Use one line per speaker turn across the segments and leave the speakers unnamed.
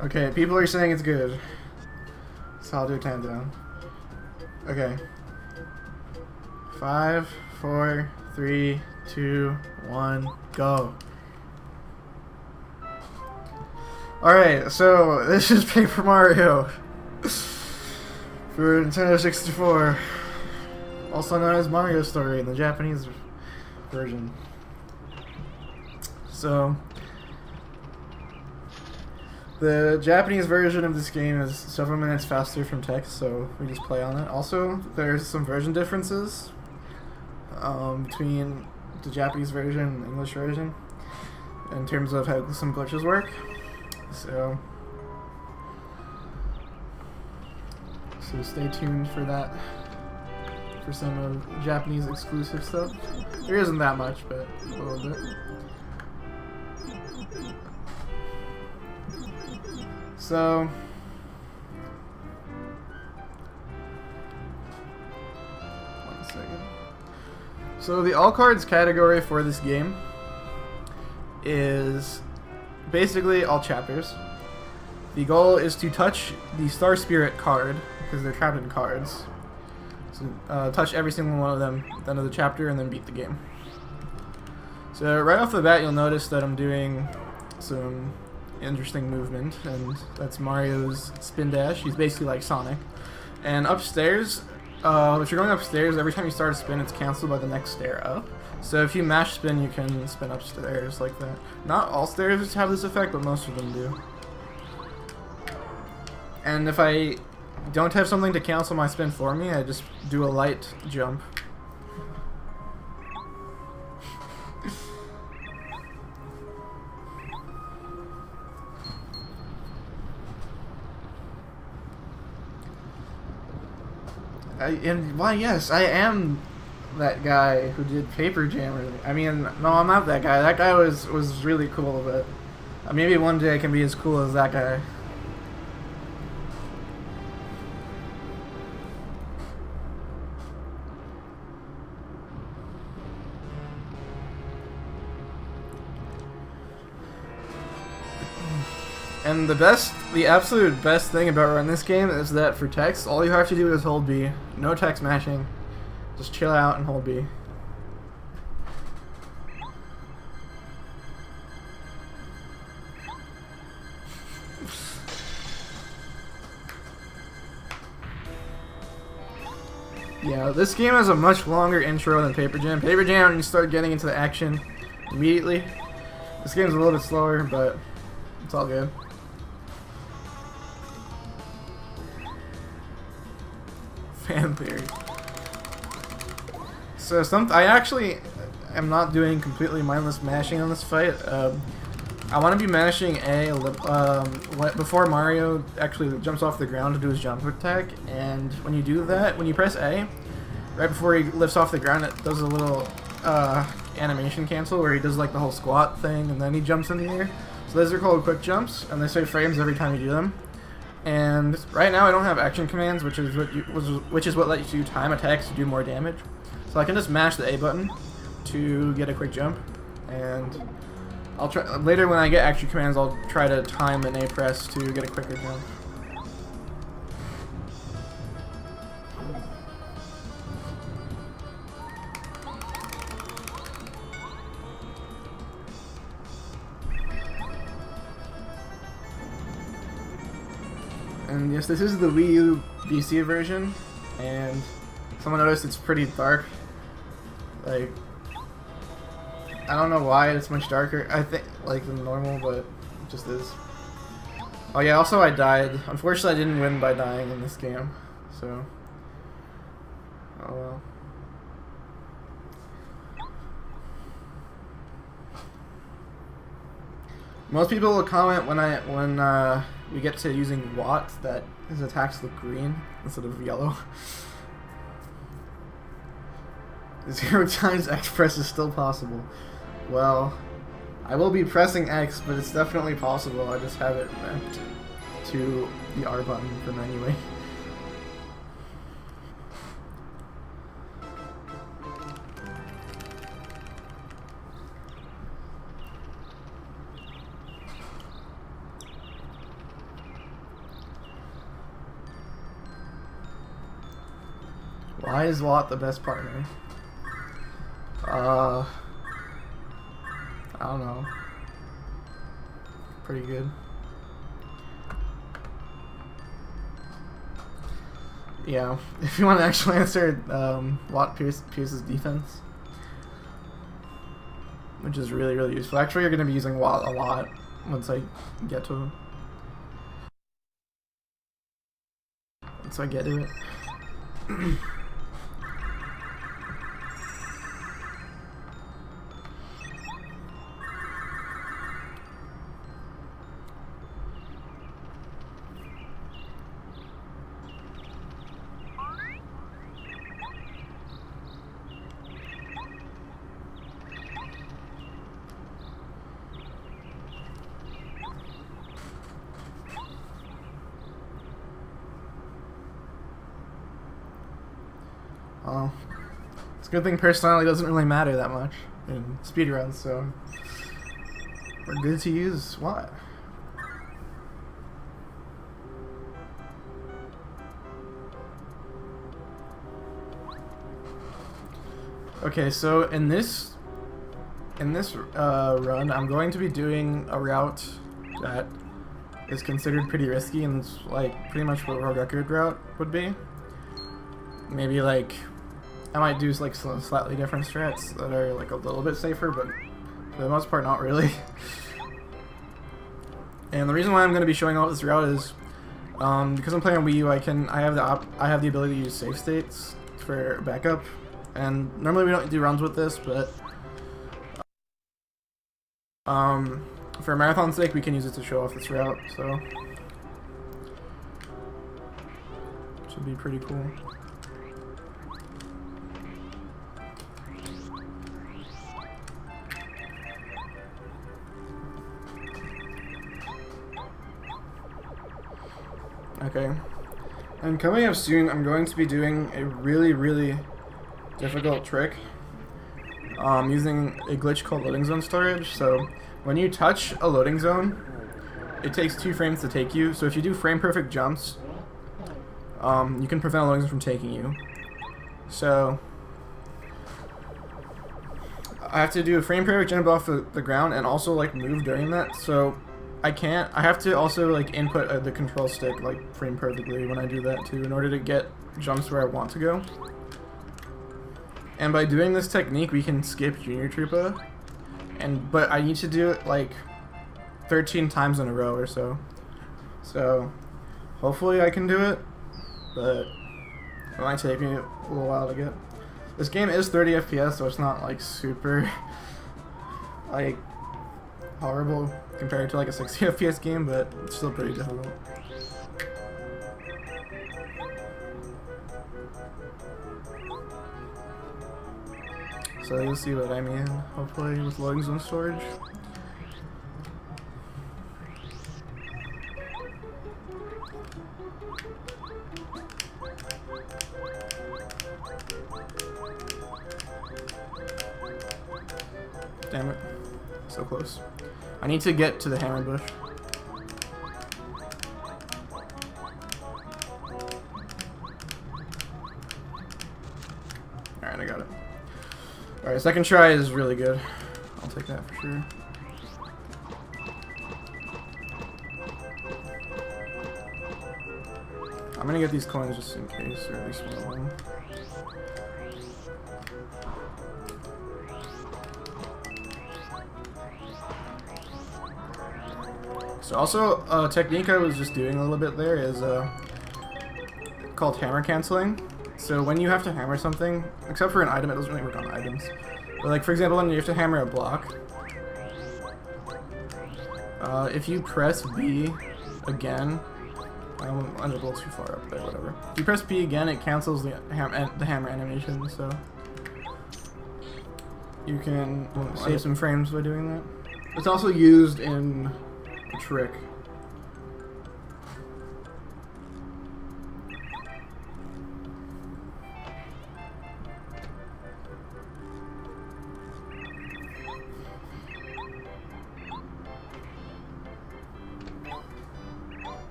Okay, people are saying it's good. So I'll do a countdown. Okay. 5, 4, 3, 2, 1, go. Alright, so this is Paper Mario for Nintendo 64. Also known as Mario Story in the Japanese version. So, the Japanese version of this game is several minutes faster from text, so we just play on it. Also, there's some version differences between the Japanese version and the English version in terms of how some glitches work. So stay tuned for that, for some of Japanese exclusive stuff. There isn't that much, but a little bit. So one second. So the all cards category for this game is basically all chapters. The goal is to touch the Star Spirit card, because they're trapped in cards. So touch every single one of them at the end of the chapter and then beat the game. So right off the bat you'll notice that I'm doing some interesting movement, and that's Mario's spin dash. He's basically like Sonic. And upstairs, if you're going upstairs, every time you start a spin it's cancelled by the next stair up. So if you mash spin, you can spin upstairs like that. Not all stairs have this effect, but most of them do. And if I don't have something to cancel my spin for me, I just do a light jump. Why, yes, I am that guy who did Paper Jam. I mean, no, I'm not that guy. That guy was really cool, but maybe one day I can be as cool as that guy. And the absolute best thing about running this game is that for text, all you have to do is hold B. No text mashing. Just chill out and hold B. Yeah, this game has a much longer intro than Paper Jam. Paper Jam, you start getting into the action immediately. This game's a little bit slower, but it's all good. Fan theory. So I actually am not doing completely mindless mashing on this fight. I want to be mashing A before Mario actually jumps off the ground to do his jump attack, and when you do that, when you press A, right before he lifts off the ground, it does a little animation cancel where he does like the whole squat thing and then he jumps in the air. So those are called quick jumps, and they save frames every time you do them. And right now I don't have action commands, which is what lets you time attacks to do more damage. So I can just mash the A button to get a quick jump, and I'll try later when I get action commands. I'll try to time an A press to get a quicker jump. And yes, this is the Wii U BC version, and someone noticed it's pretty dark. Like, I don't know why it's much darker, I think, like, than normal, but it just is. Oh yeah, also I died. Unfortunately, I didn't win by dying in this game, so... oh well. Most people will comment when we get to using Watt that his attacks look green instead of yellow. 0 times X press is still possible. Well, I will be pressing X, but it's definitely possible. I just have it mapped to the R button from anyway. Why is Watt the best partner? I don't know. Pretty good. Yeah, if you want to actually answer Watt Pierce's defense, which is really, really useful. Actually, you're going to be using Watt a lot once I get to him. Once I get to it. It's a good thing personality doesn't really matter that much in speedruns, so we're good to use Watt. Okay, so in this run, I'm going to be doing a route that is considered pretty risky, and it's like pretty much what a world record route would be. Maybe like I might do like some slightly different strats that are like a little bit safer, but for the most part, not really. And the reason why I'm going to be showing off this route is because I'm playing on Wii U. I have the ability to use save states for backup, and normally we don't do runs with this, but for marathon's sake, we can use it to show off this route. So should be pretty cool. Okay, and coming up soon, I'm going to be doing a really, really difficult trick using a glitch called loading zone storage. So when you touch a loading zone, it takes 2 frames to take you. So if you do frame perfect jumps, you can prevent a loading zone from taking you. So I have to do a frame perfect jump off the ground and also like move during that. So I have to also like input the control stick like frame perfectly when I do that too, in order to get jumps where I want to go. And by doing this technique, we can skip Junior Troopa, but I need to do it like 13 times in a row or so. So hopefully I can do it, but it might take me a little while to get. This game is 30 FPS, so it's not like super like horrible compared to like a 60 FPS game, but it's still pretty difficult. So you'll see what I mean, hopefully, with loading zone storage. Damn it. So close. I need to get to the hammer bush. Alright, I got it. Alright, second try is really good. I'll take that for sure. I'm gonna get these coins just in case, or at least one of them. So also, a technique I was just doing a little bit there is called hammer canceling. So when you have to hammer something, except for an item, it doesn't really work on items. But like for example, when you have to hammer a block, if you press B again, I went a little too far up there, whatever. If you press B again, it cancels the hammer animation, so you can save some frames by doing that. It's also used in a trick.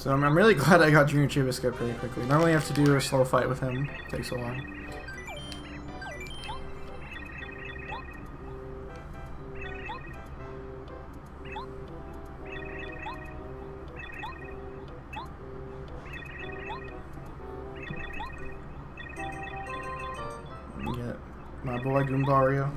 So I'm really glad I got Junior Chiba skip pretty quickly. Normally I have to do a slow fight with him. It takes a while. Get my boy Goombario.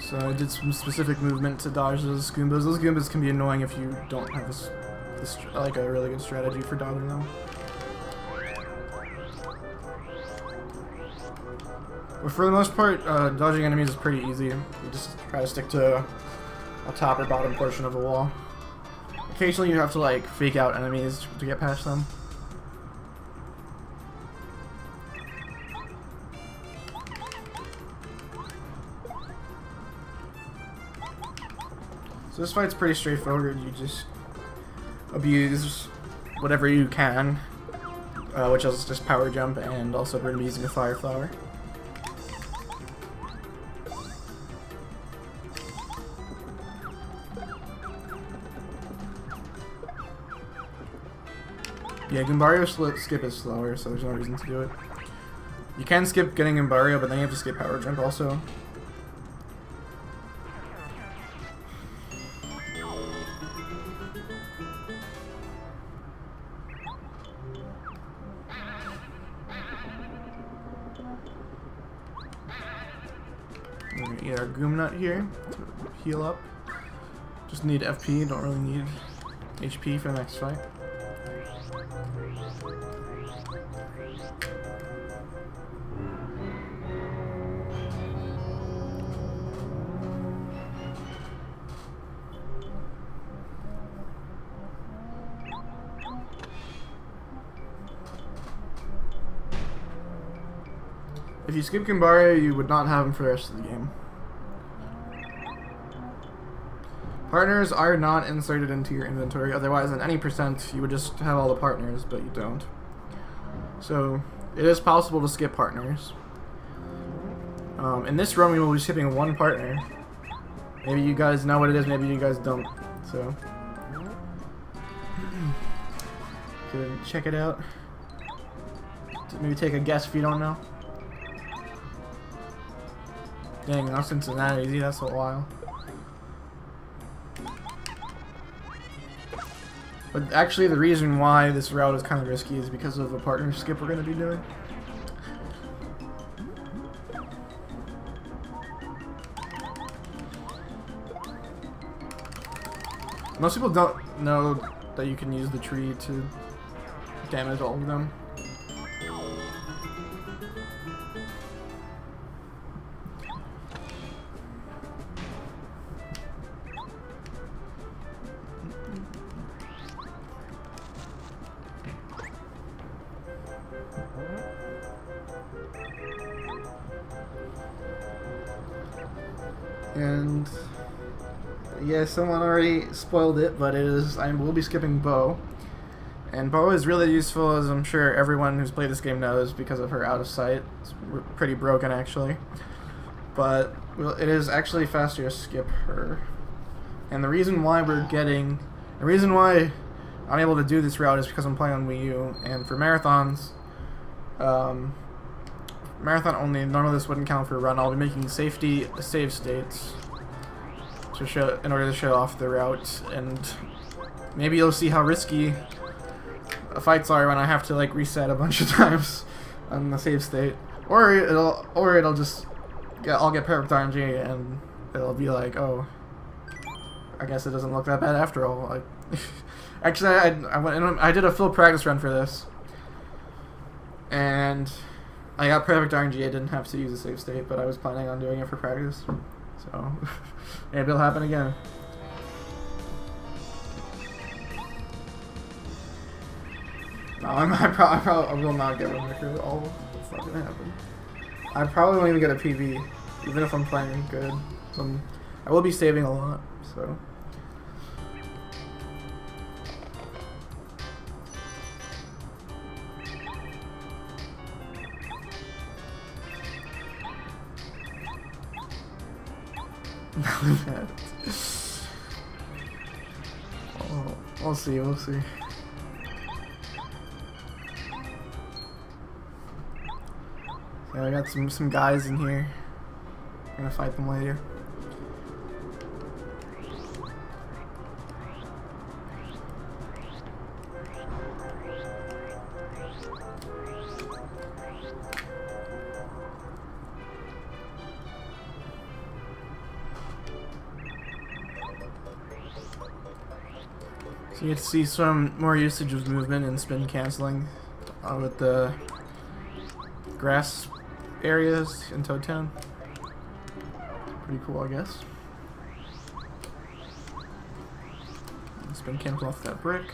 So I did some specific movement to dodge those Goombas. Those Goombas can be annoying if you don't have like a really good strategy for dodging them. But for the most part, dodging enemies is pretty easy. You just try to stick to a top or bottom portion of the wall. Occasionally you have to like fake out enemies to get past them. So this fight's pretty straightforward. You just abuse whatever you can, which is just power jump, and also we're going to be using a fire flower. Yeah, Goombario skip is slower, so there's no reason to do it. You can skip getting Goombario, but then you have to skip power jump also. We're gonna eat our Goomnut here to heal up. Just need FP, don't really need HP for the next fight. If you skip Goombario, you would not have him for the rest of the game. Partners are not inserted into your inventory, otherwise in any percent you would just have all the partners, but you don't. So it is possible to skip partners. In this run we will be skipping one partner. Maybe you guys know what it is, maybe you guys don't. So go check it out. Maybe take a guess if you don't know. Dang, now since it's not easy, that's a while. But actually the reason why this route is kind of risky is because of the partner skip we're going to be doing. Most people don't know that you can use the tree to damage all of them. And yeah, someone already spoiled it, but I will be skipping Bo. And Bo is really useful, as I'm sure everyone who's played this game knows, because of her out of sight. It's pretty broken actually. But it is actually faster to skip her. And the reason why I'm able to do this route is because I'm playing on Wii U, and for marathons, marathon only, normally this wouldn't count for a run. I'll be making save states to show, in order to show off the route, and maybe you'll see how risky fights are when I have to like reset a bunch of times on the save state, or it'll just I'll get perfect RNG and it'll be like, oh, I guess it doesn't look that bad after all. Actually, I did a full practice run for this, and I got perfect RNG. I didn't have to use a save state, but I was planning on doing it for practice, so maybe it'll happen again. No, I will not get one record. Oh, what's not gonna happen? I probably won't even get a PB even if I'm playing good. I will be saving a lot, so. Oh, we'll see, we'll see. Yeah, I got some guys in here. I'm gonna fight them later. So you get to see some more usage of movement and spin canceling with the grass areas in Toad Town. Pretty cool, I guess. Spin cancel off that brick.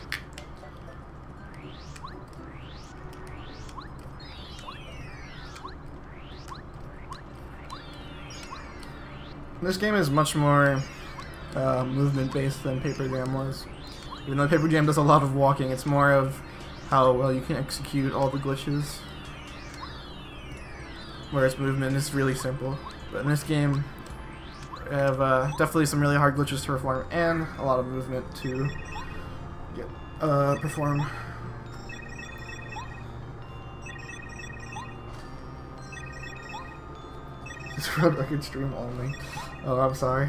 This game is much more movement based than Paper Jam was. Even though Paper Jam does a lot of walking, it's more of how well you can execute all the glitches. Whereas movement is really simple. But in this game, you have definitely some really hard glitches to perform and a lot of movement to get perform. This road record stream only. Oh, I'm sorry.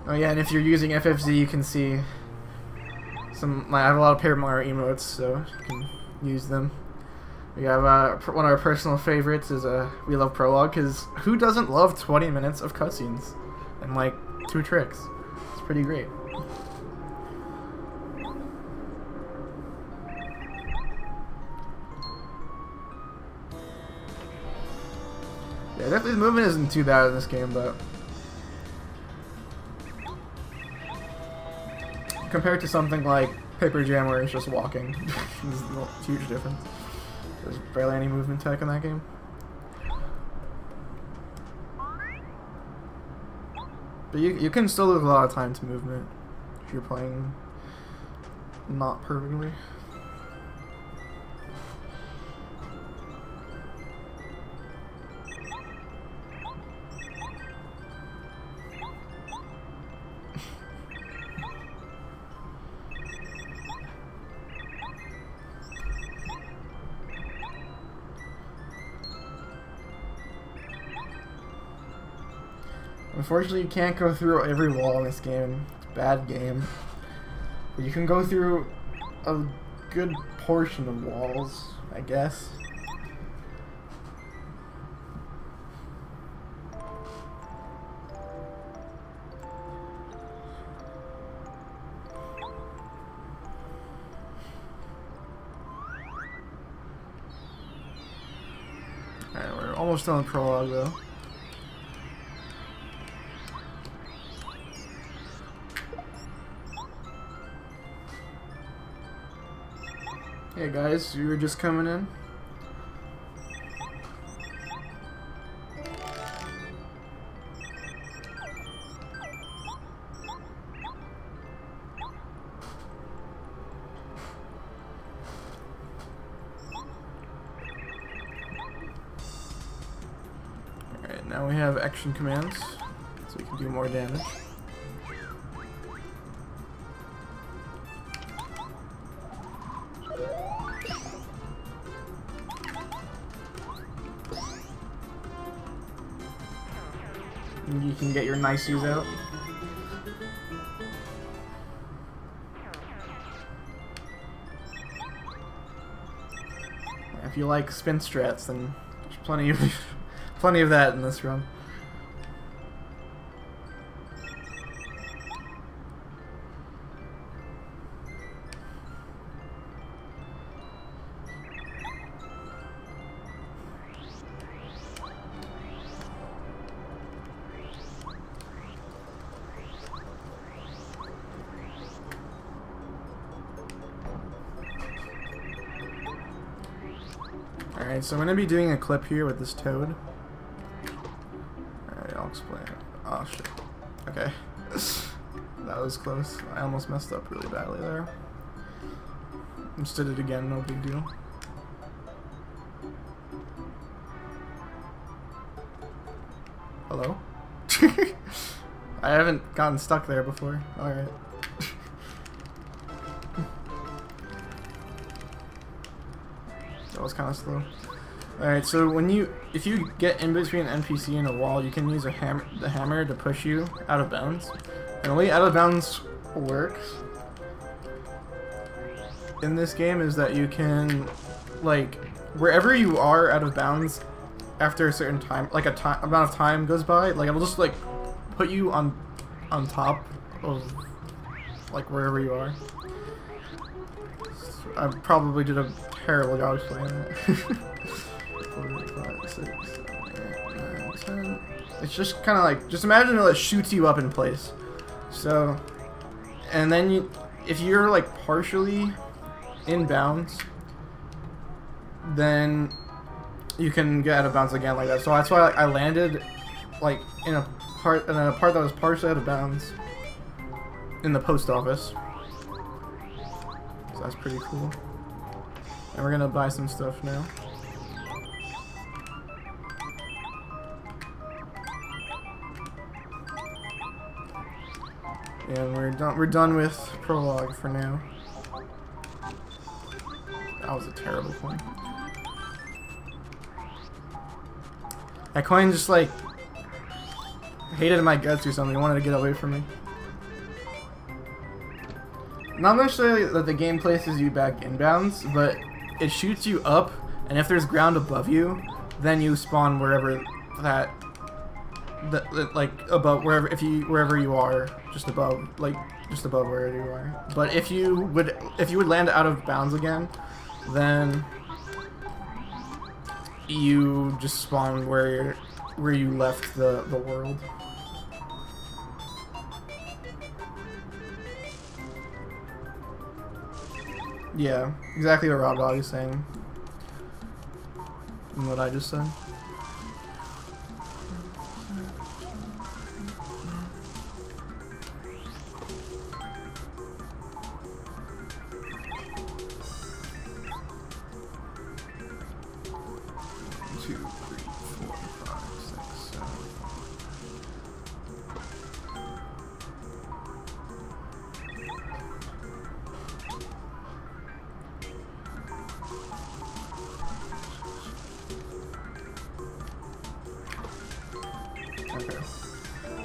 Oh yeah, and if you're using FFZ, you can see I have a lot of Paper Mario emotes, so you can use them. We have one of our personal favorites is We Love Prologue, because who doesn't love 20 minutes of cutscenes and like 2 tricks? It's pretty great. Yeah, definitely the movement isn't too bad in this game, but compared to something like Paper Jam where it's just walking, there's a huge difference. There's barely any movement tech in that game. But you can still lose a lot of time to movement if you're playing not perfectly. Unfortunately, you can't go through every wall in this game. It's a bad game. But you can go through a good portion of walls, I guess. Alright, we're almost done with Prologue, though. Hey guys, you were just coming in? Alright, now we have action commands, so we can do more damage. You can get your nice use out. If you like spin strats, then there's plenty of that in this run. Alright, so I'm gonna be doing a clip here with this toad. Alright, I'll explain. Oh shit. Okay. That was close. I almost messed up really badly there. Just did it again, no big deal. Hello? I haven't gotten stuck there before. Alright. That was kind of slow. Alright, so if you get in between an NPC and a wall, you can use the hammer to push you out of bounds. And the way out of bounds works in this game is that you can, like, wherever you are out of bounds after a certain time, like amount of time goes by, like it'll just like put you on top of like wherever you are. I probably did a terrible job explaining it. 4, 5, 6, 7, 8, 9, 10. It's just kind of like, just imagine it shoots you up in place. So, and then if you're like partially in bounds, then you can get out of bounds again like that. So that's why like, I landed like in a part that was partially out of bounds in the post office. So that's pretty cool. And we're gonna buy some stuff now. And we're done with prologue for now. That was a terrible coin. That coin just like hated my guts or something. It wanted to get away from me. Not necessarily that the game places you back inbounds, but it shoots you up, and if there's ground above you, then you spawn wherever that like above wherever you are, just above wherever you are. But if you would land out of bounds again, then you just spawn where you left the world. Yeah, exactly what Rob Dog is saying. And what I just said.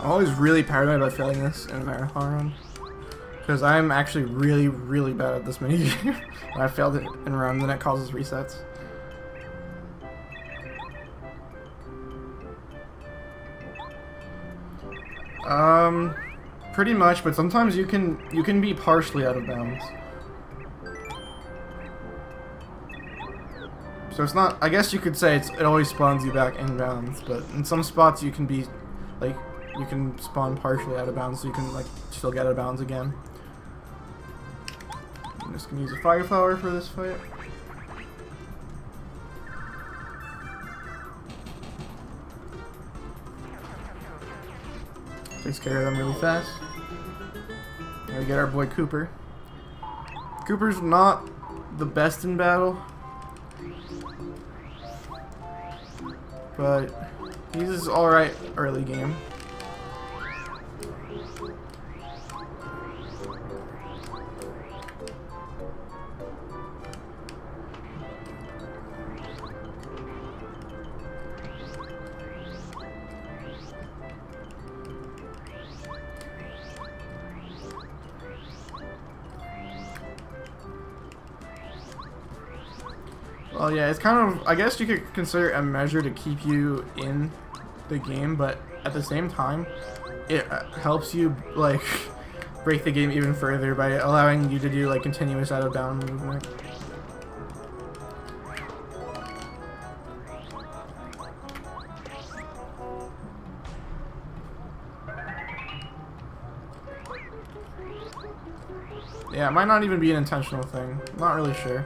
I'm always really paranoid about failing this in a marathon run, because I'm actually really, really bad at this minigame. When I failed it in a run, then it causes resets. Pretty much, but sometimes you can be partially out of bounds. So it's not, I guess you could say it always spawns you back in bounds, but in some spots you can be, like, you can spawn partially out of bounds, so you can, like, still get out of bounds again. I'm just gonna use a fire flower for this fight. Takes care of them really fast. And we get our boy Cooper. Cooper's not the best in battle, but he's alright early game. Well, yeah, it's kind of, I guess you could consider it a measure to keep you in the game, but at the same time, it helps you, like, break the game even further by allowing you to do, like, continuous out-of-bound movement. Yeah, it might not even be an intentional thing. Not really sure.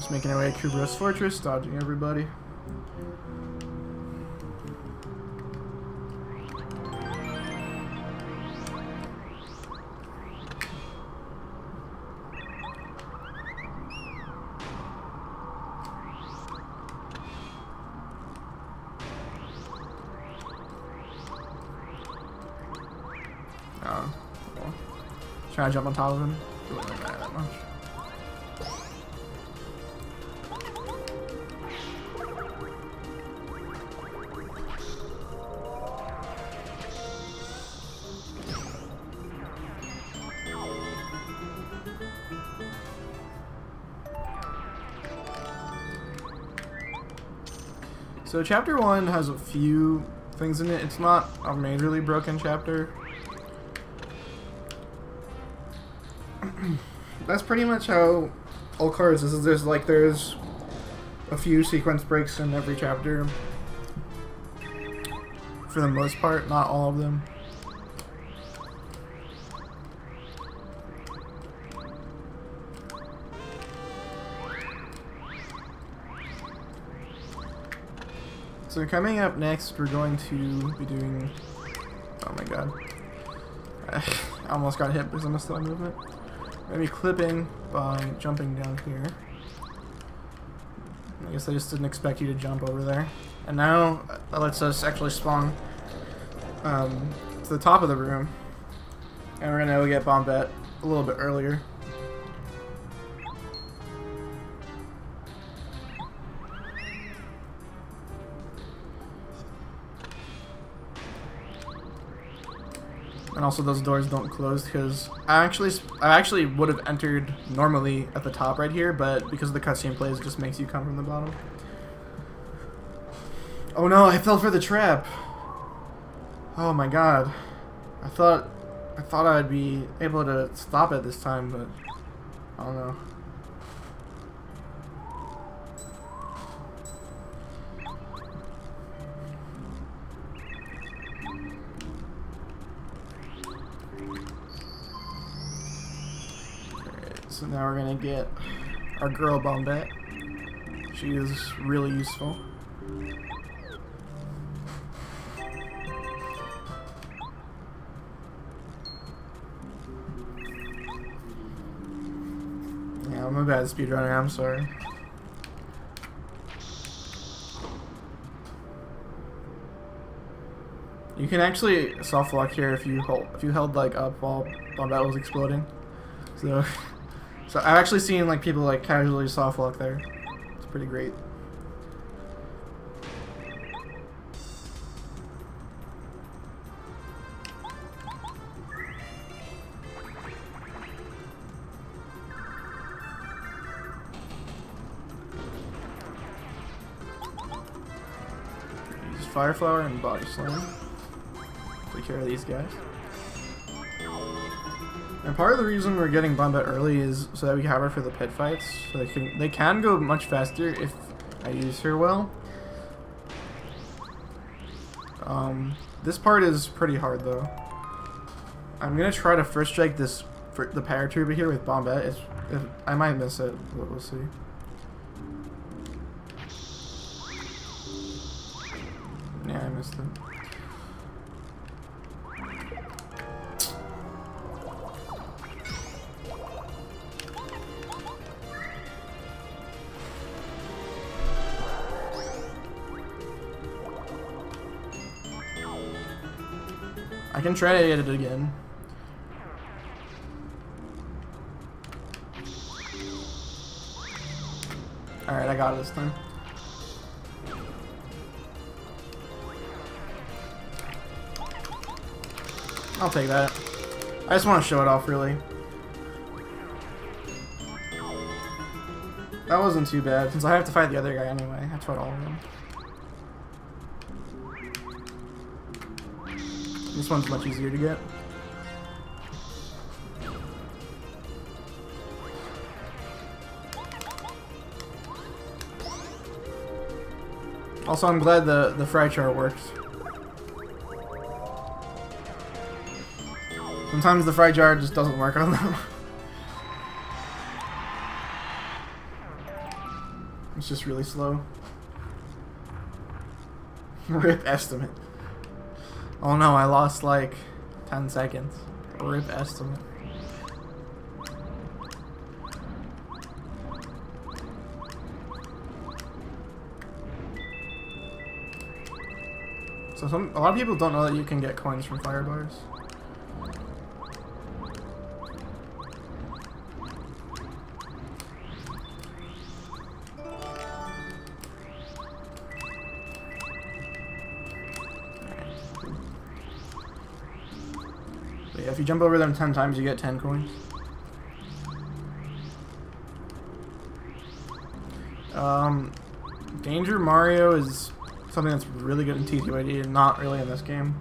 Just making our way to Kubros Fortress, dodging everybody. Oh, well. Trying to jump on top of him. Doesn't really matter that much. So chapter 1 has a few things in it. It's not a majorly broken chapter. That's pretty much how all cards is. There's a few sequence breaks in every chapter. For the most part, not all of them. So coming up next, we're going to be doing... Oh my god. I almost got hit because I'm a slow movement. Maybe clipping by jumping down here. I guess I just didn't expect you to jump over there. And now that lets us actually spawn to the top of the room. And we're gonna go get Bombette a little bit earlier. And also those doors don't close because I actually would have entered normally at the top right here, but because of the cutscene plays, it just makes you come from the bottom. Oh no, I fell for the trap. Oh my god. I thought I'd be able to stop it this time, but I don't know. So now we're gonna get our girl Bombette. She is really useful. Yeah, I'm a bad speedrunner, I'm sorry. You can actually soft lock here if you held like up while Bombette was exploding. So I've actually seen like people like casually soft lock there. It's pretty great. Use Fire Flower and Body Slam. Take care of these guys. And part of the reason we're getting Bombette early is so that we have her for the pit fights. So they can go much faster if I use her well. This part is pretty hard though. I'm gonna try to first strike the paratrooper here with Bombette. I might miss it, but we'll see. Yeah, I missed it. I can try to hit it again. Alright, I got it this time. I'll take that. I just want to show it off, really. That wasn't too bad, since I have to fight the other guy anyway. I fought all of them. This one's much easier to get. Also, I'm glad the fry chart works. Sometimes the fry jar just doesn't work on them. It's just really slow. Rip estimate. Oh no, I lost like 10 seconds. Rip estimate. So a lot of people don't know that you can get coins from fire bars. But yeah, if you jump over them 10 times, you get 10 coins. Danger Mario is something that's really good in TTYD and not really in this game.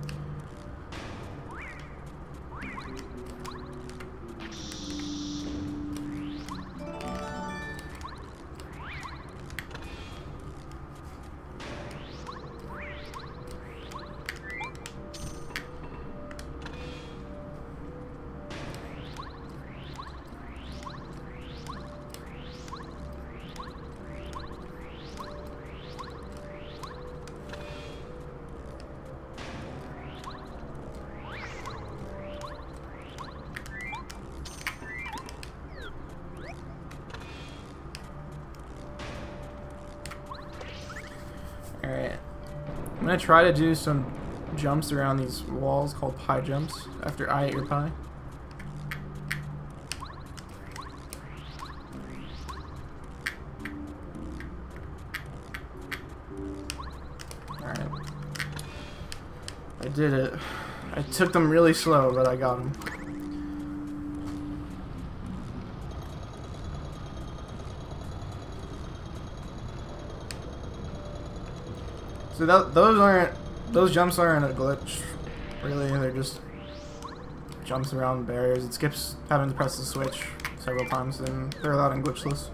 Alright, I'm gonna try to do some jumps around these walls called pie jumps after I ate your pie. Alright, I did it. I took them really slow, but I got them. So those jumps aren't a glitch, really. They're just jumps around barriers. It skips having to press the switch several times, and they're allowed in glitchless.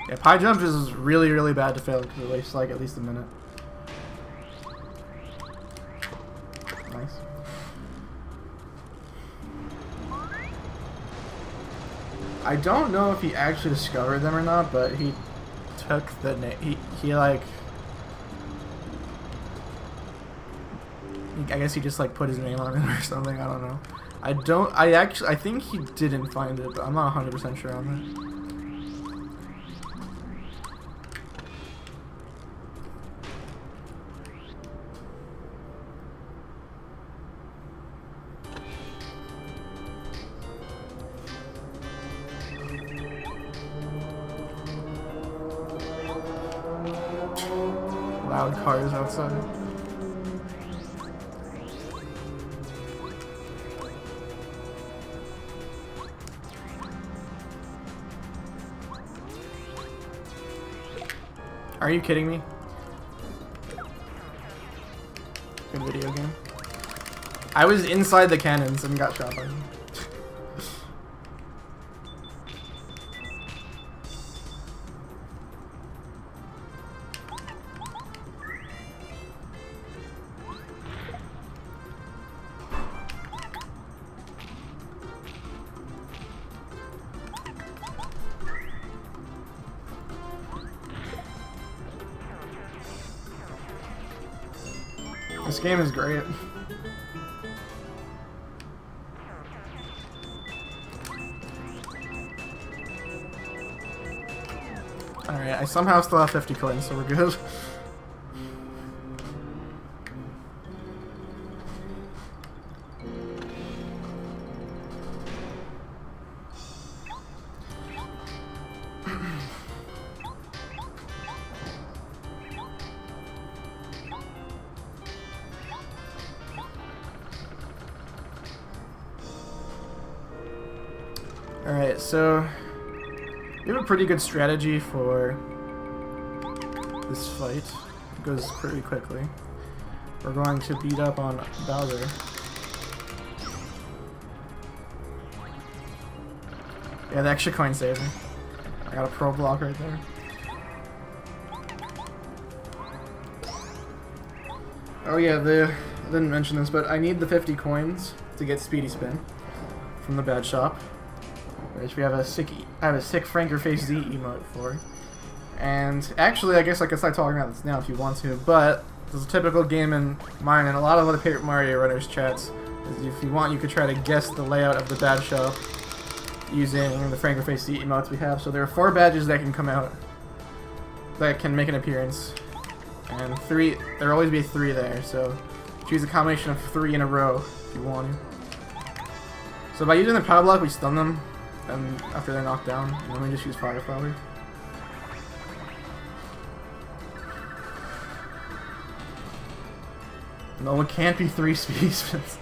Yeah, pie jump is really, really bad to fail because it wastes like at least a minute. Nice. I don't know if he actually discovered them or not, but he took the name. He like. I guess he just like put his name on it or something. I don't know. I think he didn't find it, but I'm not 100% sure on that. Loud cars outside. Are you kidding me? Good video game. I was inside the cannons and got shot by them. This game is great. Alright, I somehow still have 50 coins, so we're good. Alright, so we have a pretty good strategy for this fight. It goes pretty quickly. We're going to beat up on Bowser. Yeah, the extra coin saved me. I got a pro block right there. Oh yeah, the didn't mention this, but I need the 50 coins to get Speedy Spin from the bad shop, which we have a sick Franker Face Z emote for. And actually, I guess I could start talking about this now if you want to, but there's a typical game in mine and a lot of other Paper Mario runners chats. If you want, you could try to guess the layout of the badge shop using the Franker Face Z emotes we have. So there are 4 badges that can come out, that can make an appearance, and 3. There'll always be 3 there. So choose a combination of 3 in a row if you want to. So by using the power block, we stun them, and after they're knocked down, and then we just use Fire Flower. No, it can't be 3 Speedy Spins.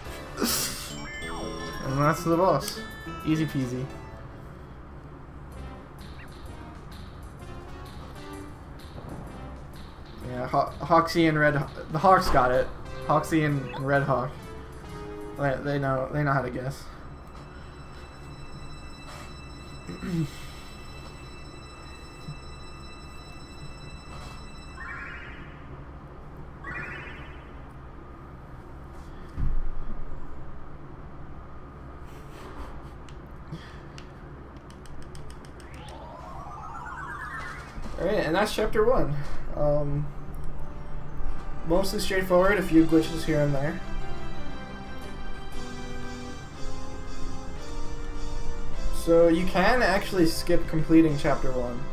And that's the boss. Easy peasy. Yeah, Hoxie and Red. The Hawks got it. Hoxie and Red Hawk. They know how to guess. Alright, and that's chapter 1. Mostly straightforward, a few glitches here and there. So you can actually skip completing chapter 1.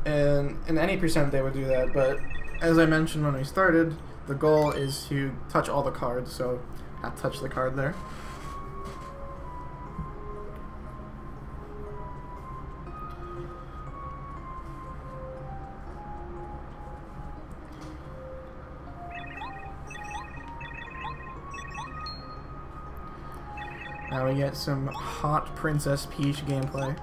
And in any percent they would do that, but as I mentioned when we started, the goal is to touch all the cards, so not touch the card there. Now we get some hot Princess Peach gameplay.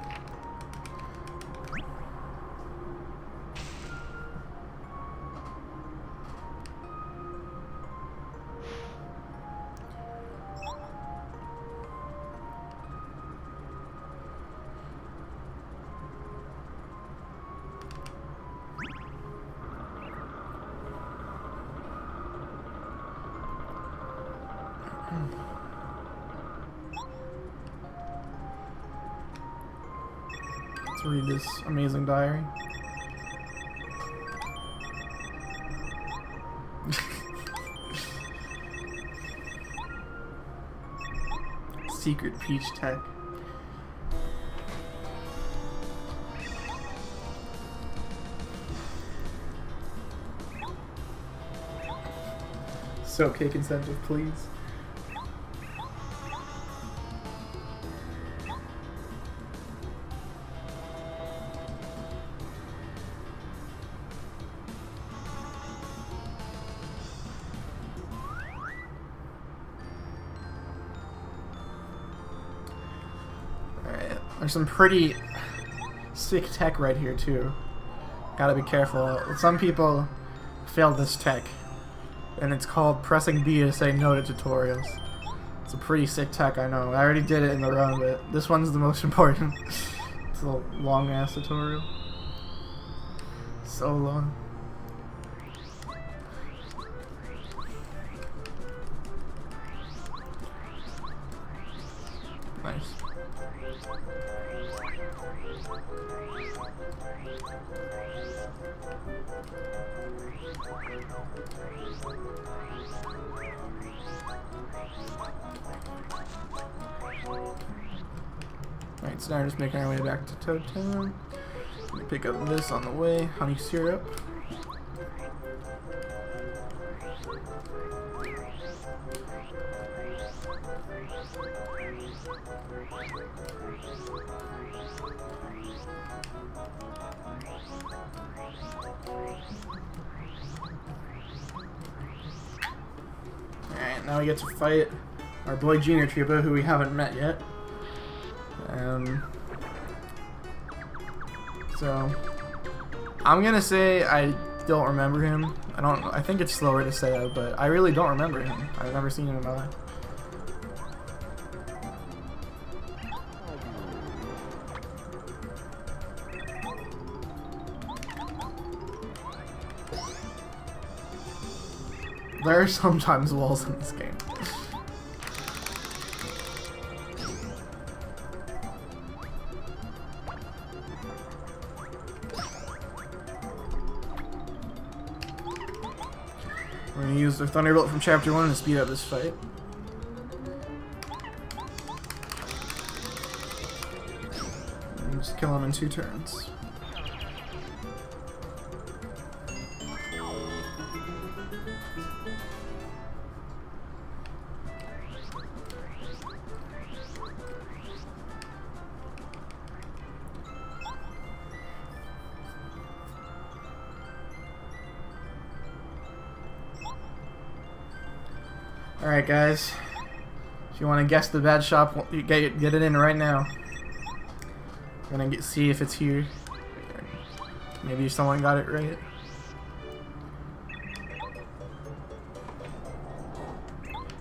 Let's read this amazing diary. Secret Peach tech. So cake incentive, please. There's some pretty sick tech right here too. Gotta be careful. Some people fail this tech, and it's called pressing B to say no to tutorials. It's a pretty sick tech, I know. I already did it in the run, but this one's the most important. It's a long ass tutorial. So long. Nice. Alright, so now we're just making our way back to Toad Town. Let me pick up this on the way, honey syrup. Alright, now we get to fight our boy Junior Troopa, who we haven't met yet. So I'm gonna say I don't remember him. I think it's slower to say that, but I really don't remember him. I've never seen him in my life. There are sometimes walls in this game. We're gonna use the Thunderbolt from Chapter 1 to speed up this fight. And just kill him in 2 turns. Alright guys, if you want to guess the bad shop, you get it in right now. I'm gonna see if it's here. Maybe someone got it right.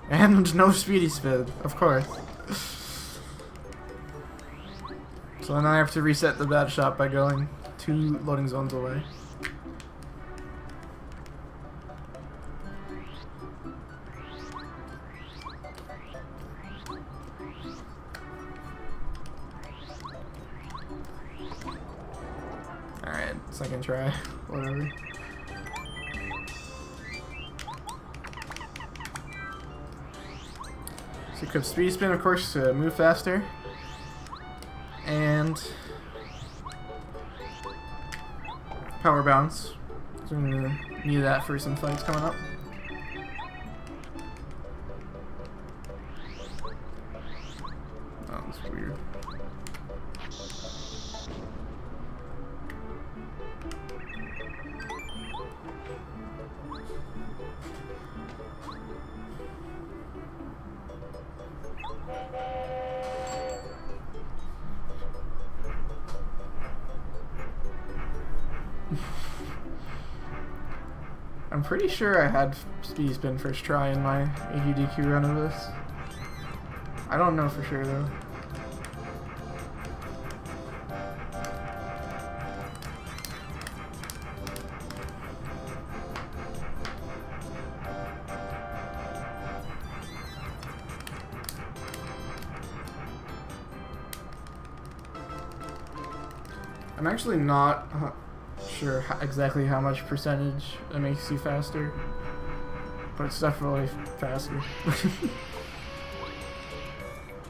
And there's no speedy spin, of course. So then I have to reset the bad shop by going 2 loading zones away. Alright, second try, whatever. So equip speed spin, of course, to move faster. And power bounce. So I'm gonna need that for some fights coming up. Oh, that's weird. I'm pretty sure I had speed spin first try in my AGDQ run of this. I don't know for sure though. I'm actually not sure exactly how much percentage that makes you faster, but it's definitely faster.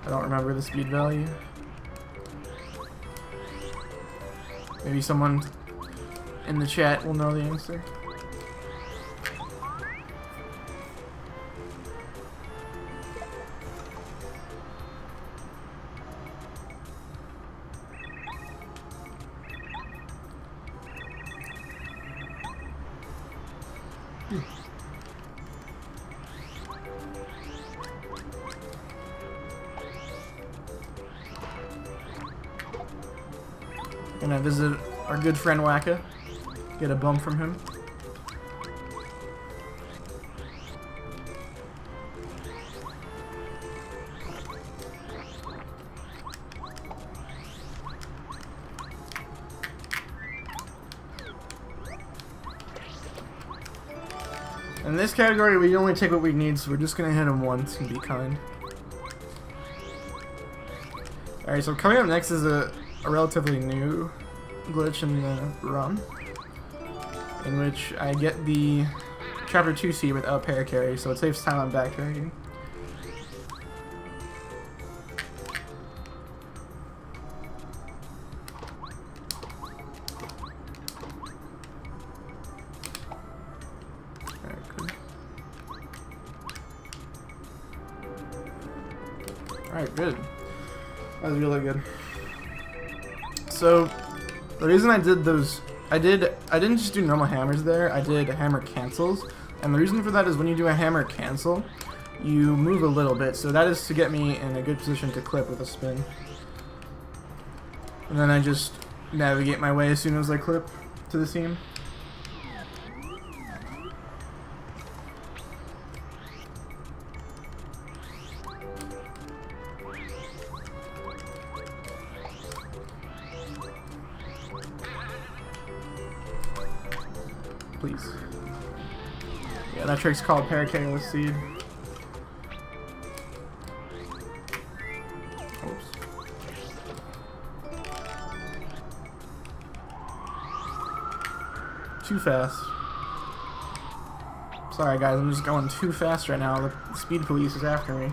I don't remember the speed value. Maybe someone in the chat will know the answer. Gonna visit our good friend Wacka, get a bump from him. In this category, we only take what we need, so we're just gonna hit him once and be kind. Alright, so coming up next is a relatively new glitch in the run, in which I get the Chapter 2C without paracarry, so it saves time on backtracking. Alright, good. That was really good. So, the reason I did those, I didn't just do normal hammers there, I did hammer cancels. And the reason for that is when you do a hammer cancel, you move a little bit. So that is to get me in a good position to clip with a spin. And then I just navigate my way as soon as I clip to the seam. Please. Yeah, that trick's called Paracalyst Seed. Oops. Too fast. Sorry guys, I'm just going too fast right now. The speed police is after me.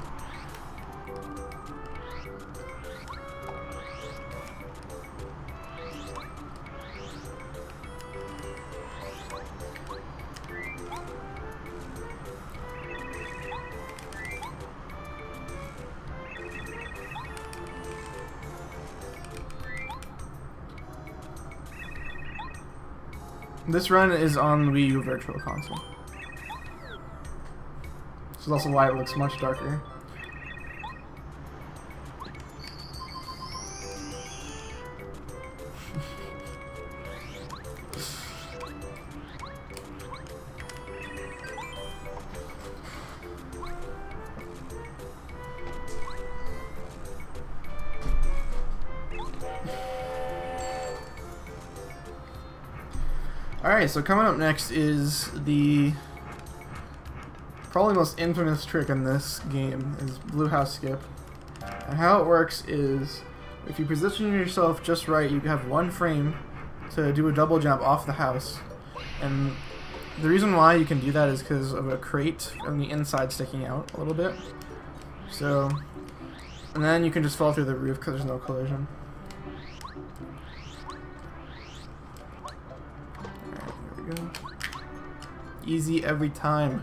This run is on Wii U Virtual Console. This is also why it looks much darker. Alright, so coming up next is the probably most infamous trick in this game is Blue House Skip. And how it works is if you position yourself just right, you have one frame to do a double jump off the house. And the reason why you can do that is because of a crate on the inside sticking out a little bit. So, and then you can just fall through the roof because there's no collision. Easy every time.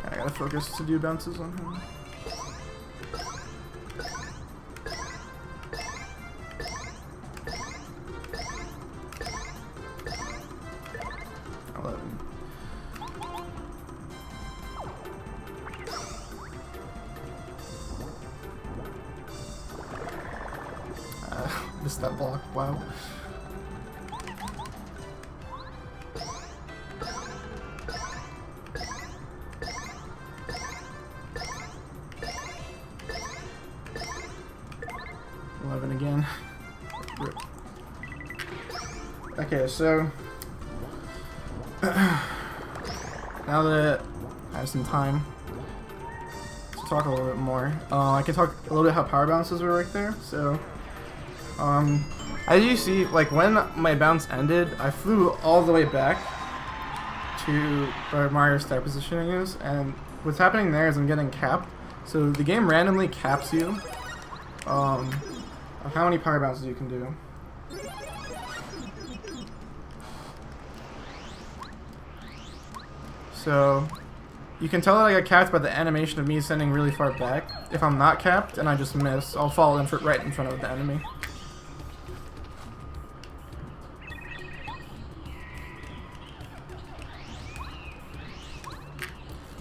I gotta focus to do bounces on him. Missed that block, wow. Again. Okay, so now that I have some time to talk a little bit more, I can talk a little bit how power bounces were right there. So, as you see, like when my bounce ended, I flew all the way back to where Mario's start positioning is, and what's happening there is I'm getting capped. So the game randomly caps you. Of how many power bounces you can do. So you can tell that I got capped by the animation of me sending really far back. If I'm not capped and I just miss, I'll fall right in front of the enemy.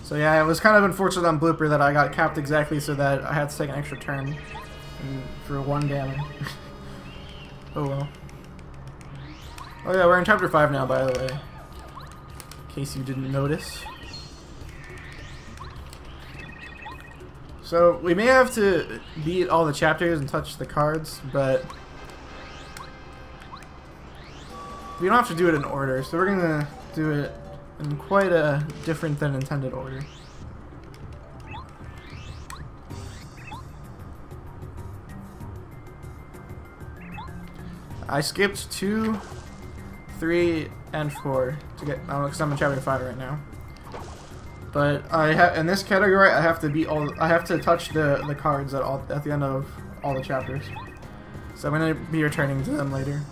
So yeah, it was kind of unfortunate on Blooper that I got capped exactly so that I had to take an extra turn. For one damage. Oh well. Oh yeah, we're in chapter 5 now, by the way. In case you didn't notice. So we may have to beat all the chapters and touch the cards, but we don't have to do it in order, so we're gonna do it in quite a different than intended order. I skipped 2, 3, and 4 to get because I'm in chapter 5 right now. But I have in this category I have to beat all. I have to touch the cards at the end of all the chapters. So I'm gonna be returning to them later.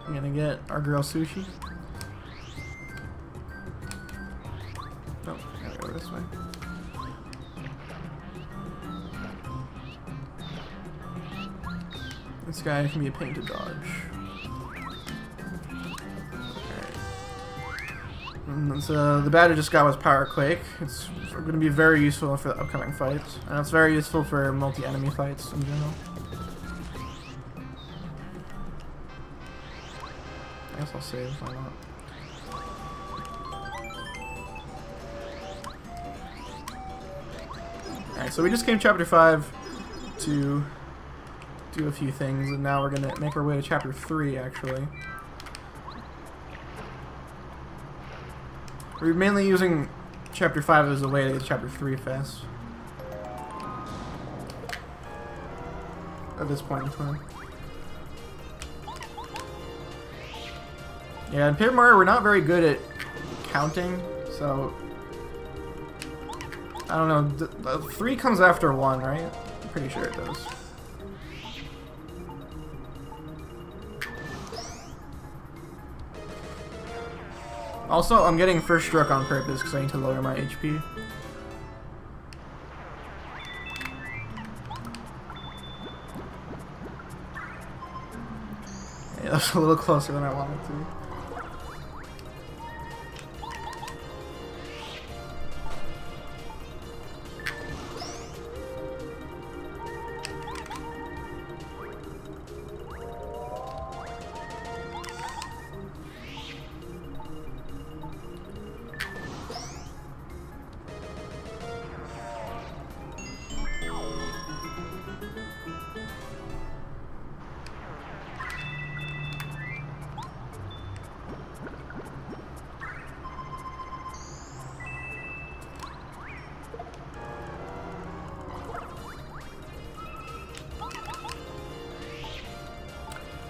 I'm gonna get our girl Sushi. Oh, I gotta go this way. This guy can be a pain to dodge. And so the bad I just got was Power Quake. It's going to be very useful for the upcoming fights, and it's very useful for multi-enemy fights in general. I guess I'll save, why not? Alright, so we just came Chapter 5 to do a few things, and now we're going to make our way to Chapter 3, actually. We're mainly using Chapter 5 as a way to get to Chapter 3 fast. At this point in time. Yeah, in Paper Mario we're not very good at counting, so... I don't know, 3 comes after 1, right? I'm pretty sure it does. Also, I'm getting first stroke on purpose because I need to lower my HP. Yeah, that's a little closer than I wanted to.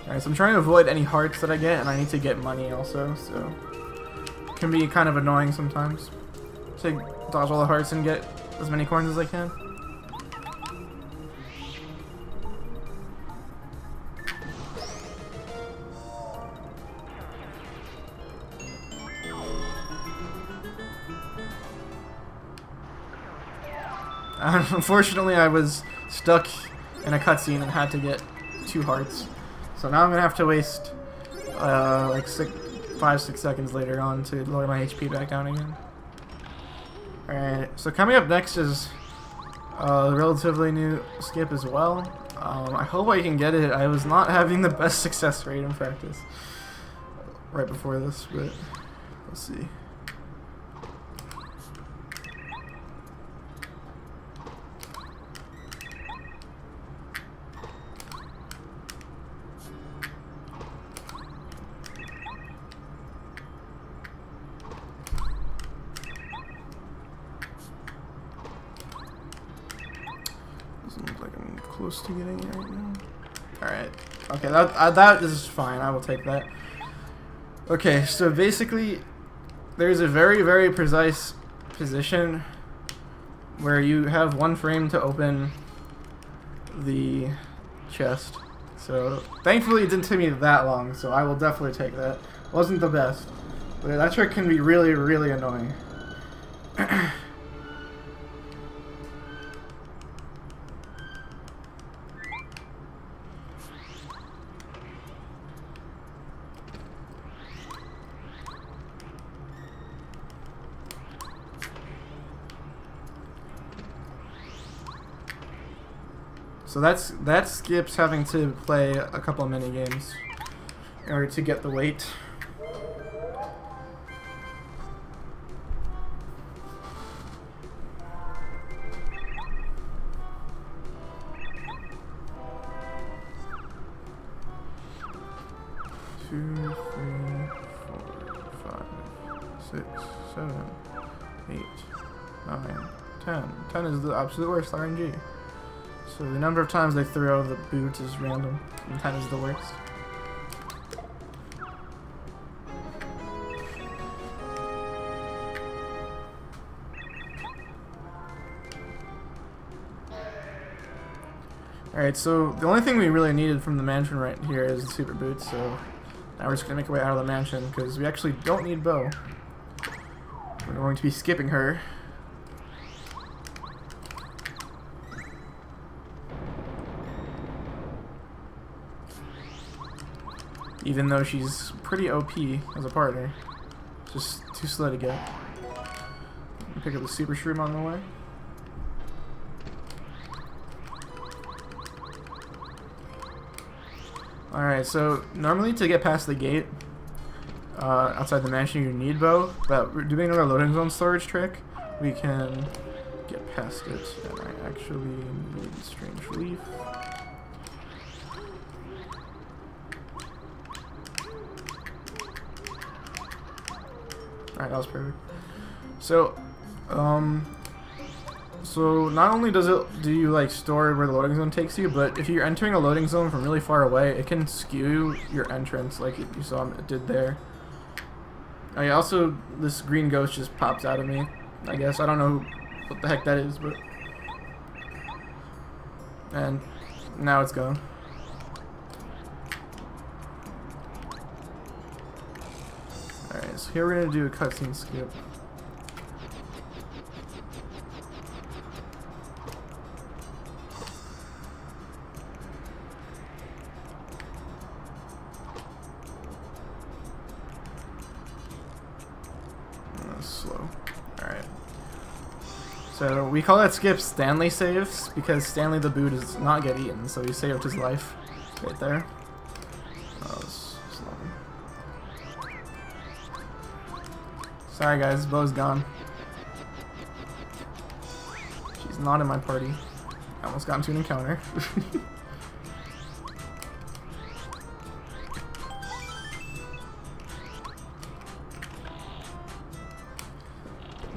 Alright, so I'm trying to avoid any hearts that I get, and I need to get money also, so it can be kind of annoying sometimes. To dodge all the hearts and get as many coins as I can. Unfortunately, I was stuck in a cutscene and had to get 2 hearts. So now I'm going to have to waste like 5-6 seconds later on to lower my HP back down again. Alright, so coming up next is a relatively new skip as well. I hope I can get it. I was not having the best success rate in practice right before this, but let's see. Doesn't look like I'm close to getting it right now. Alright. Okay, that is fine. I will take that. Okay, so basically, there's a very, very precise position where you have 1 frame to open the chest. So, thankfully it didn't take me that long, so I will definitely take that. Wasn't the best, but that trick can be really, really annoying. So that skips having to play a couple of mini games in order to get the weight. Two, 3, 4, 5, 6, 7, 8, 9, 10. 10 is the absolute worst RNG. So the number of times they throw the boot is random, and 10 is the worst. Alright, so the only thing we really needed from the mansion right here is the super boot, so now we're just going to make our way out of the mansion, because we actually don't need Bo. We're going to be skipping her. even though she's pretty OP as a partner. Just too slow to get. Pick up the super shroom on the way. Alright, so normally to get past the gate outside the mansion you need bow, but we're doing another loading zone storage trick. We can get past it, and I actually need strange leaf. Alright, that was perfect. So, so not only do you like store where the loading zone takes you, but if you're entering a loading zone from really far away, it can skew your entrance like you saw it did there. Also, this green ghost just pops out of me. I guess I don't know what the heck that is, but and now it's gone. Alright, so here we're gonna do a cutscene skip. Slow. Alright. So we call that skip Stanley saves because Stanley the Boo does not get eaten, so he saved his life right there. Oh, it's slow. Sorry guys, Bo's gone. She's not in my party. I almost got into an encounter.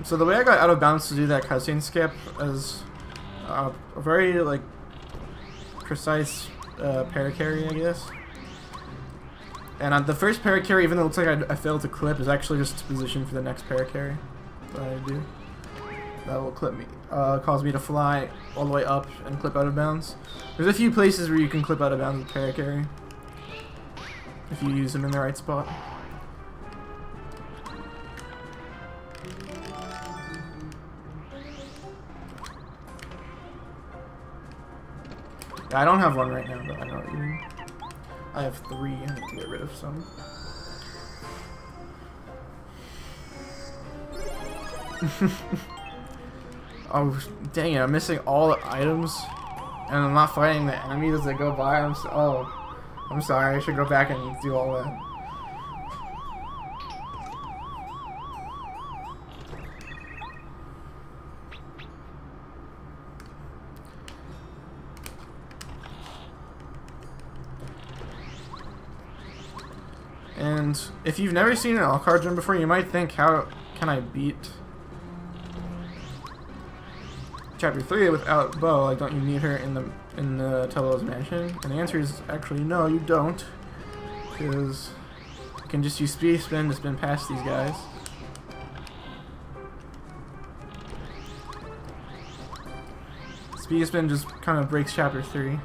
So the way I got out of bounds to do that cutscene skip is a very like precise paracarry, I guess. And the first paracarry, even though it looks like I failed to clip, is actually just to position for the next paracarry that I do. That will clip me, cause me to fly all the way up and clip out of bounds. There's a few places where you can clip out of bounds with paracarry if you use them in the right spot. I don't have one right now, but I know what you mean. I have 3. I need to get rid of some. Oh, dang it. I'm missing all the items. And I'm not fighting the enemies as they go by. I'm sorry. I should go back and do all that. And if you've never seen an Alucard run before, you might think, how can I beat Chapter 3 without Bo? Like, don't you need her in the Tello's mansion? And the answer is actually no, you don't, because you can just use Speed Spin to spin past these guys. Speed Spin just kind of breaks Chapter 3.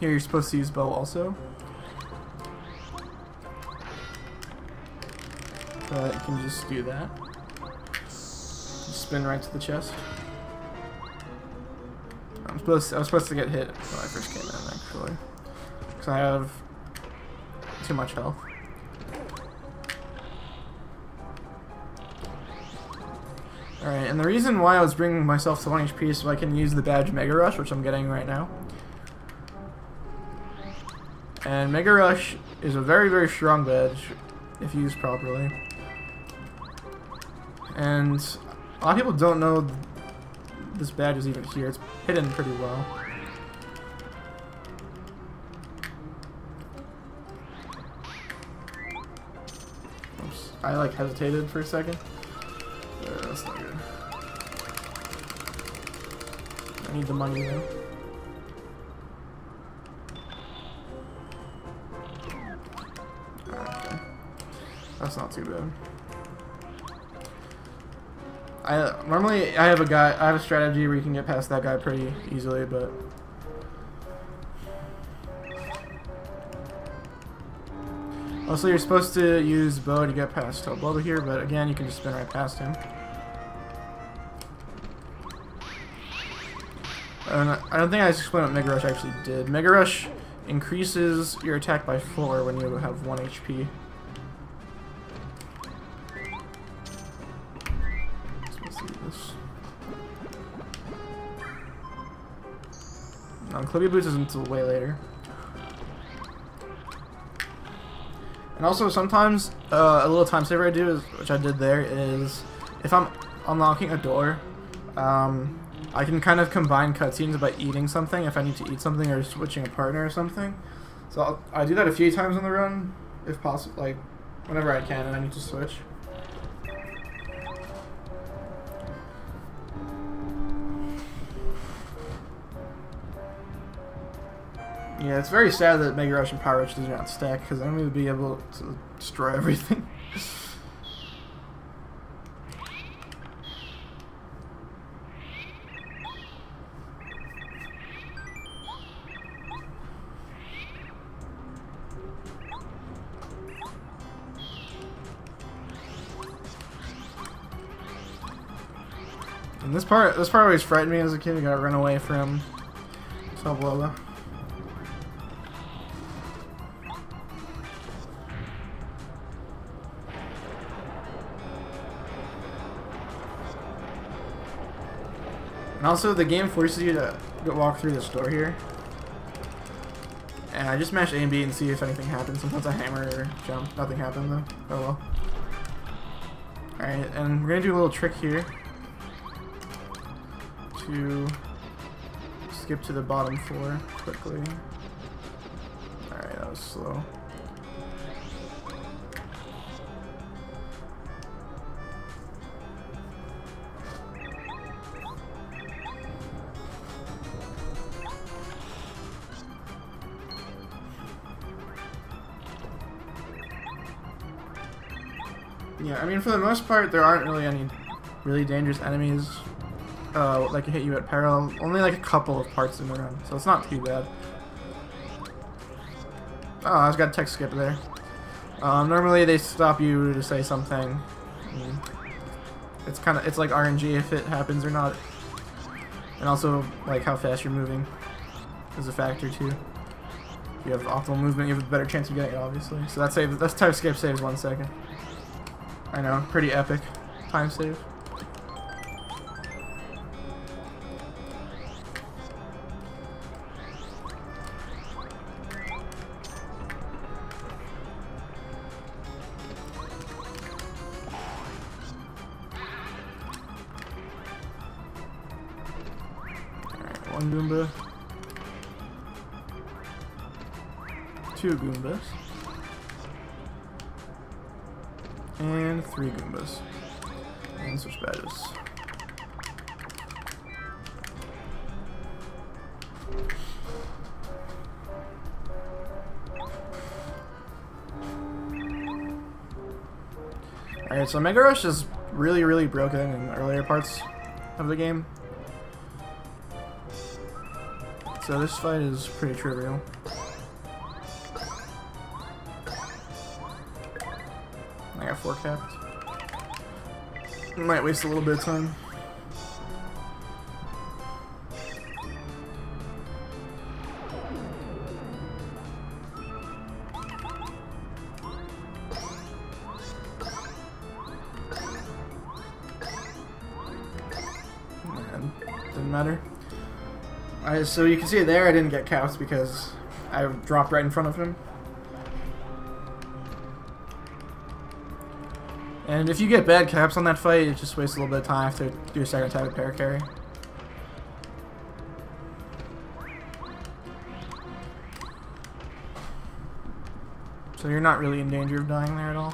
Here you're supposed to use bow also. But you can just do that. Just spin right to the chest. I was supposed to get hit when I first came in, actually. Because I have too much health. Alright, and the reason why I was bringing myself to 1 HP is so I can use the badge Mega Rush, which I'm getting right now. And Mega Rush is a very, very strong badge if used properly. And a lot of people don't know this badge is even here. It's hidden pretty well. Oops. I like hesitated for a second. That's not good. I need the money though. That's not too bad. Normally I have a strategy where you can get past that guy pretty easily, but also you're supposed to use bow to get past Tobo here, but again you can just spin right past him. And I don't think I explained what Mega Rush actually did. Mega Rush increases your attack by 4 when you have 1 HP. Let's see this. Clippy Boots isn't until way later. And also sometimes a little time saver I do, is, which I did there, is if I'm unlocking a door, I can kind of combine cutscenes by eating something if I need to eat something or switching a partner or something. So I do that a few times on the run, if possible, like whenever I can and I need to switch. Yeah, it's very sad that Mega Rush and Power Rush do not stack, because then we would be able to destroy everything. And this part always frightened me as a kid. I gotta run away from Sublola. And also, the game forces you to walk through this door here. And I just mash A and B and see if anything happens. Sometimes I hammer or jump. Nothing happened though. Oh well. Alright, and we're gonna do a little trick here to skip to the bottom floor quickly. Alright, that was slow. Yeah, I mean, for the most part, there aren't really any really dangerous enemies that can hit you at peril. Only like a couple of parts in the run, so it's not too bad. Oh, I just got a text skip there. Normally they stop you to say something. It's like RNG if it happens or not, and also like how fast you're moving is a factor too. If you have optimal movement, you have a better chance of getting it, obviously. So that's time skip saves 1 second. I know, pretty epic time save. Alright, 1 Goomba. 2 Goombas. And 3 Goombas. And switch badges. Alright, so Mega Rush is really broken in earlier parts of the game. So this fight is pretty trivial. I got 4 capped. Might waste a little bit of time. Didn't matter. So you can see there I didn't get capped because I dropped right in front of him. And if you get bad caps on that fight, it just wastes a little bit of time to do a second attack with para carry. So you're not really in danger of dying there at all.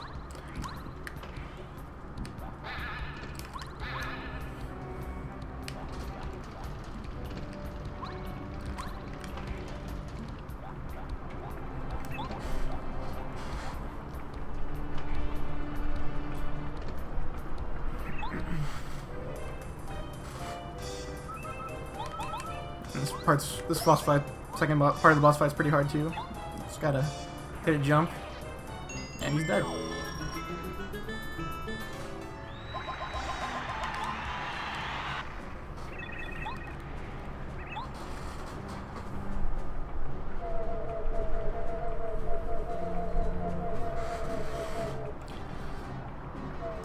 This boss fight, second part of the boss fight is pretty hard too. Just gotta hit a jump, and he's dead.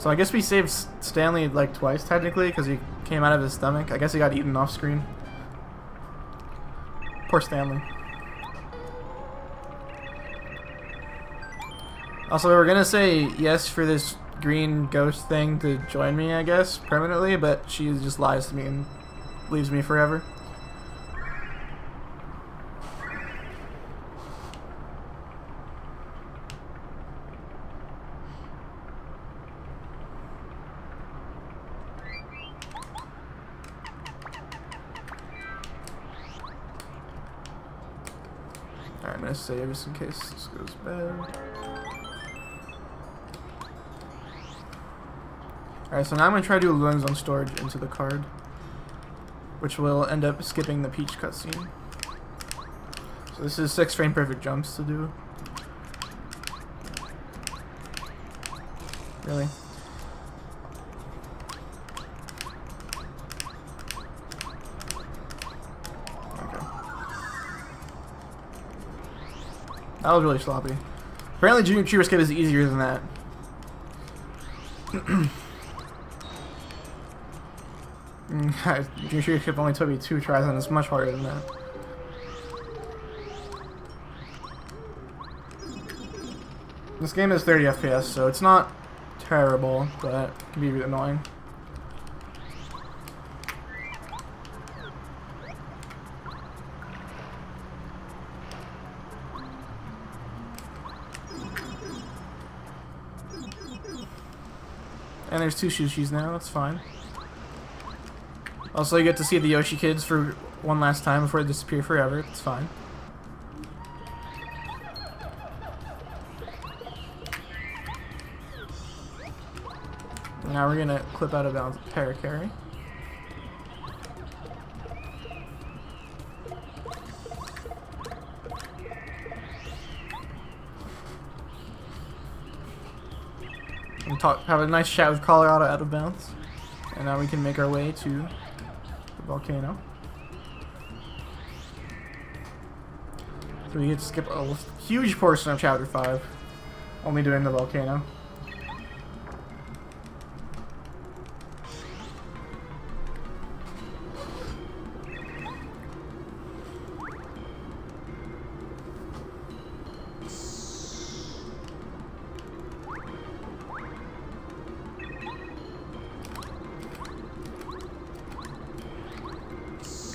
So I guess we saved Stanley like twice technically because he came out of his stomach. I guess he got eaten off screen. Poor Stanley. Also, we were gonna say yes for this green ghost thing to join me, I guess, permanently, but she just lies to me and leaves me forever. Alright, I'm gonna save just in case this goes bad. Alright, so now I'm going to try to do a loan zone storage into the card, which will end up skipping the Peach cutscene. So this is 6 frame perfect jumps to do. Really? Okay. That was really sloppy. Apparently Junior Cheaper Skip is easier than that. Junior Cheaper Skip only took me 2 tries and it's much harder than that. This game is 30 FPS, so it's not terrible, but it can be really annoying. And there's 2 Shushis now, that's fine. Also, you get to see the Yoshi kids for one last time before they disappear forever, it's fine. Now we're gonna clip out of bounds Paracarry. And have a nice chat with Colorado out of bounds. And now we can make our way to the volcano. So we get to skip a huge portion of Chapter 5, only doing the volcano.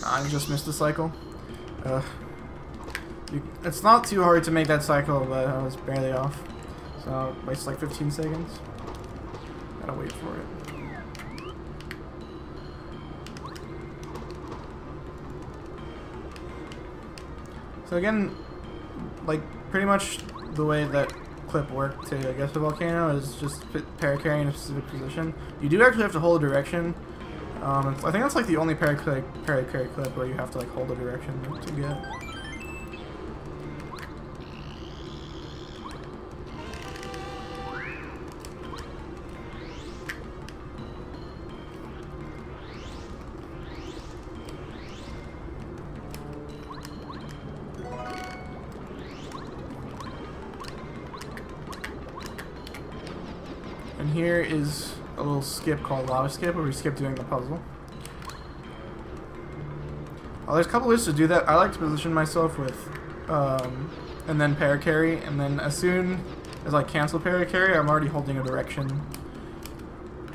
I just missed the cycle. It's not too hard to make that cycle, but I was barely off. So it wastes like 15 seconds. Gotta wait for it. So again, like pretty much the way that clip worked to I guess the volcano is just paracarry in a specific position. You do actually have to hold a direction. I think that's like the only paracarry clip where you have to like hold a direction to get. And here is a little skip called Lava Skip where we skip doing the puzzle. There's a couple ways to do that. I like to position myself with and then paracarry, and then as soon as I cancel paracarry, I'm already holding a direction.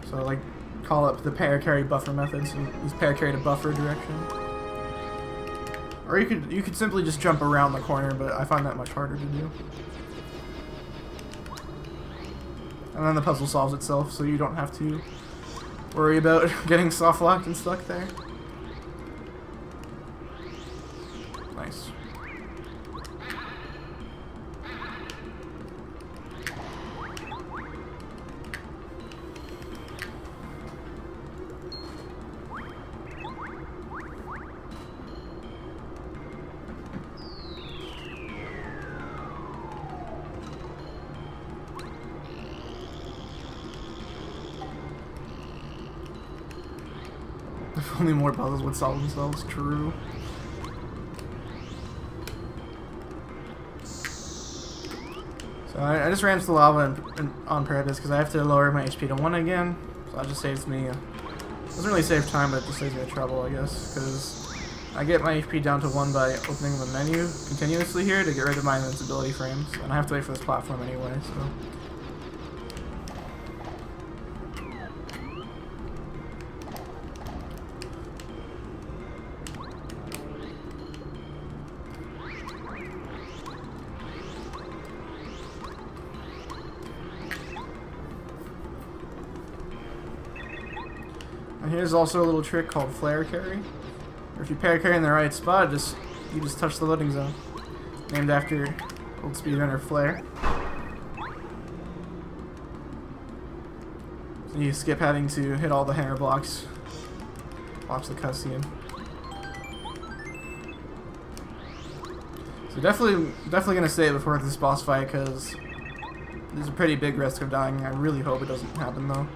So like call up the paracarry buffer method, so use paracarry to buffer a direction. Or you could simply just jump around the corner, but I find that much harder to do. And then the puzzle solves itself, so you don't have to worry about getting soft locked and stuck there. Nice. If only more puzzles would solve themselves, true. So So I just ran to the lava on purpose because I have to lower my HP to 1 again. So that just saves me. Doesn't really save time, but it just saves me trouble, I guess, because I get my HP down to 1 by opening the menu continuously here to get rid of my invincibility frames, and I have to wait for this platform anyway, so. And here's also a little trick called flare carry. Or if you pair carry in the right spot, you just touch the loading zone. Named after old speedrunner Flare. So you skip having to hit all the hammer blocks. Watch the cutscene. So definitely gonna save before this boss fight because there's a pretty big risk of dying. I really hope it doesn't happen though.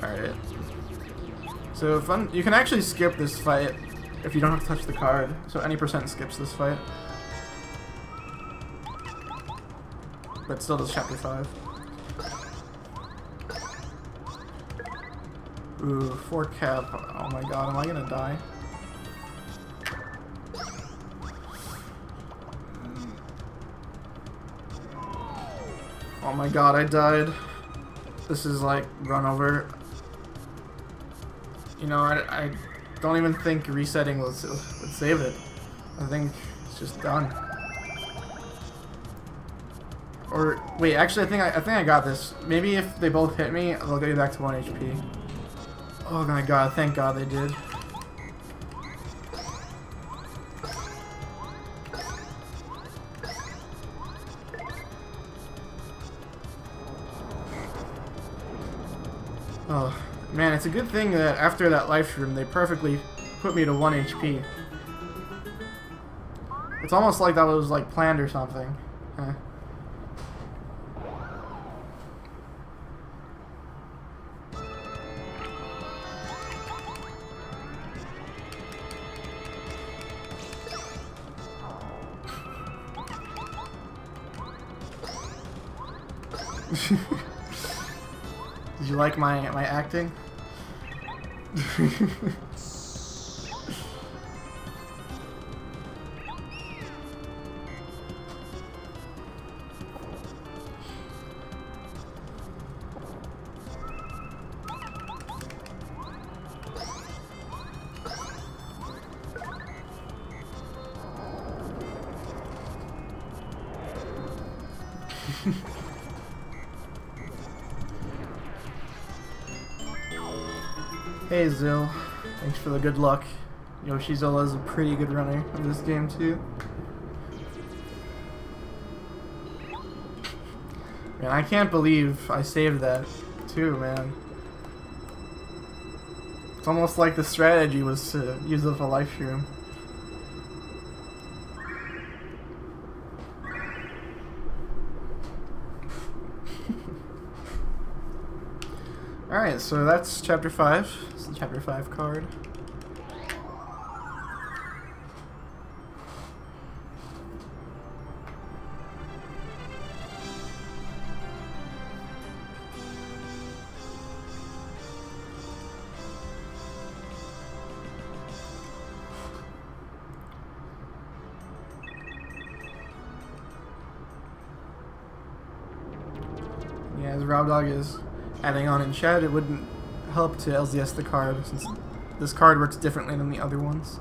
Alright. So you can actually skip this fight if you don't have to touch the card. So any percent skips this fight. But still does chapter 5. Ooh, 4 cap. Oh my god, am I gonna die? Oh my god, I died. This is like run over. You know, I don't even think resetting would save it. I think it's just done. Or wait, actually, I think I got this. Maybe if they both hit me, they'll get you back to 1 HP. Oh my god! Thank God they did. Oh. Man, it's a good thing that after that life room, they perfectly put me to 1 HP. It's almost like that was like planned or something. Huh. Did you like my acting? Hey Zill, thanks for the good luck. Yoshizola is a pretty good runner of this game too. Man, I can't believe I saved that too, man. It's almost like the strategy was to use up a life room. Alright, so that's chapter 5. It's the chapter 5 card. Yeah, as Rob Dog is adding on in chat, it wouldn't help to LZS the card since this card works differently than the other ones.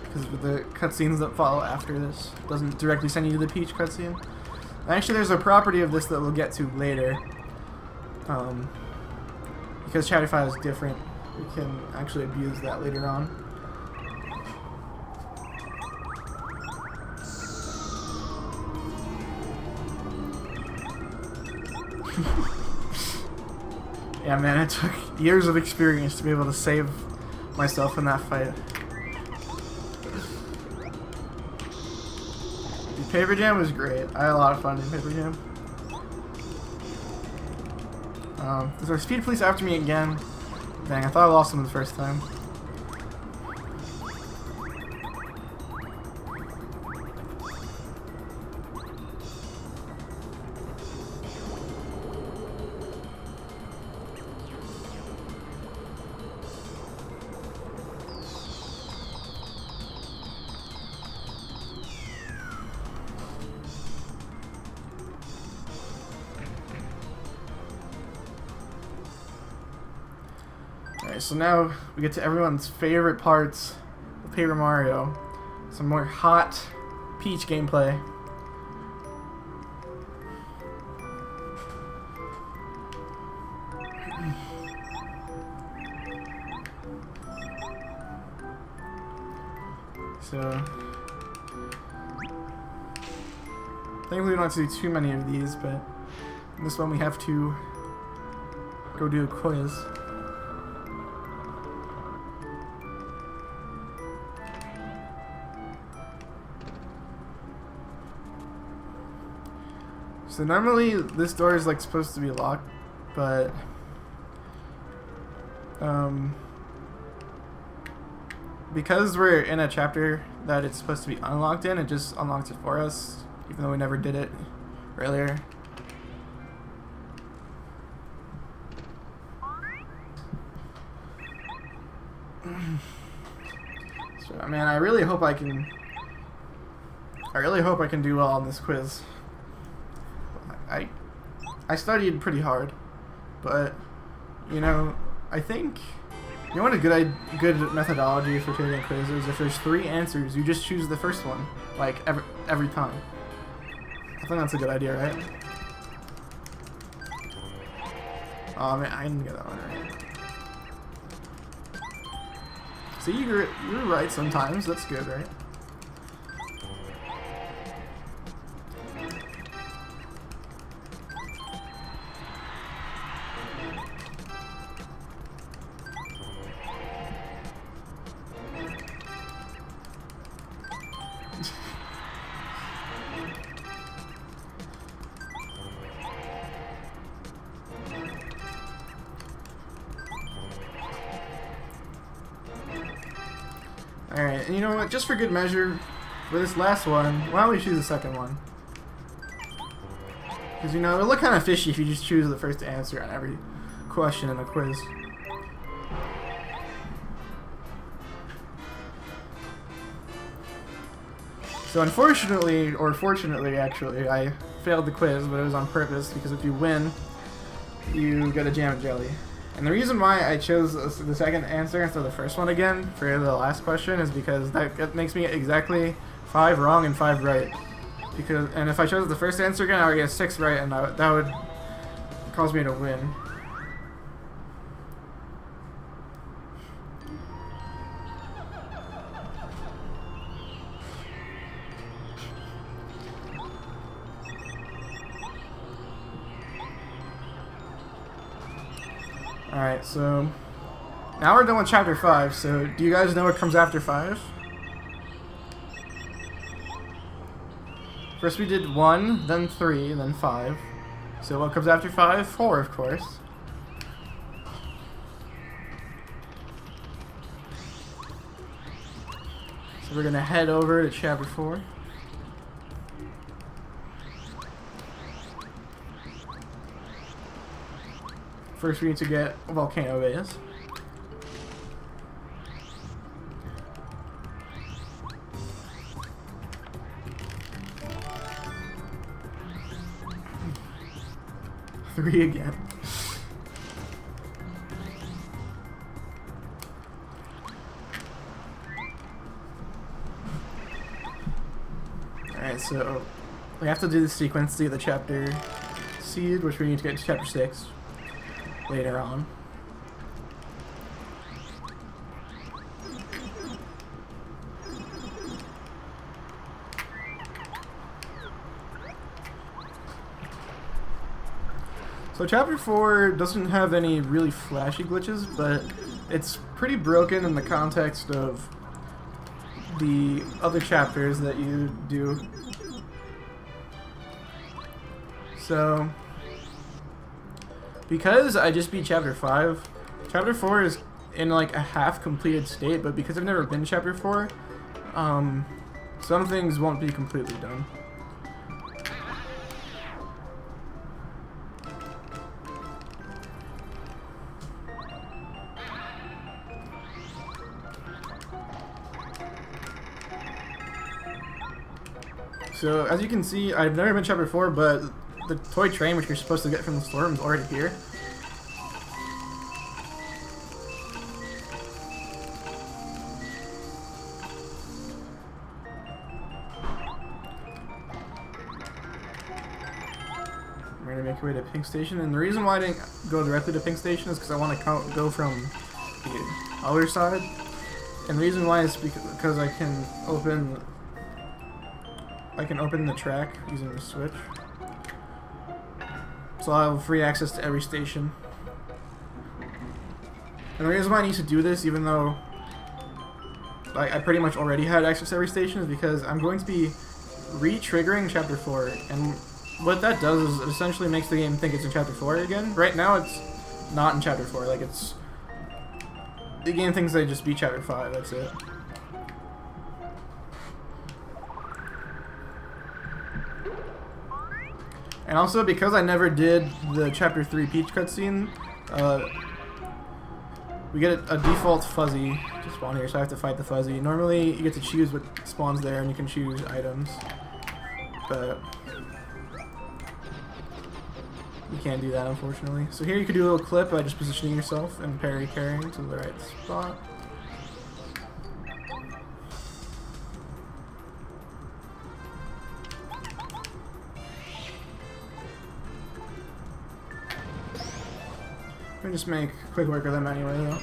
Because of the cutscenes that follow after this, it doesn't directly send you to the Peach cutscene. Actually, there's a property of this that we'll get to later. Because chapter 5 is different, we can actually abuse that later on. Yeah, man, it took years of experience to be able to save myself in that fight. The Paper Jam was great. I had a lot of fun in Paper Jam. There's our speed police after me again. Dang, I thought I lost him the first time. Alright, so now we get to everyone's favorite parts of Paper Mario. Some more hot Peach gameplay. So, thankfully we don't have to do too many of these, but in this one we have to go do a quiz. So normally this door is like supposed to be locked, but because we're in a chapter that it's supposed to be unlocked in, it just unlocks it for us, even though we never did it earlier. So man, I really hope I can do well on this quiz. I studied pretty hard, but you know, I think you know what a good methodology for taking a quiz is. If there's 3 answers, you just choose the first one, like every time. I think that's a good idea, right? Oh man, I didn't get that one right. See, you're right sometimes. That's good, right? Alright, and you know what, just for good measure, for this last one, why don't we choose the second one? Because, you know, it'll look kind of fishy if you just choose the first answer on every question in a quiz. So unfortunately, or fortunately actually, I failed the quiz, but it was on purpose, because if you win, you get a jam and jelly. And the reason why I chose the second answer instead of the first one again for the last question is because that makes me exactly 5 wrong and 5 right. And if I chose the first answer again, I would get 6 right, and that would cause me to win. Alright, so now we're done with chapter 5, so do you guys know what comes after 5? First we did 1, then 3, then 5. So what comes after 5? 4, of course. So we're gonna head over to chapter 4. First we need to get volcano base. Three again. Alright, so we have to do the sequence to get the chapter seed, which we need to get to chapter 6 later on. So chapter 4 doesn't have any really flashy glitches, but it's pretty broken in the context of the other chapters that you do. because I just beat Chapter 5, Chapter 4 is in like a half completed state, but because I've never been Chapter 4, some things won't be completely done. So, as you can see, I've never been Chapter 4, but the toy train, which you're supposed to get from the storm, is already here. We're going to make our way to Pink Station, and the reason why I didn't go directly to Pink Station is because I want to go from the other side. And the reason why is because I can open the track using the switch. So I'll have free access to every station. And the reason why I need to do this, even though I pretty much already had access to every station, is because I'm going to be re-triggering Chapter 4. And what that does is it essentially makes the game think it's in Chapter 4 again. Right now it's not in Chapter 4. Like, the game thinks they just beat Chapter 5, that's it. And also, because I never did the Chapter 3 Peach cutscene, we get a default fuzzy to spawn here, so I have to fight the fuzzy. Normally, you get to choose what spawns there, and you can choose items, but you can't do that, unfortunately. So here you could do a little clip by just positioning yourself and carrying to the right spot. We just make quick work of them anyway, though.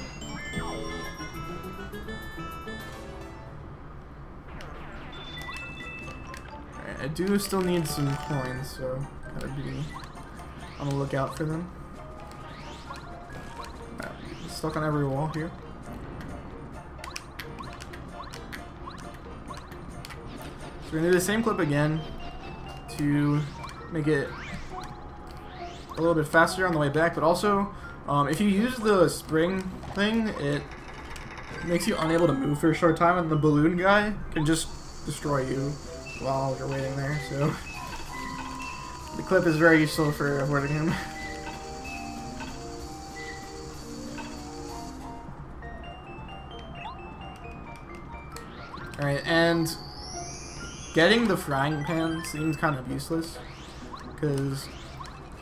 Alright, I do still need some coins, so gotta be on the lookout for them. Stuck on every wall here. So we're gonna do the same clip again to make it a little bit faster on the way back, but also if you use the spring thing, it makes you unable to move for a short time, and the balloon guy can just destroy you while you're waiting there, so the clip is very useful for avoiding him. Alright, and getting the frying pan seems kind of useless, because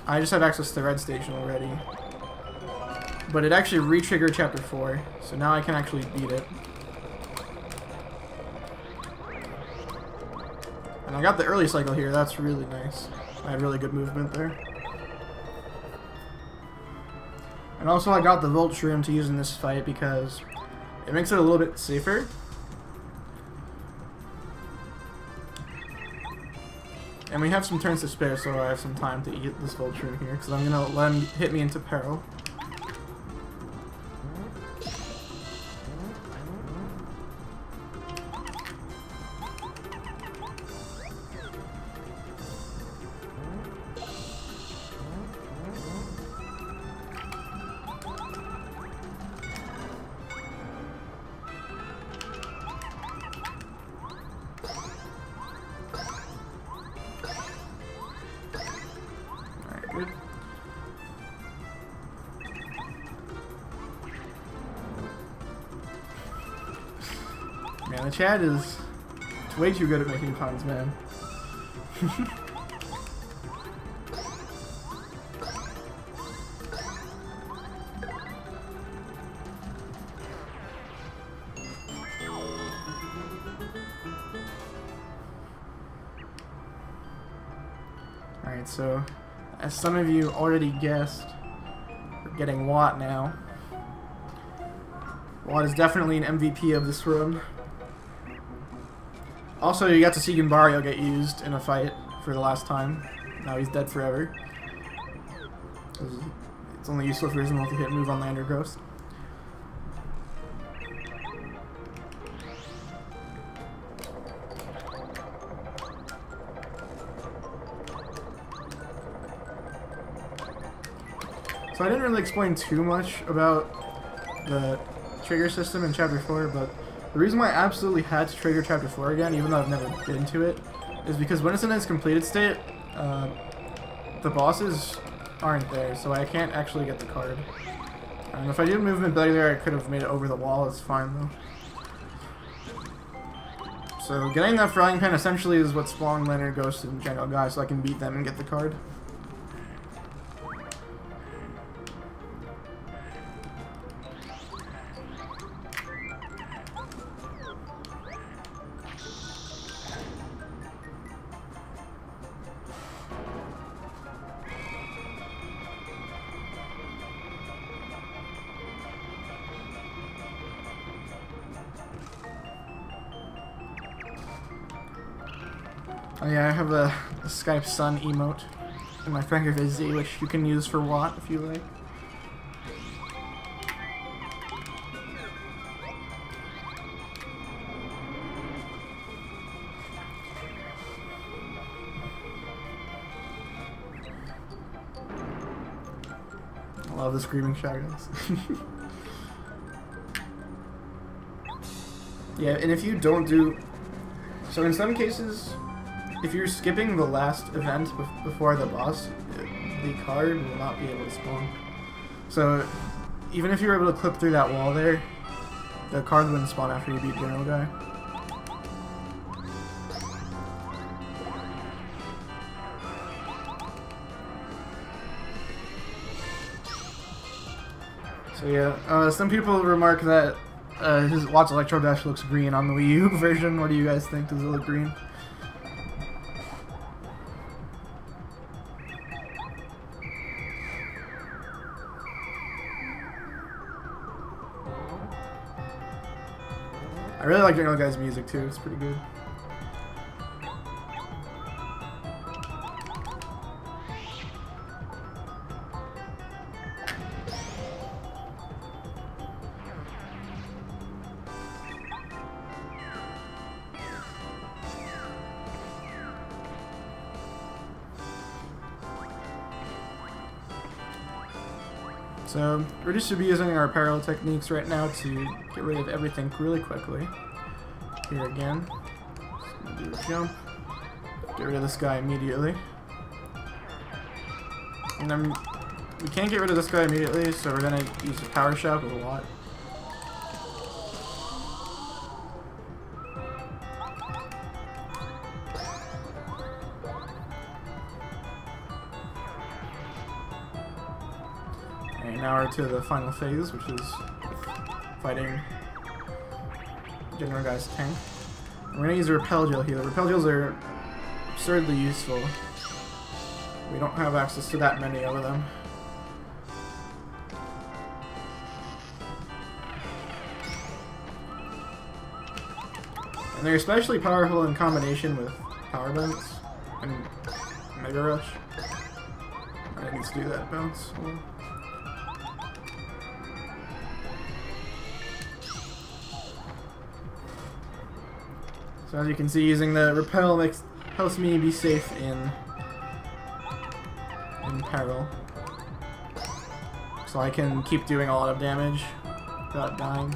I just have access to the red station already. But it actually re-triggered Chapter 4, so now I can actually beat it. And I got the early cycle here, that's really nice. I had really good movement there. And also I got the Volt Shroom to use in this fight because it makes it a little bit safer. And we have some turns to spare, so I have some time to eat this Volt Shroom here, because I'm going to let him hit me into peril. Man, the chat is way too good at making puns, man. Alright, so as some of you already guessed, we're getting Watt now. Watt is definitely an MVP of this run. Also, you got to see Gimbario get used in a fight for the last time. Now he's dead forever. It's only useful for his multi-hit move on Lander Ghost. So I didn't really explain too much about the trigger system in Chapter 4, but the reason why I absolutely had to trigger Chapter 4 again, even though I've never been to it, is because when it's in its completed state, the bosses aren't there, so I can't actually get the card. And if I did movement better there, I could have made it over the wall. It's fine, though. So getting that frying pan essentially is what spawned Leonard, Ghost, and General Guy, so I can beat them and get the card. Oh yeah, I have a Skype Sun emote in my finger Vizzy, which you can use for Watt if you like. I love the screaming shotguns. Yeah, and if you don't do... So in some cases, if you're skipping the last event before the boss, the card will not be able to spawn. So even if you're able to clip through that wall there, the card wouldn't spawn after you beat General Guy. So yeah, some people remark that his Watt's Electro Dash looks green on the Wii U version. What do you guys think? Does it look green? I really like General Guy's music too, it's pretty good. So we're just be using our parallel techniques right now to get rid of everything really quickly. Here again, just gonna do a jump, get rid of this guy immediately. And then we can't get rid of this guy immediately, so we're gonna use a power shout with a Watt. And now we're to the final phase, which is fighting General Guy's tank. We're gonna use a repel gel here. Repel gels are absurdly useful. We don't have access to that many of them. And they're especially powerful in combination with power bounce and Mega Rush. I didn't need to do that bounce. So as you can see, using the repel helps me be safe in peril. So I can keep doing a lot of damage without dying.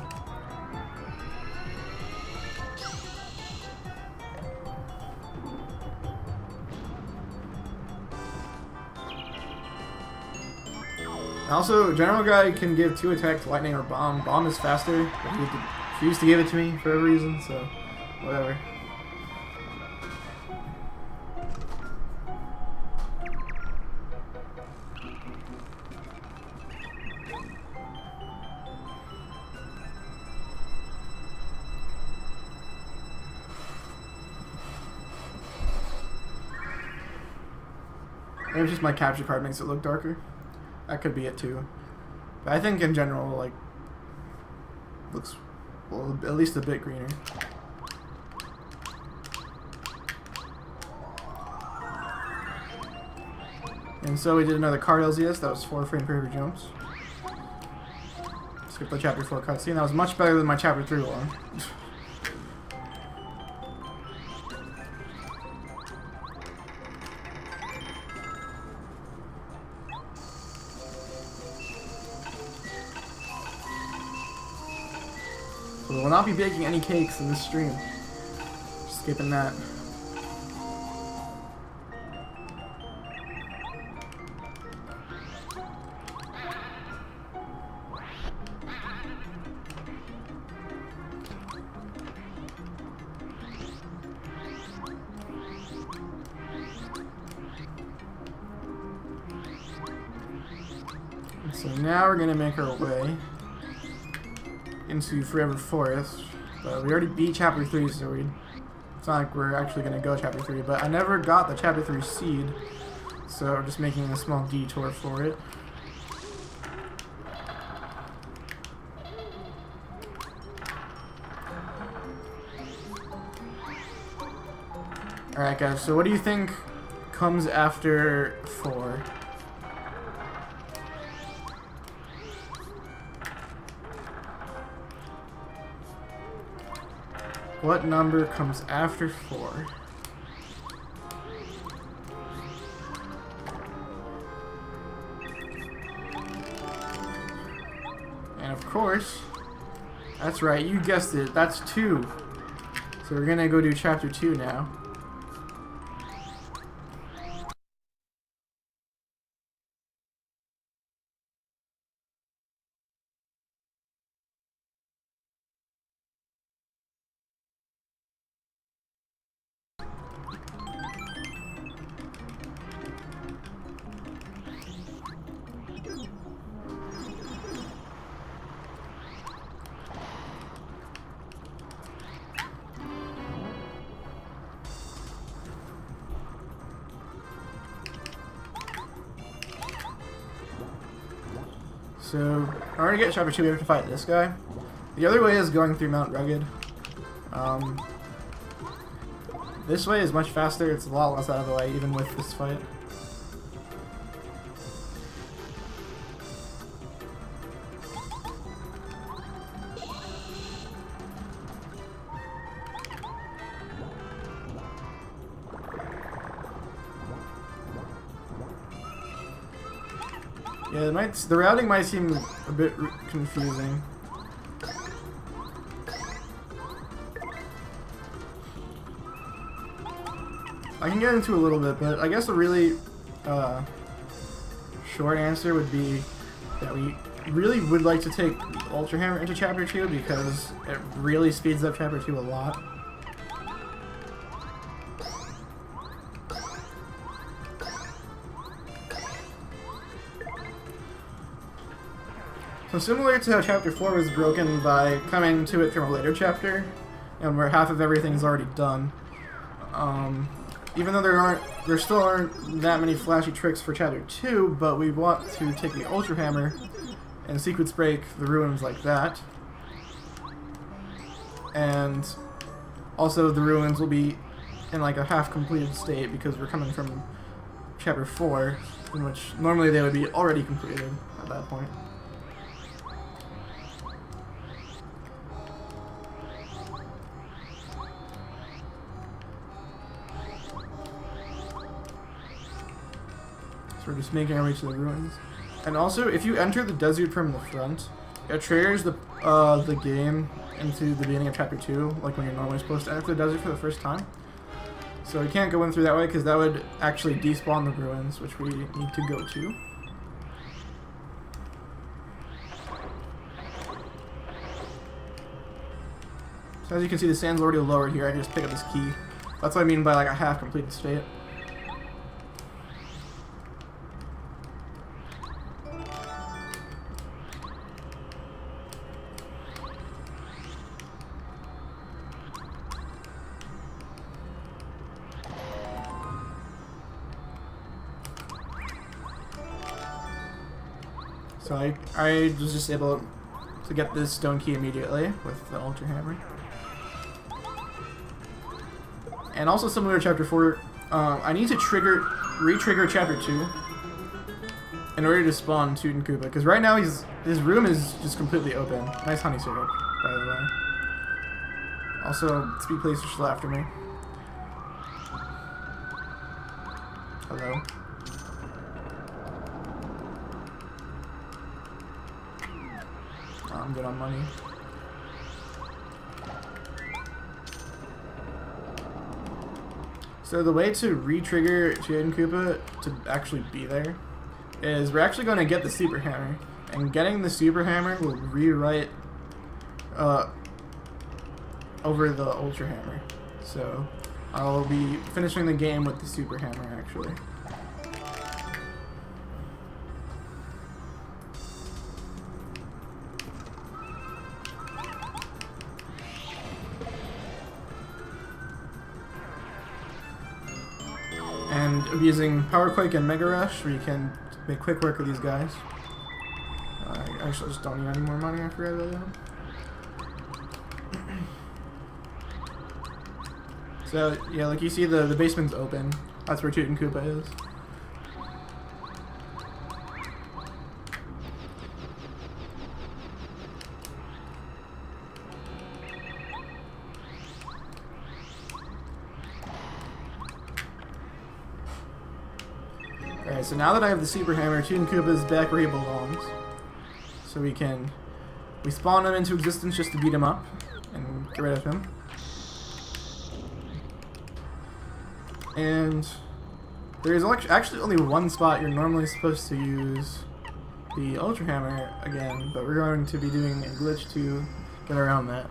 Also, General Guy can give 2 attacks, lightning or bomb. Bomb is faster, but he refused to give it to me for a reason, so whatever. Maybe just my capture card makes it look darker. That could be it too. But I think in general, like, looks, well, at least a bit greener. And so we did another card LZS, that was 4 frame per jumps. Skip the chapter 4 cutscene, that was much better than my chapter 3 one. So we will not be baking any cakes in this stream. Skipping that. So now we're gonna make our way into Forever Forest. But we already beat Chapter 3, so it's not like we're actually gonna go Chapter 3. But I never got the Chapter 3 seed, so we're just making a small detour for it. Alright guys, so what do you think comes after 4? What number comes after 4? And of course, that's right, you guessed it, that's 2. So we're gonna go do Chapter 2 now. So, in order to get Chapter 2, we have to fight this guy. The other way is going through Mount Rugged. This way is much faster, it's a lot less out of the way, even with this fight. Yeah, the routing might seem a bit confusing. I can get into a little bit, but I guess a really short answer would be that we really would like to take the Ultra Hammer into Chapter 2 because it really speeds up Chapter 2 a lot. So similar to how Chapter 4 was broken by coming to it from a later chapter, and where half of everything is already done, even though there still aren't that many flashy tricks for Chapter 2, but we want to take the Ultra Hammer and sequence break the ruins like that. And also the ruins will be in like a half-completed state because we're coming from Chapter 4, in which normally they would be already completed at that point. So we're just making our way to the ruins. And also, if you enter the desert from the front, it triggers the game into the beginning of Chapter 2, like when you're normally supposed to enter the desert for the first time. So we can't go in through that way because that would actually despawn the ruins, which we need to go to. So as you can see, the sand's already lowered here. I can just pick up this key. That's what I mean by like a half-completed state. So I was just able to get this stone key immediately with the Ultra Hammer. And also similar to Chapter 4, I need to re-trigger Chapter 2 in order to spawn Toot and Koopa, because right now his room is just completely open. Nice honey syrup, by the way. Also, Speed Police are still after me. Hello. I'm good on money. So the way to re-trigger Chicken Koopa to actually be there is we're actually going to get the Super Hammer, and getting the Super Hammer will rewrite over the Ultra Hammer. So I'll be finishing the game with the Super Hammer actually. And using Power Quake and Mega Rush, we can make quick work of these guys. I actually just don't need any more money, I forgot about that. So, yeah, like you see the basement's open. That's where Toot and Koopa is. Alright, so now that I have the Super Hammer, Toot and Koopa is back where he belongs. So we spawn him into existence just to beat him up and get rid of him. And there is actually only one spot you're normally supposed to use the Ultra Hammer again, but we're going to be doing a glitch to get around that.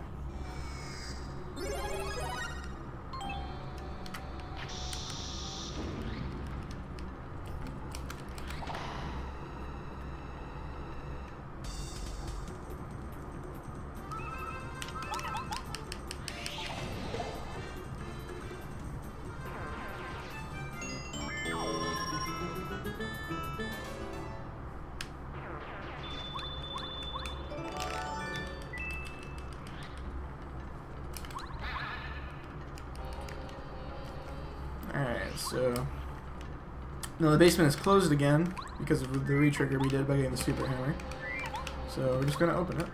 Alright, so now the basement is closed again because of the re-trigger we did by getting the Super Hammer. So we're just going to open it.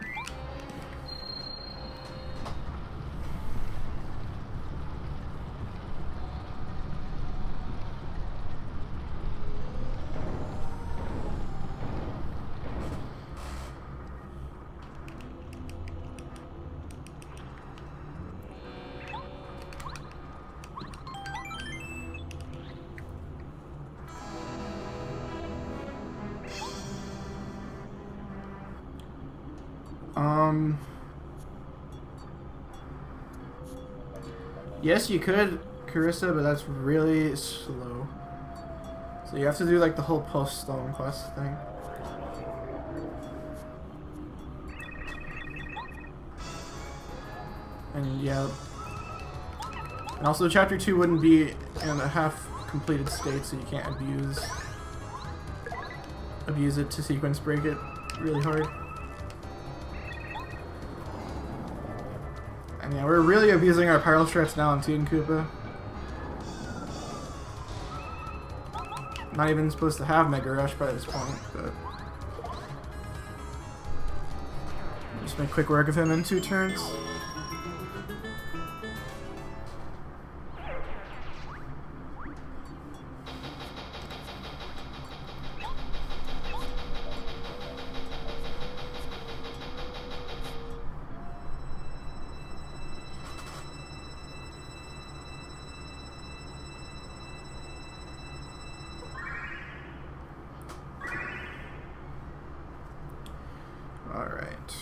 Yes, you could, Carissa, but that's really slow. So you have to do like the whole post-stone quest thing. And yeah. And also chapter 2 wouldn't be in a half completed state, so you can't abuse it to sequence break it really hard. And yeah, we're really abusing our Pyro Strats now on Toot and Koopa. Not even supposed to have Mega Rush by this point, but just make quick work of him in 2 turns. Alright.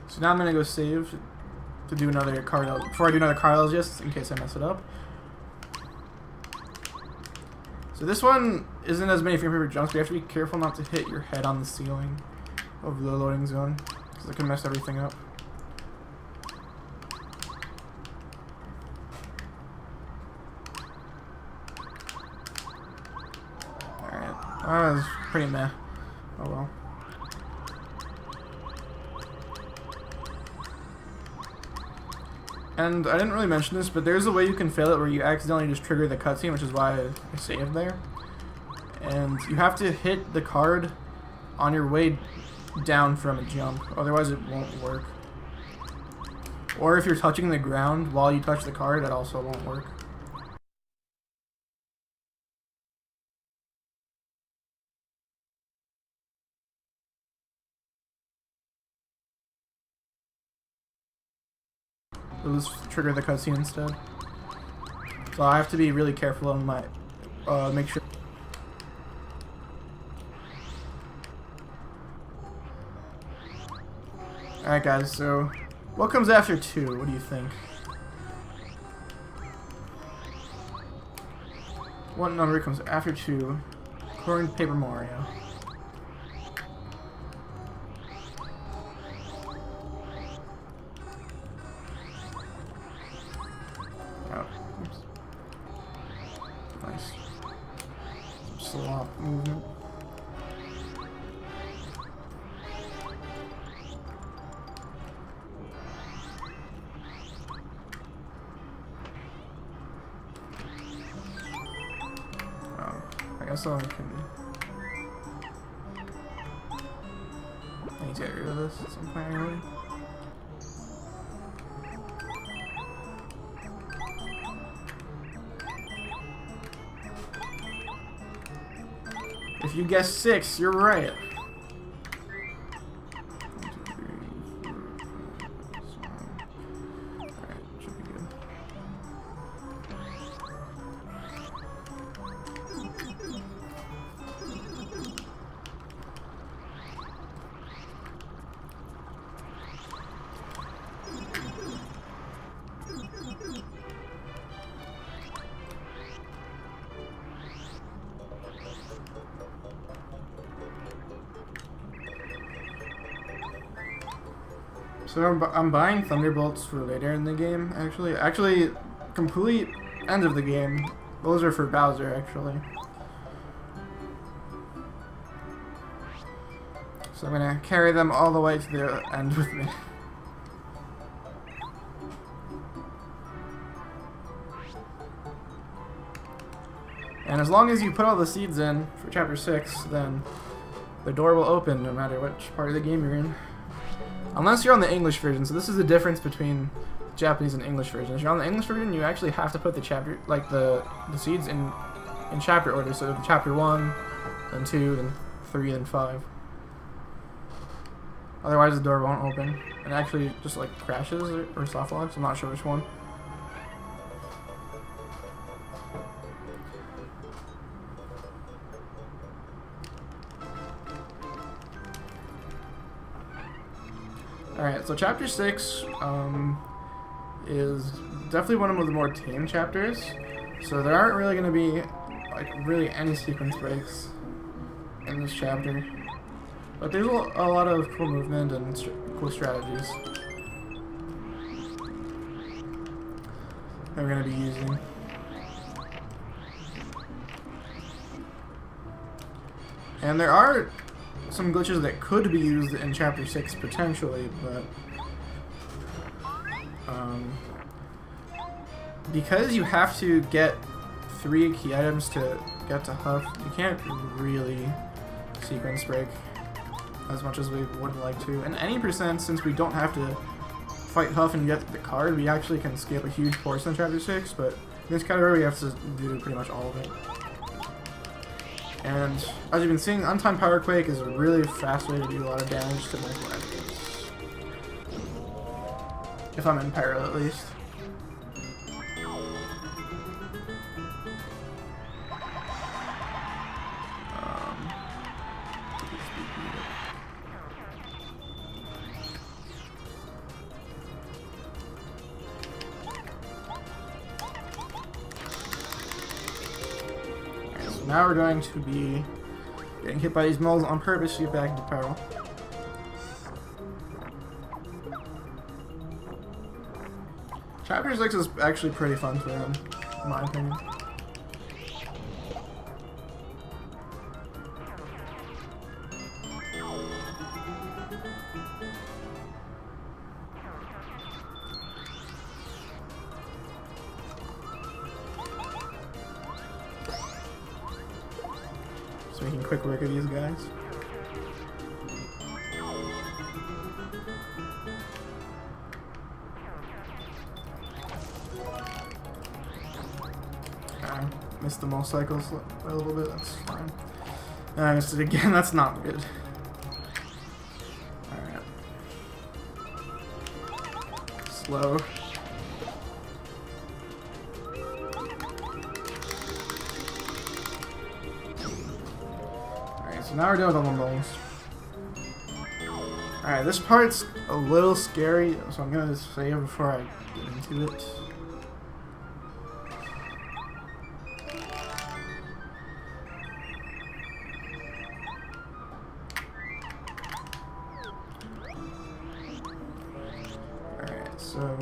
So now I'm gonna go save to do another card before I do another card just in case I mess it up. So this one isn't as many fingerprint jumps, but you have to be careful not to hit your head on the ceiling of the loading zone, because it can mess everything up. That was pretty meh. Oh well. And I didn't really mention this, but there's a way you can fail it where you accidentally just trigger the cutscene, which is why I saved there. And you have to hit the card on your way down from a jump, otherwise it won't work. Or if you're touching the ground while you touch the card, that also won't work. It'll just trigger the cutscene instead. So I have to be really careful on my make sure. Alright guys, so what comes after 2? What do you think? What number comes after 2? According to Paper Mario. Oh, oops. Nice. Just a lot of movement. I guess I need to get rid of this at some point anyway. If you guess 6, you're right. 1, 2, 3, 4, 5, 6, 7. Alright, should be good. So I'm buying Thunderbolts for later in the game, actually. Complete end of the game. Those are for Bowser, actually. So I'm gonna carry them all the way to the end with me. And as long as you put all the seeds in for Chapter 6, then the door will open no matter which part of the game you're in. Unless you're on the English version, so this is the difference between Japanese and English version. If you're on the English version, you actually have to put the chapter, like the seeds in chapter order. So chapter 1, then 2, then 3, then 5. Otherwise the door won't open. It actually just like crashes or soft locks. I'm not sure which one. Alright, so chapter 6 is definitely one of the more tame chapters. So there aren't really going to be like really any sequence breaks in this chapter. But there's a lot of cool movement and cool strategies that we're going to be using. And there are some glitches that could be used in Chapter 6 potentially, but because you have to get 3 key items to get to Huff, you can't really sequence break as much as we would like to. And any percent, since we don't have to fight Huff and get the card, we actually can skip a huge portion of Chapter 6, but in this category we have to do pretty much all of it. And as you've been seeing, Untimed Power Quake is a really fast way to do a lot of damage to multiple enemies. If I'm in Pyro, at least. Now we're going to be getting hit by these moles on purpose to get back into peril. Chapter 6 is actually pretty fun for him, in my opinion. So making quick work of these guys. Missed the mole cycles a little bit, that's fine. I missed it again, that's not good. Alright. Slow. now we're done with all the moles. Alright, this part's a little scary, so I'm gonna save before I get into it. Alright, so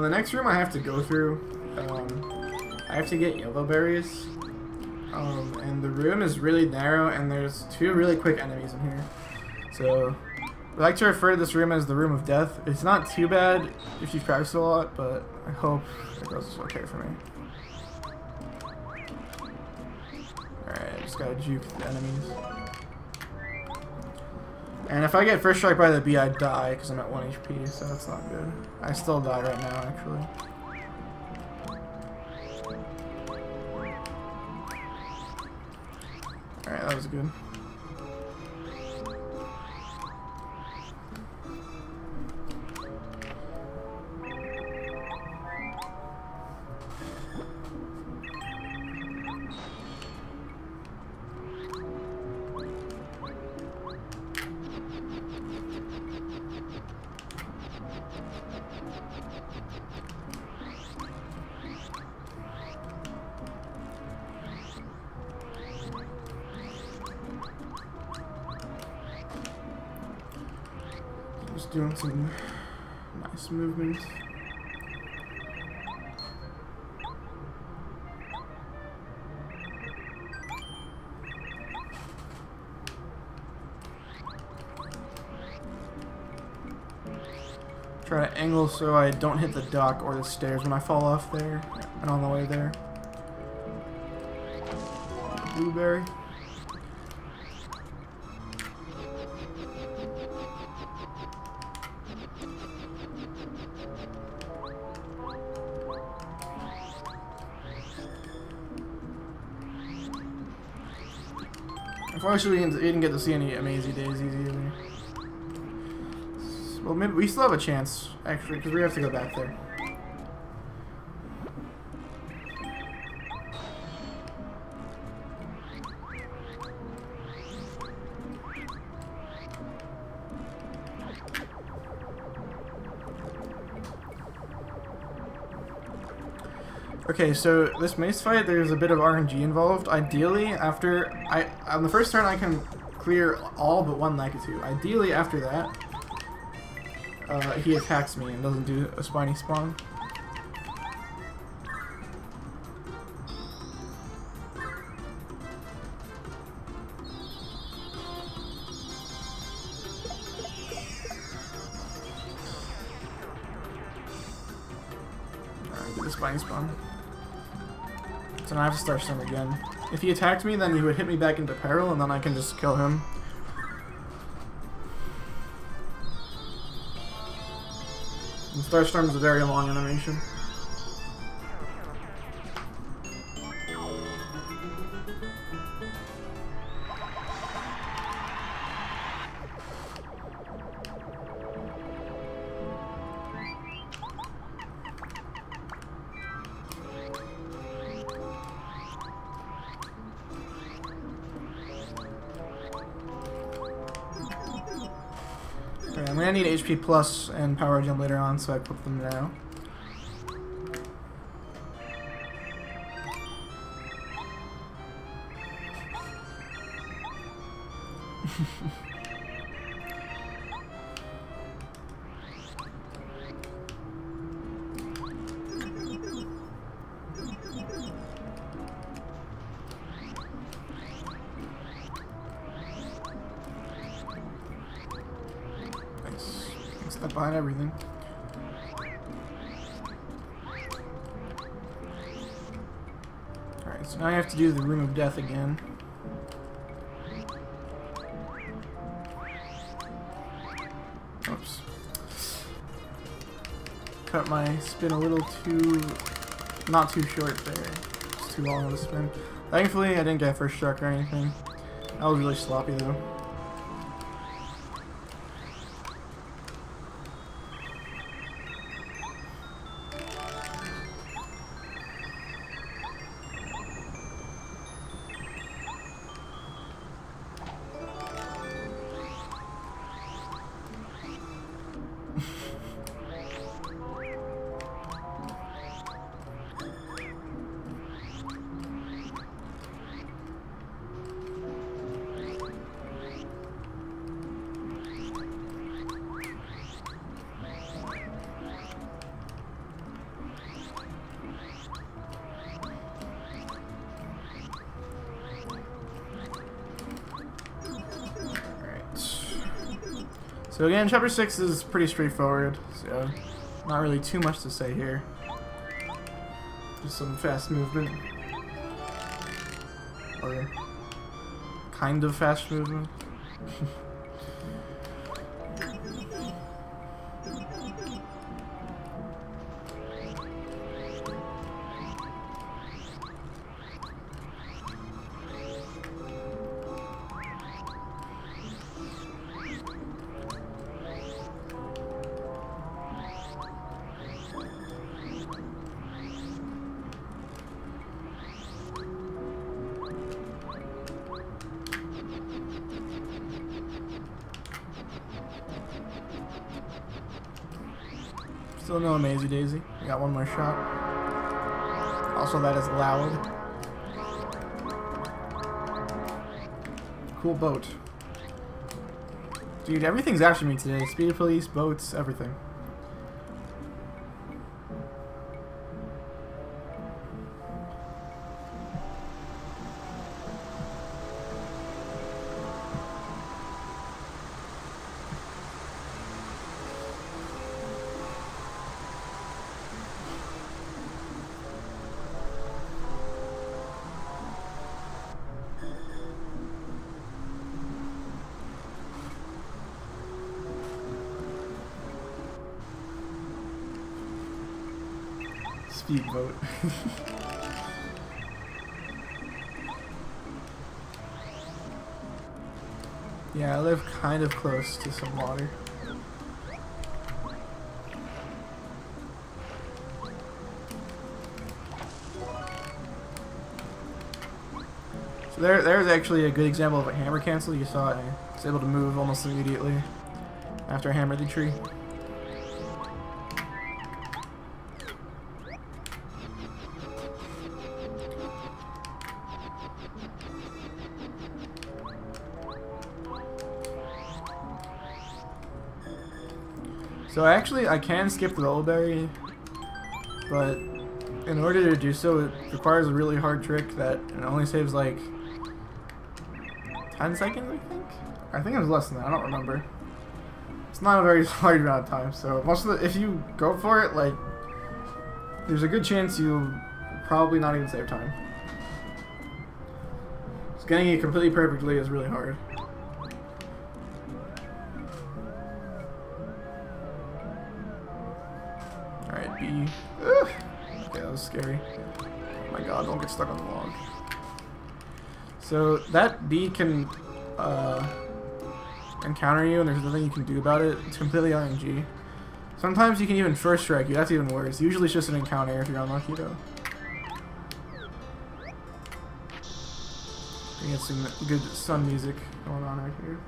the next room I have to go through, I have to get yellow berries. And the room is really narrow, and there's 2 really quick enemies in here. So, I like to refer to this room as the Room of Death. It's not too bad if you've practiced a lot, but I hope it goes okay for me. Alright, just gotta juke the enemies. And if I get first strike by the bee, I die, because I'm at 1 HP, so that's not good. I still die right now, actually. Alright, that was good. Just doing some nice movement. Try to angle so I don't hit the dock or the stairs when I fall off there and on the way there. Blueberry. Unfortunately, we didn't get to see any Amazing Days either. Well, maybe we still have a chance, actually, because we have to go back there. Okay, so this mace fight, there's a bit of RNG involved. Ideally, on the first turn I can clear all but 1 Lakitu. Ideally, after that, he attacks me and doesn't do a spiny spawn. Alright, get the spiny spawn. So now I have to start him again. If he attacked me, then he would hit me back into peril, and then I can just kill him. And Starstorm is a very long animation. Okay, I'm gonna need HP plus and power jump later on, so I put them now. Step behind everything. Alright, so now I have to do the Room of Death again. Oops. Cut my spin a little too... not too short there. It's too long of a spin. Thankfully, I didn't get first struck or anything. That was really sloppy though. So again, chapter 6 is pretty straightforward, so not really too much to say here. Just some fast movement. Or kind of fast movement. Still no Amazy Daisy. I got one more shot. Also, that is loud. Cool boat. Dude, everything's after me today. Speed police, boats, everything. Speedboat. Yeah, I live kind of close to some water. So there's actually a good example of a hammer cancel. You saw I was able to move almost immediately after I hammered the tree. So actually, I can skip the rollberry, but in order to do so, it requires a really hard trick that it only saves like 10 seconds, I think? I think it was less than that, I don't remember. It's not a very large amount of time, so most of the, if you go for it, like, there's a good chance you'll probably not even save time. So getting it completely perfectly is really hard. Alright, B. Ugh. Okay, that was scary. Oh my god, don't get stuck on the log. So that B can encounter you and there's nothing you can do about it. It's completely RNG. Sometimes you can even first strike you, that's even worse. Usually it's just an encounter if you're unlucky though. You get some good sun music going on right here.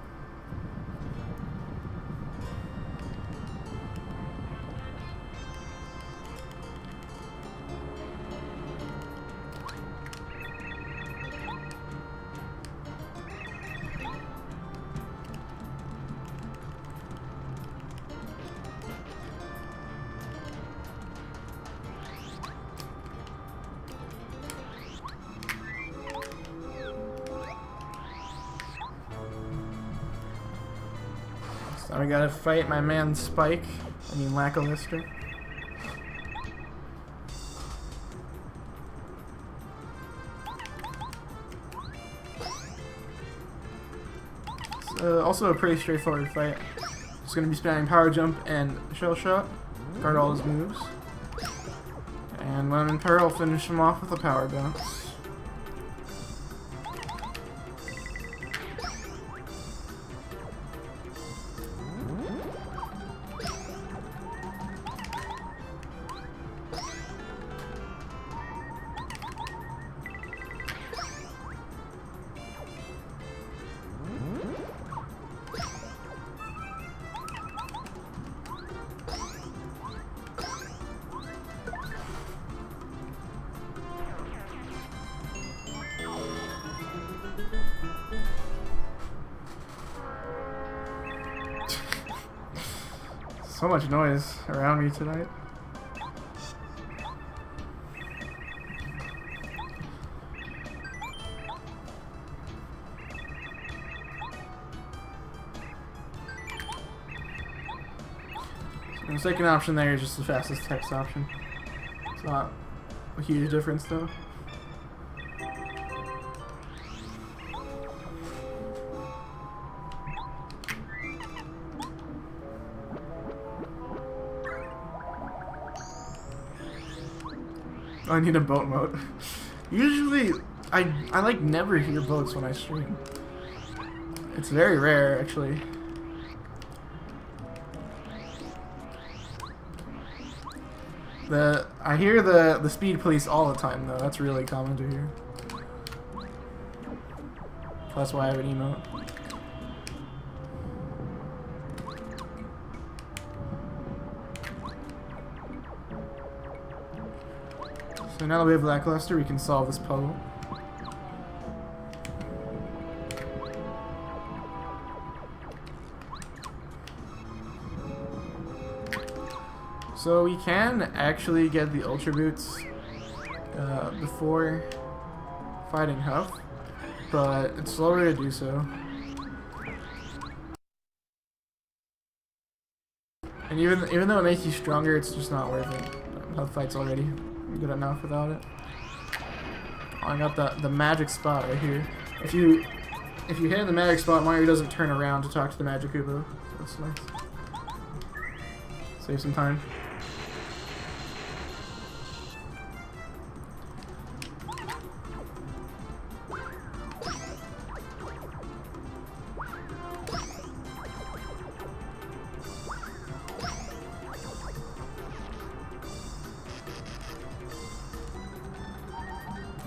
So I gotta fight my man Spike. I mean Lackalister. It's also a pretty straightforward fight. Just gonna be spamming power jump and shell shot. Guard all his moves. And when I'm in peril, finish him off with a power bounce. So much noise around me tonight. And the second option there is just the fastest text option. It's not a huge difference though. I need a boat mode. Usually, I like never hear boats when I stream. It's very rare, actually. I hear the speed police all the time though. That's really common to hear. That's why I have an emote. So now that we have Lackluster, we can solve this puzzle. So we can actually get the Ultra Boots before fighting Huff, but it's slower to do so. And even though it makes you stronger, it's just not worth it. Huff fight's already good enough without it. Oh, I got the magic spot right here. If you hit the magic spot, Mario doesn't turn around to talk to the Magic Koopa. So that's nice. Save some time.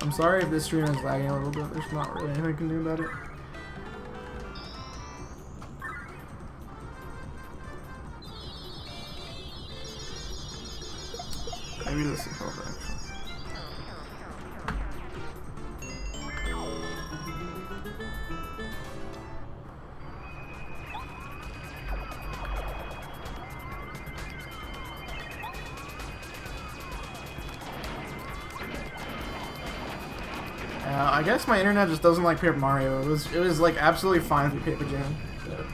I'm sorry if this stream is lagging a little bit, there's not really anything I can do about it. Maybe this is all actually. I guess my internet just doesn't like Paper Mario. It was like absolutely fine with Paper Jam. But...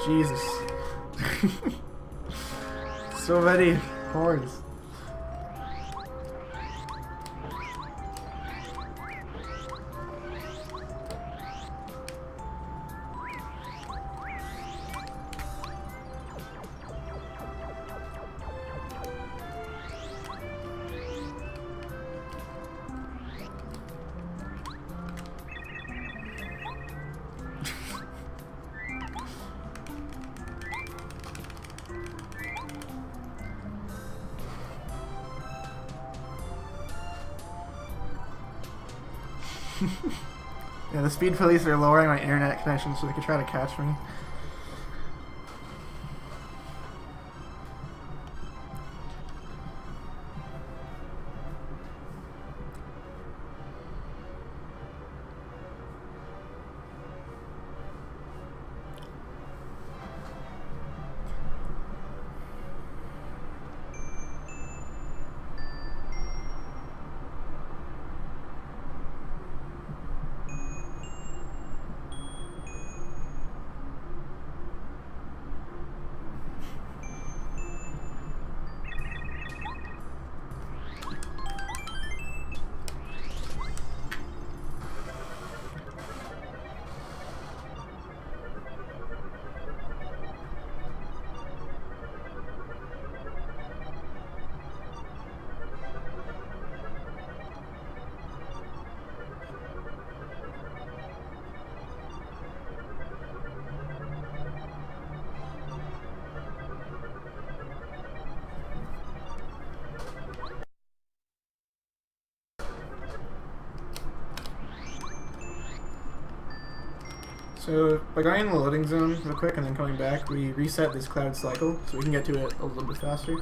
Jesus. So many horns. Yeah, the speed police are lowering my internet connection so they can try to catch me. So by going in the loading zone real quick and then coming back, we reset this cloud cycle so we can get to it a little bit faster.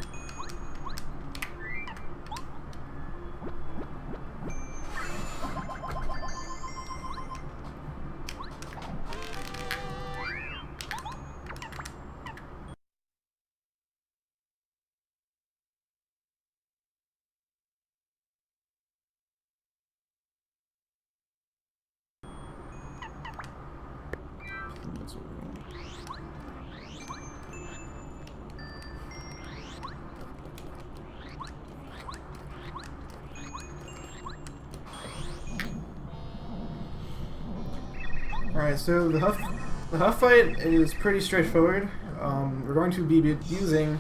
Alright, so the Huff fight is pretty straightforward. We're going to be using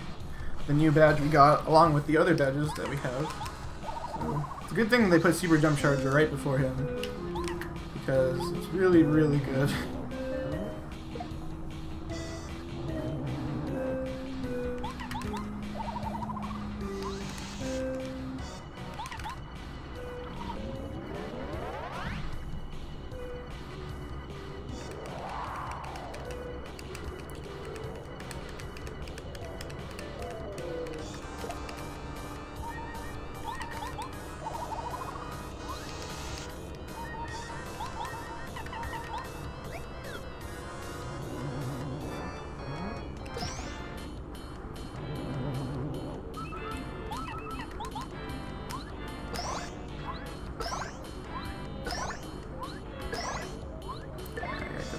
the new badge we got along with the other badges that we have. So it's a good thing they put Super Jump Charger right before him, because it's really, really good.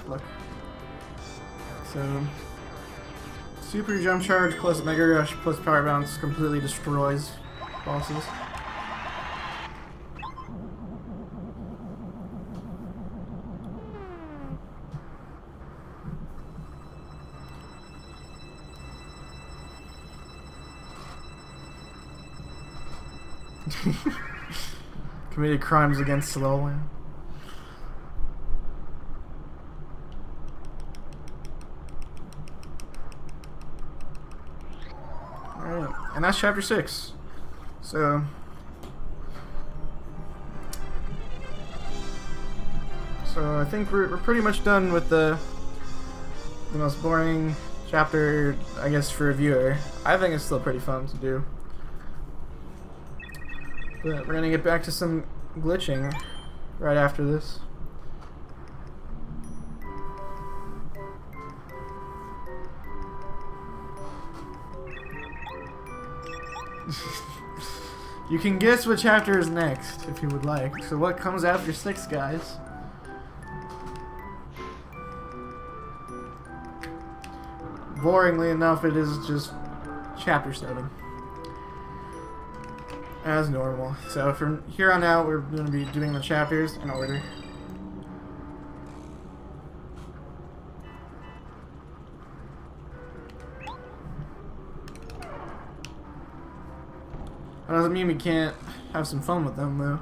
Look. So, Super Jump Charge plus Mega Rush plus Power Bounce completely destroys bosses. Committed crimes against Slowland. And that's chapter 6. So I think we're pretty much done with the most boring chapter, I guess, for a viewer. I think it's still pretty fun to do. But we're gonna get back to some glitching right after this. You can guess what chapter is next, if you would like. So what comes after 6, guys? Boringly enough, it is just chapter 7. As normal. So from here on out, we're going to be doing the chapters in order. That doesn't mean we can't have some fun with them, though.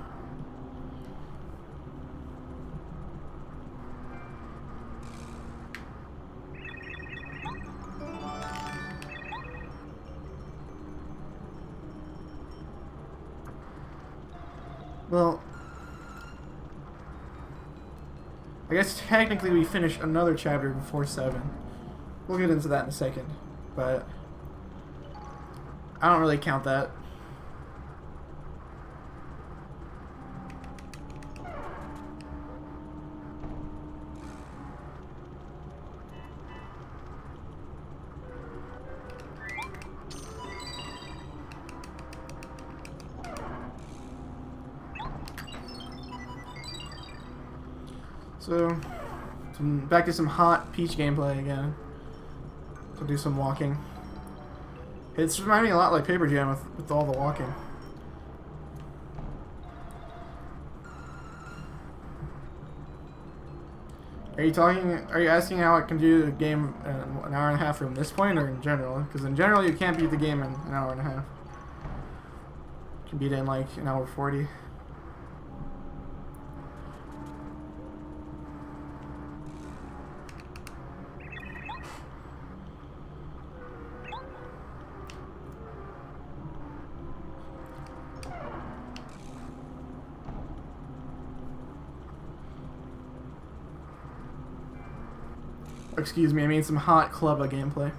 Well, I guess technically we finished another chapter before 7. We'll get into that in a second, but I don't really count that. So, back to some hot Peach gameplay again. So do some walking. It's reminding me a lot like Paper Jam with all the walking. Are you asking how I can do the game in an hour and a half from this point, or in general? Because in general you can't beat the game in an hour and a half. You can beat it in like an hour 40. Excuse me, I mean some hot Clubba gameplay.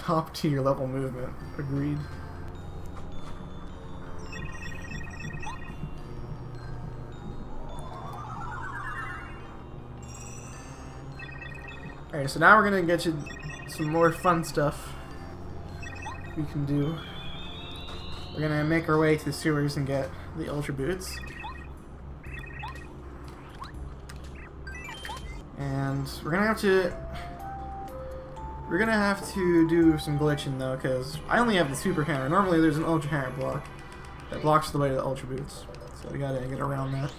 top tier level movement. Agreed. Alright, so now we're gonna get you some more fun stuff we can do. We're gonna make our way to the sewers and get the Ultra Boots. And we're gonna have to do some glitching though, because I only have the Super Hammer. Normally there's an Ultra Hammer block that blocks the way to the Ultra Boots. So we gotta get around that.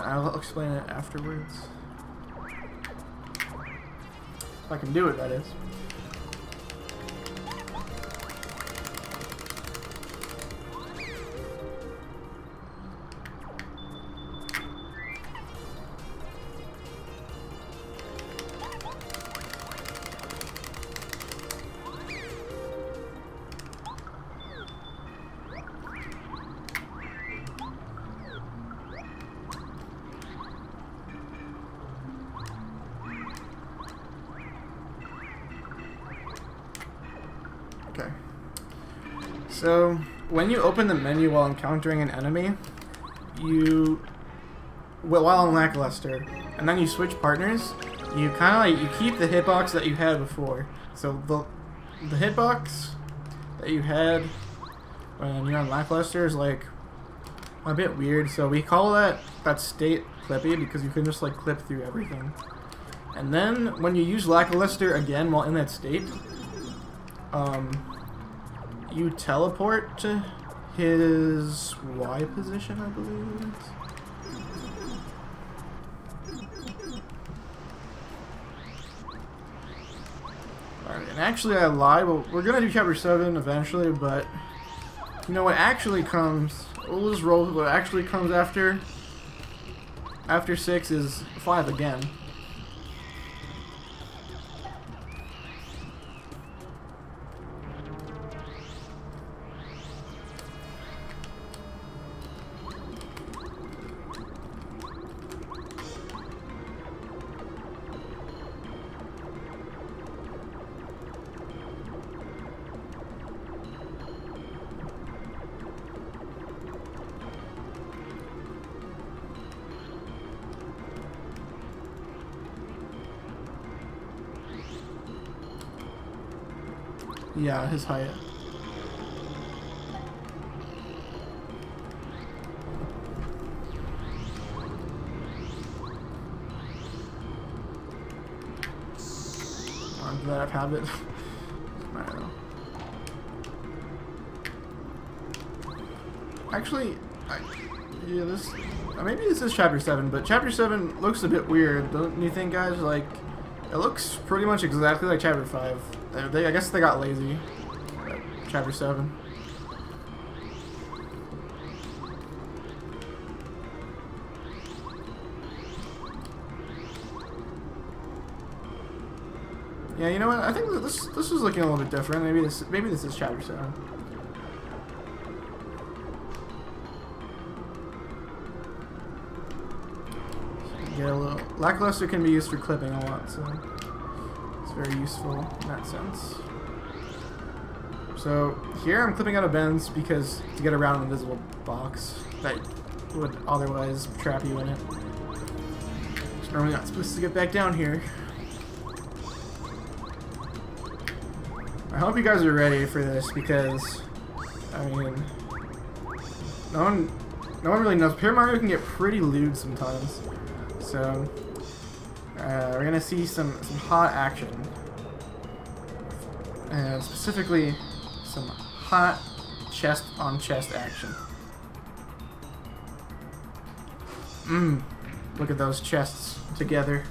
I'll explain it afterwards. If I can do it, that is. Okay. So, when you open the menu while encountering an enemy, while on Lackluster, and then you switch partners, you kind of like, you keep the hitbox that you had before. So the hitbox that you had when you're on Lackluster is like a bit weird. So we call that state clippy because you can just like clip through everything. And then when you use Lackluster again while in that state, you teleport to his Y position, I believe it is. Alright, and actually I lied, we're gonna do chapter 7 eventually, but you know what actually comes, we'll just roll what actually comes after 6 is 5 again. Yeah, his height. I'm glad I've had it. I don't know. Actually, yeah, maybe this is chapter 7, but chapter 7 looks a bit weird, don't you think, guys? Like, it looks pretty much exactly like chapter 5. I guess they got lazy at chapter 7. Yeah, you know what? I think this is looking a little bit different. Maybe this is chapter 7. Get a little Lackluster can be used for clipping a lot, so it's very useful in that sense. So here I'm clipping out of bends because to get around an invisible box that would otherwise trap you in it. So normally not supposed to get back down here. I hope you guys are ready for this because I mean no one really knows. Paper Mario can get pretty lewd sometimes. So, we're gonna see some hot action, and specifically some hot chest on chest action. Look at those chests together.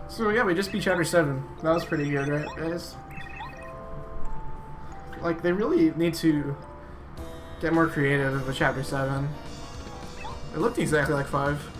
So yeah, we just beat Chapter 7. That was pretty good, right, guys? Like, they really need to get more creative with Chapter 7. It looked exactly like 5.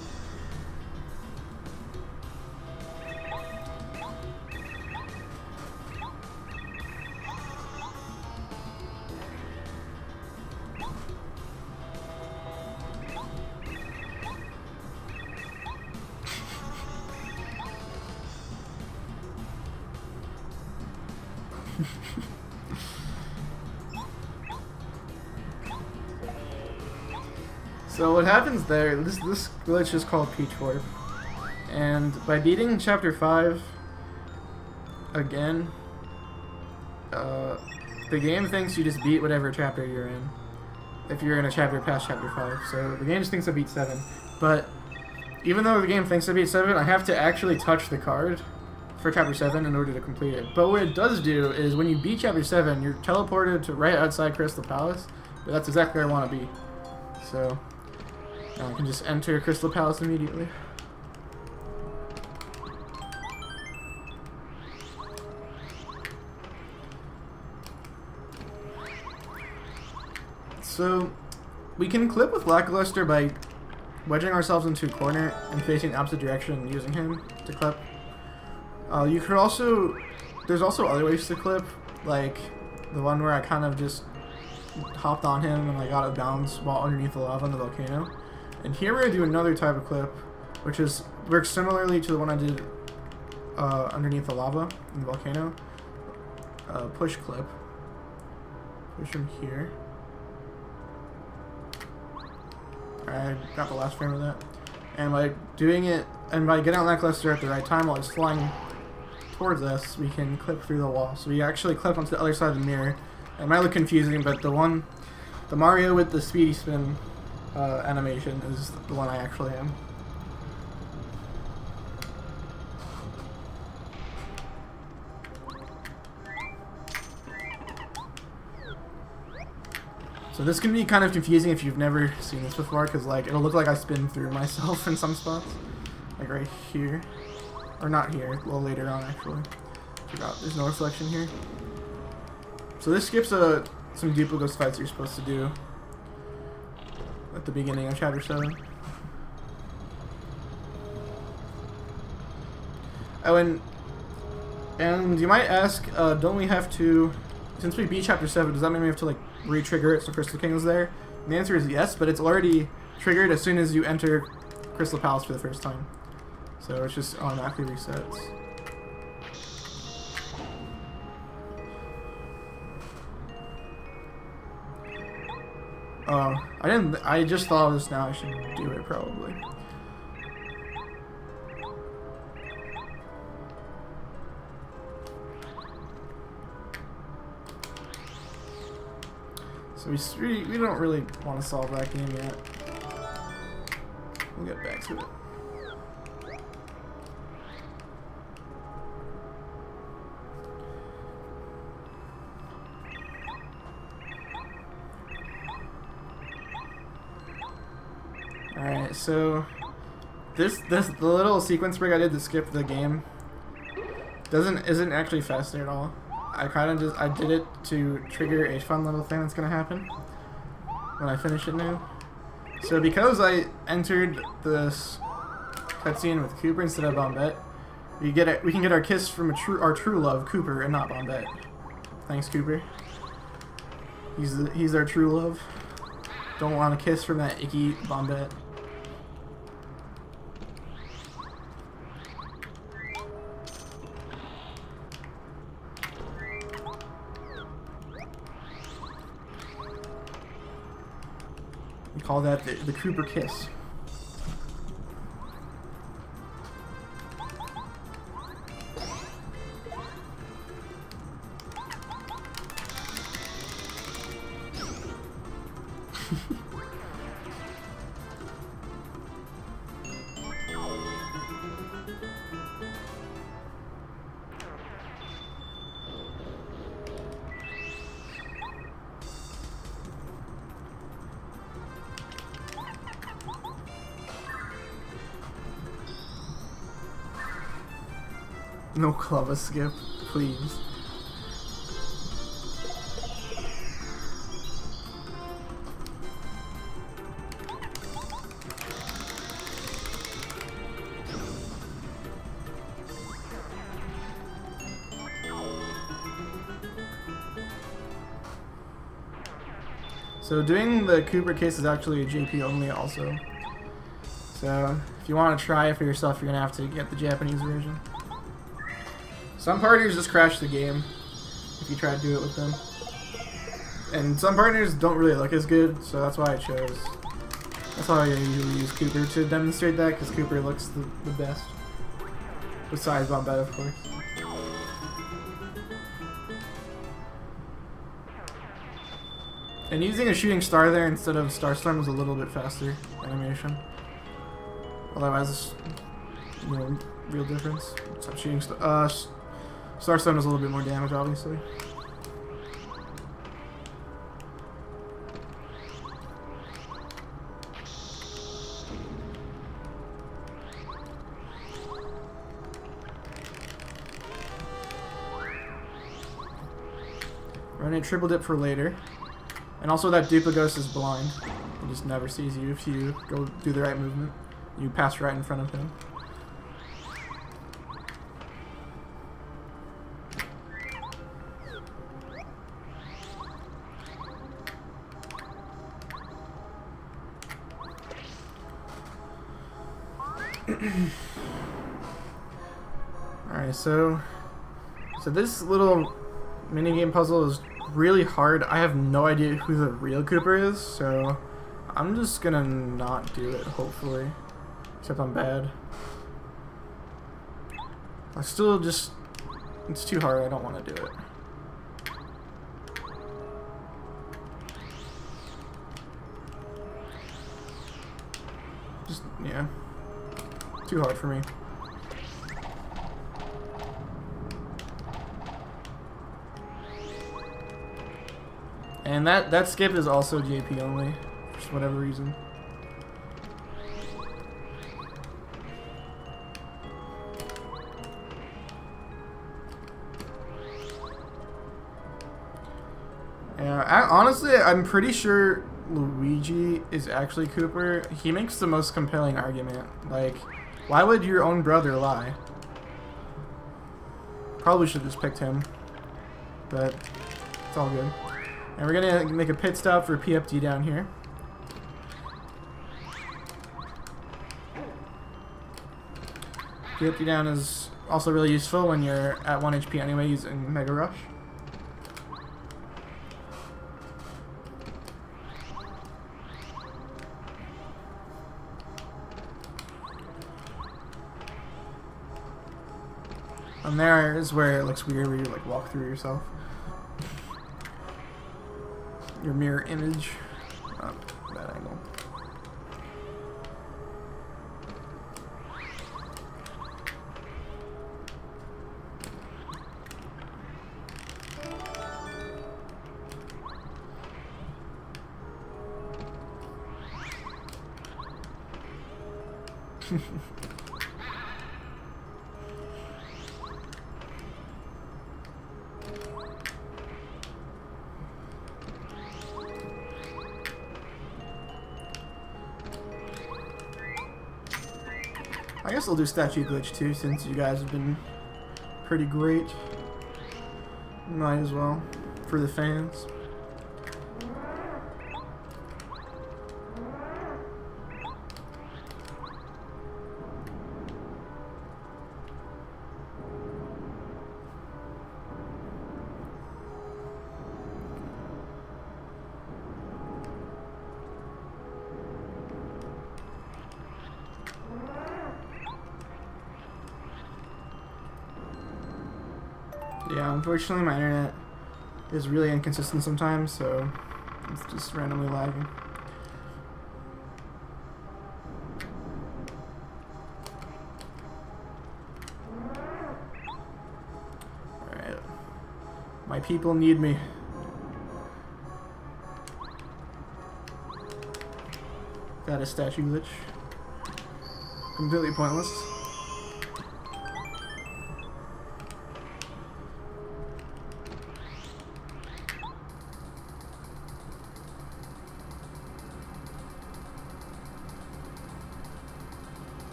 So what happens there, this glitch is called Peach Warp, and by beating Chapter 5 again, the game thinks you just beat whatever chapter you're in, if you're in a chapter past Chapter 5, so the game just thinks I beat 7, but even though the game thinks I beat 7, I have to actually touch the card for Chapter 7 in order to complete it. But what it does do is when you beat Chapter 7, you're teleported to right outside Crystal Palace, but that's exactly where I want to be, so now I can just enter Crystal Palace immediately. So we can clip with Lackluster by wedging ourselves into a corner and facing the opposite direction and using him to clip. You could also, there's also other ways to clip, like the one where I kind of just hopped on him and I got out of bounds while underneath the lava in the volcano. And here we're going to do another type of clip, which works similarly to the one I did underneath the lava in the volcano. Push clip. Push him here. Alright, I got the last frame of that. And by doing it, and by getting on that cluster at the right time while it's flying towards us, we can clip through the wall. So we actually clip onto the other side of the mirror. It might look confusing, but the Mario with the speedy spin animation is the one I actually am. So this can be kind of confusing if you've never seen this before, because like it'll look like I spin through myself in some spots, like right here, or not here, a little later on actually. Forgot there's no reflection here. So this skips some duplicate fights you're supposed to do at the beginning of Chapter 7. Oh, and you might ask, don't we have to, since we beat Chapter 7, does that mean we have to like re-trigger it so Crystal King is there? And the answer is yes, but it's already triggered as soon as you enter Crystal Palace for the first time. So it's just automatically resets. Oh, I just thought of this now, I should do it probably. So we don't really want to solve that game yet. We'll get back to it. Alright, so the little sequence break I did to skip the game isn't actually faster at all. I did it to trigger a fun little thing that's gonna happen when I finish it now. So because I entered this cutscene with Cooper instead of Bombette, we can get our kiss from our true love, Cooper, and not Bombette. Thanks, Cooper. He's our true love. Don't want a kiss from that icky Bombette. We call that the Cooper kiss. No Clova skip, please. So doing the Cooper case is actually a JP only also. So if you want to try it for yourself, you're going to have to get the Japanese version. Some partners just crash the game if you try to do it with them. And some partners don't really look as good, so that's why I chose. That's why I usually use Cooper to demonstrate that, because Cooper looks the best. Besides Bombette, of course. And using a shooting star there instead of Starstorm was a little bit faster animation. Otherwise, you know, real difference. So shooting Starstorm does a little bit more damage, obviously. Run a triple dip for later. And also that Dupa Ghost is blind. He just never sees you if you go do the right movement. You pass right in front of him. Alright, so this little minigame puzzle is really hard. I have no idea who the real Cooper is, so I'm just gonna not do it, hopefully. Except I'm bad. I still just... it's too hard, I don't want to do it. Just, yeah. Too hard for me. And that skip is also JP only, for whatever reason. Yeah, honestly, I'm pretty sure Luigi is actually Cooper. He makes the most compelling argument. Like, why would your own brother lie? Probably should have just picked him, but it's all good. And we're gonna make a pit stop for PFD down here. PFD down is also really useful when you're at 1 HP anyway using Mega Rush. And there is where it looks weird, where you like walk through yourself. Your mirror image. Oh, bad angle. I guess I'll do statue glitch too, since you guys have been pretty great. Might as well, for the fans. Yeah, unfortunately my internet is really inconsistent sometimes, so it's just randomly lagging. Alright. My people need me. That is statue glitch. Completely pointless.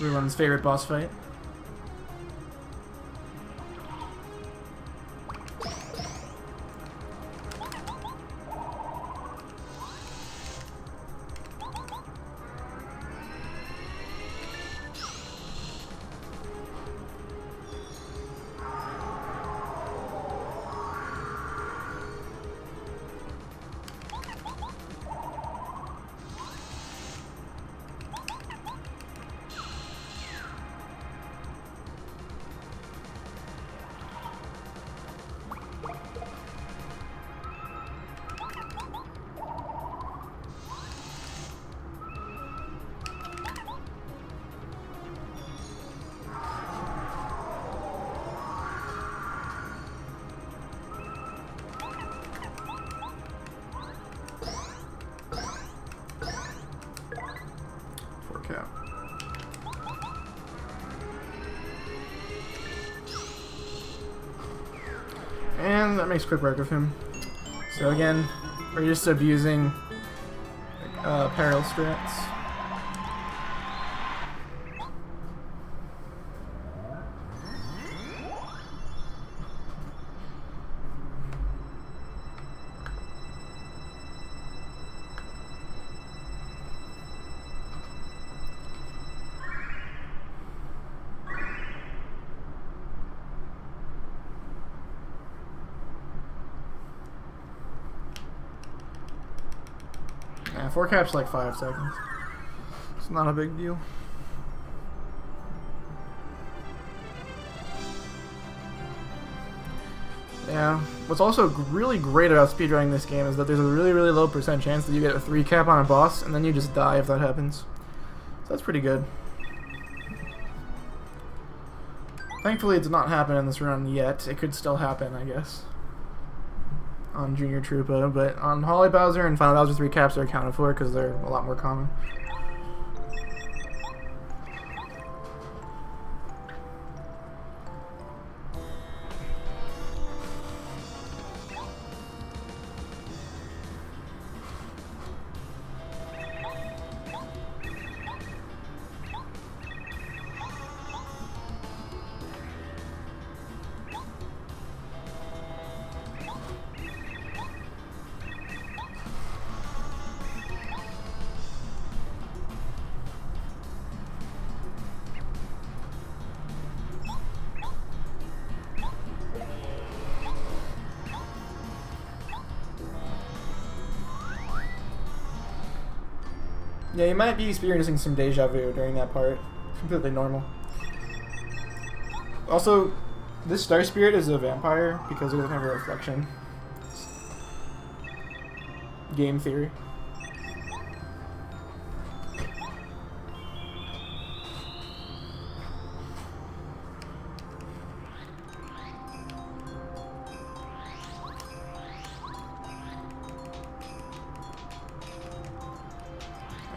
Everyone's favorite boss fight. And that makes quick work of him. So again, we're just abusing parallel strats. Yeah, 4 caps like 5 seconds. It's not a big deal. Yeah, what's also really great about speedrunning this game is that there's a really low % chance that you get a 3 cap on a boss and then you just die if that happens. So that's pretty good. Thankfully it did not happen in this run yet. It could still happen, I guess, on Junior Troopa, but on Holly Bowser and Final Bowser 3 caps are accounted for because they're a lot more common. Yeah, you might be experiencing some deja vu during that part. It's completely normal. Also, this Star Spirit is a vampire because it doesn't have a reflection. Game theory.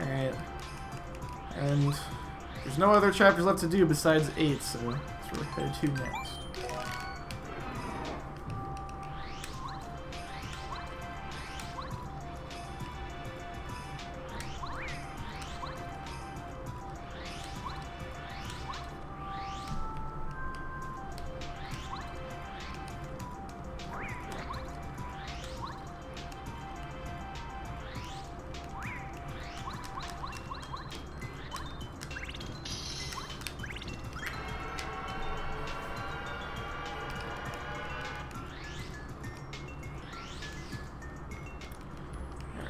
Alright. And there's no other chapters left to do besides 8, so that's what we're headed to next.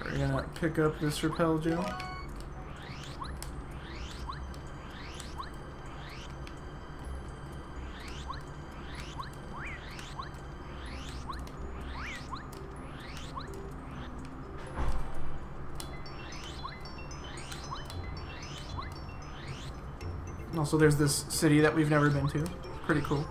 We're gonna pick up this repel gel. Also, there's this city that we've never been to. Pretty cool.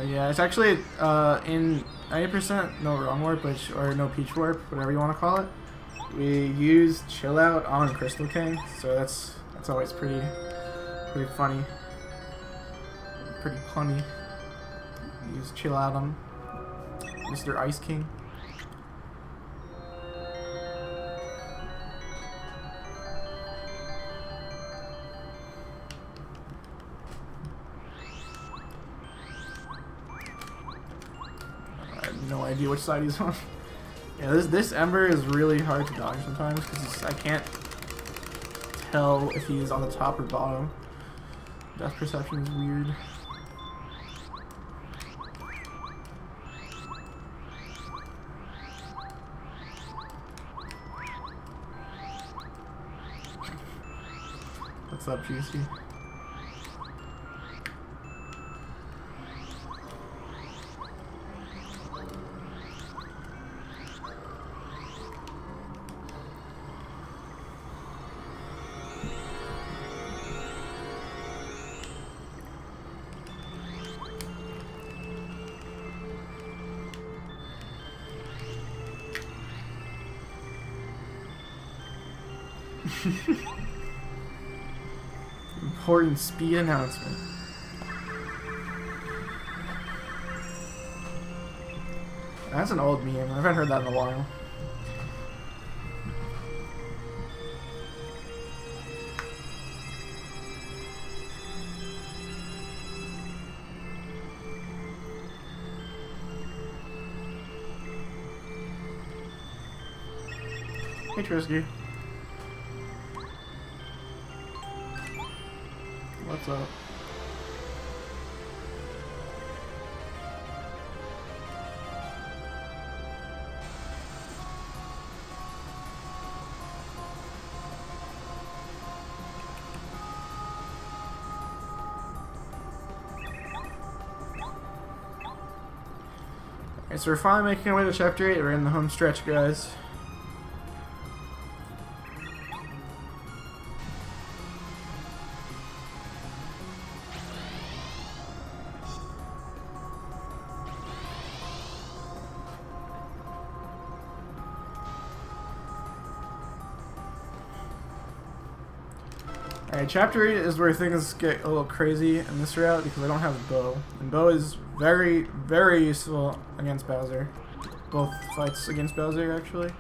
Yeah, it's actually in 90% no wrong warp, or no peach warp, whatever you want to call it. We use chill out on Crystal King, so that's always pretty funny, pretty punny. Use chill out on Mr. Ice King. No idea which side he's on. Yeah, this Ember is really hard to dodge sometimes because I can't tell if he's on the top or bottom. Depth perception is weird. What's up, Juicy? Important speed announcement. That's an old meme. I haven't heard that in a while. Hey, Trisky. What's up? Alright, so we're finally making our way to Chapter 8. We're in the home stretch, guys. Alright, Chapter 8 is where things get a little crazy in this route because I don't have a bow. And bow is very, very useful against Bowser. Both fights against Bowser, actually.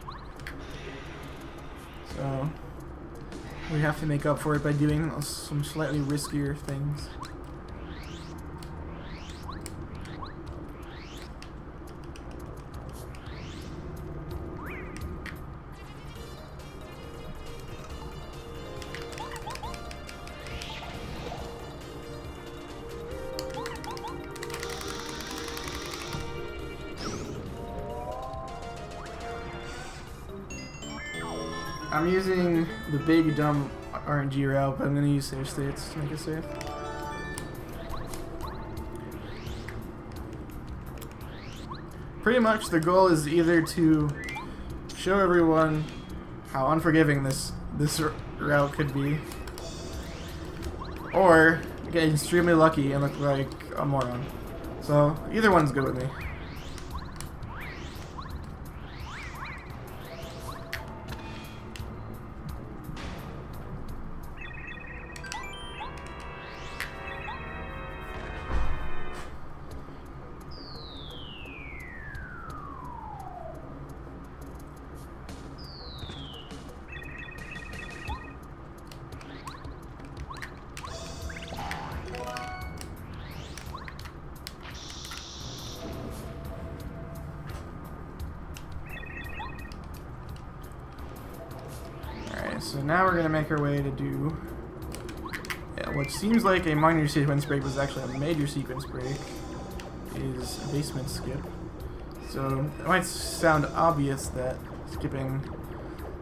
So, we have to make up for it by doing some slightly riskier things. I'm using the big dumb RNG route, but I'm gonna use save states to make it safe. Pretty much the goal is either to show everyone how unforgiving this route could be, or get extremely lucky and look like a moron. So either one's good with me. So now we're gonna make our way to do what seems like a minor sequence break, was actually a major sequence break, is a basement skip. So it might sound obvious that skipping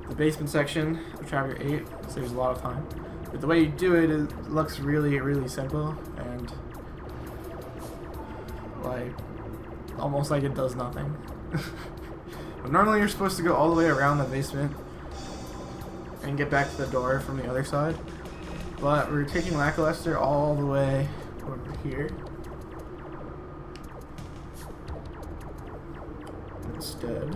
the basement section of Chapter 8 saves a lot of time, but the way you do it, it looks really, really simple, and like almost like it does nothing. But normally you're supposed to go all the way around the basement and get back to the door from the other side. But we're taking Lackluster all the way over here. Instead.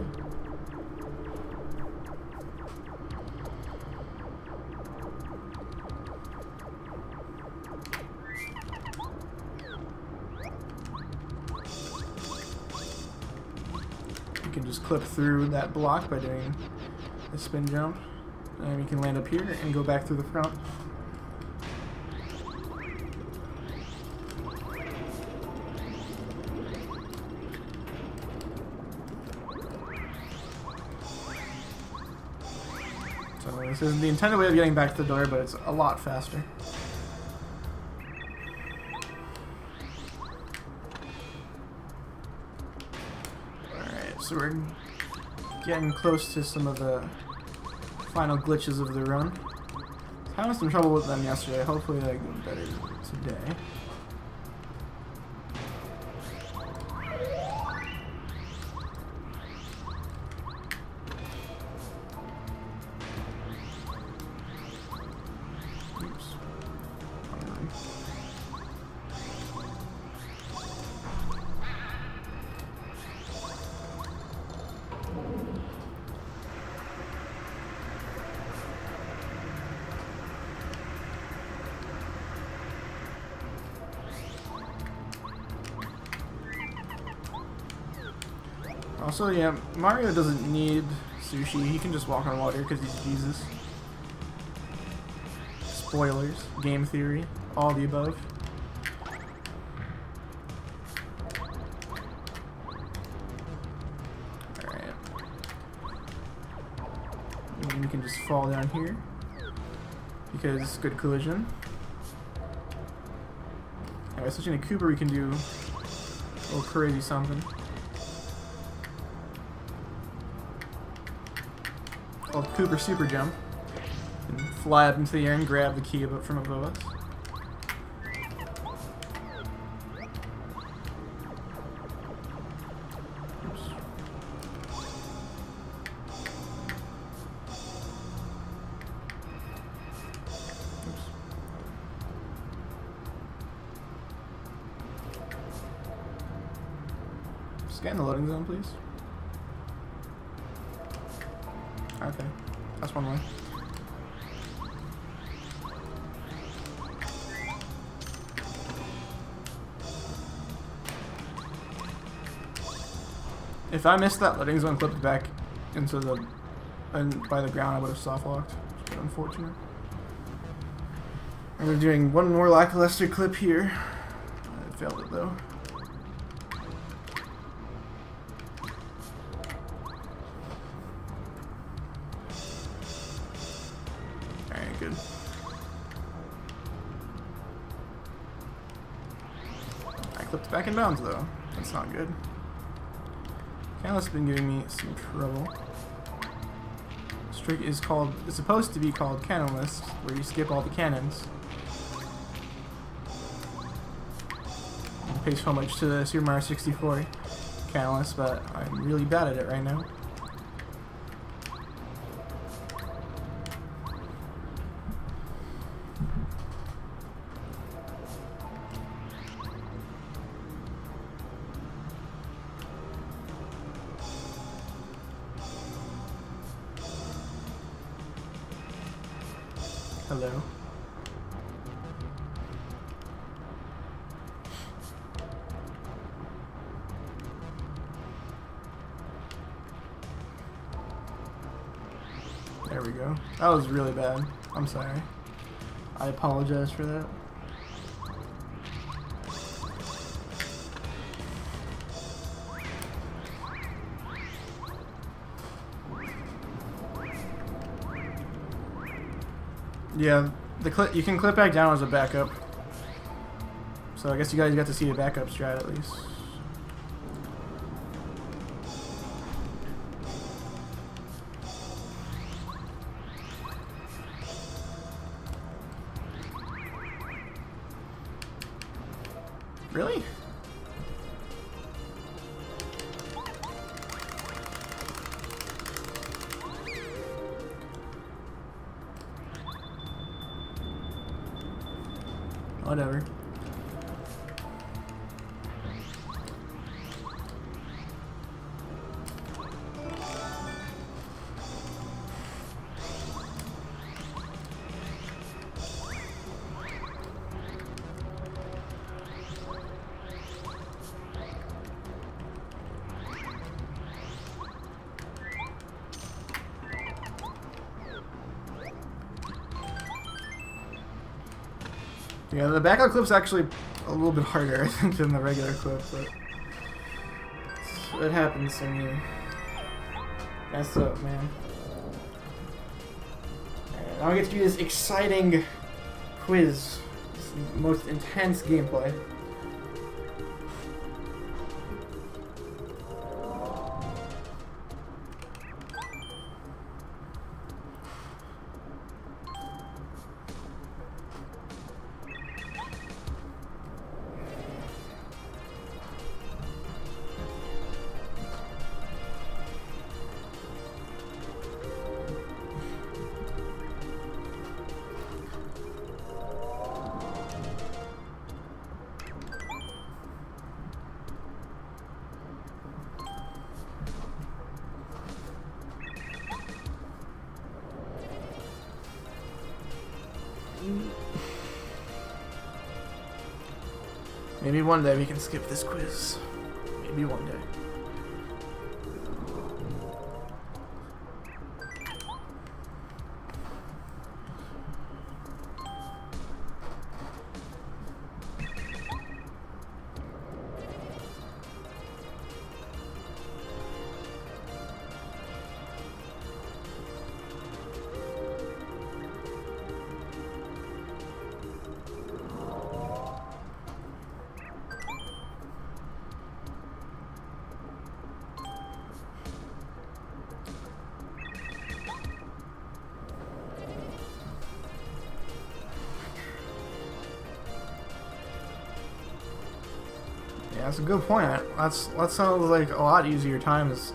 You can just clip through that block by doing a spin jump. And you can land up here and go back through the front. So this is the intended way of getting back to the door, but it's a lot faster. Alright, so we're getting close to some of the final glitches of the run. I had some trouble with them yesterday. Hopefully they go better today. Also, yeah, Mario doesn't need sushi. He can just walk on water because he's Jesus. Spoilers, game theory, all the above. Alright. And you can just fall down here because it's good collision. Alright, switching to Cooper, we can do a little crazy something. Called Cooper Super Jump. And fly up into the air and grab the key from above us. Oops. Oops. Scan the loading zone, please. Okay, that's one way. If I missed that loading zone clipped back into the by the ground, I would have soft locked. Which is unfortunate. And we're doing one more Lackluster clip here. I failed it though. Good. I clipped back in bounds though. That's not good. Catalyst's been giving me some trouble. This trick is called, it's supposed to be called Cannonless, where you skip all the cannons. It pays homage to the Super Mario 64 Cannonless, but I'm really bad at it right now. Hello. There we go. That was really bad. I'm sorry. I apologize for that. Yeah, you can clip back down as a backup. So I guess you guys got to see a backup strat at least. Really? Whatever. Yeah, the backup clip's actually a little bit harder, I think, than the regular clip, but it happens when you mess up, man. Alright, now we get to do this exciting quiz. This most intense gameplay. Maybe one day we can skip this quiz. Maybe one day. Yeah, that's a good point. That sounds like a lot easier times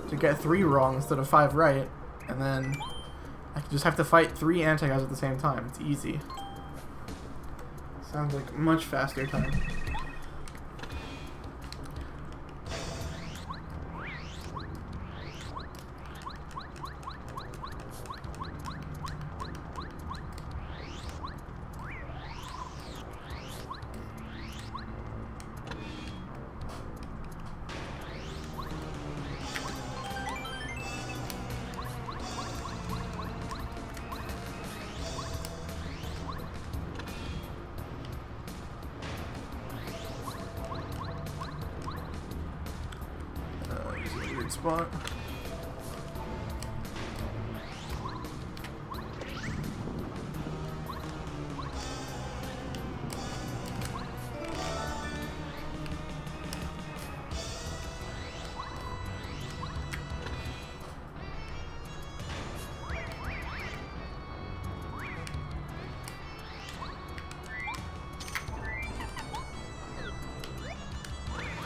to get 3 wrong instead of 5 right, and then I can just have to fight 3 anti-guys at the same time. It's easy. Sounds like much faster time. Spot.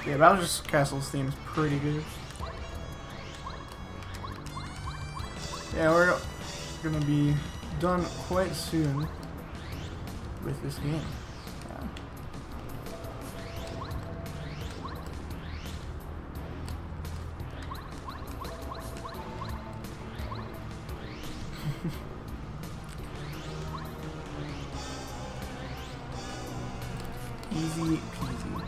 Yeah, Bowser's Castle's theme is pretty good. Yeah, we're gonna be done quite soon with this game. Yeah. Easy peasy.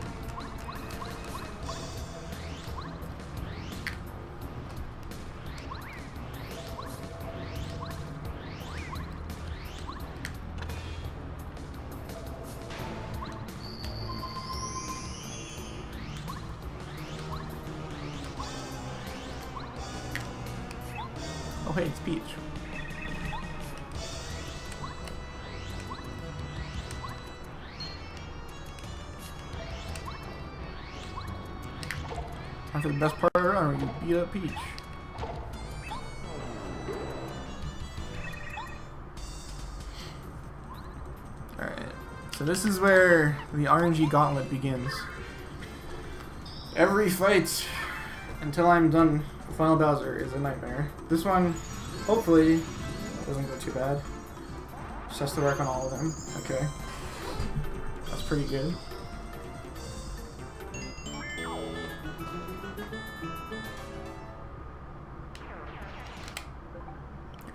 Oh hey, it's Peach. Time for the best part of the run where you beat up Peach. Alright, so this is where the RNG gauntlet begins. Every fight until I'm done with Final Bowser is a nightmare. This one, hopefully, doesn't go too bad. Just has to work on all of them. Okay. That's pretty good.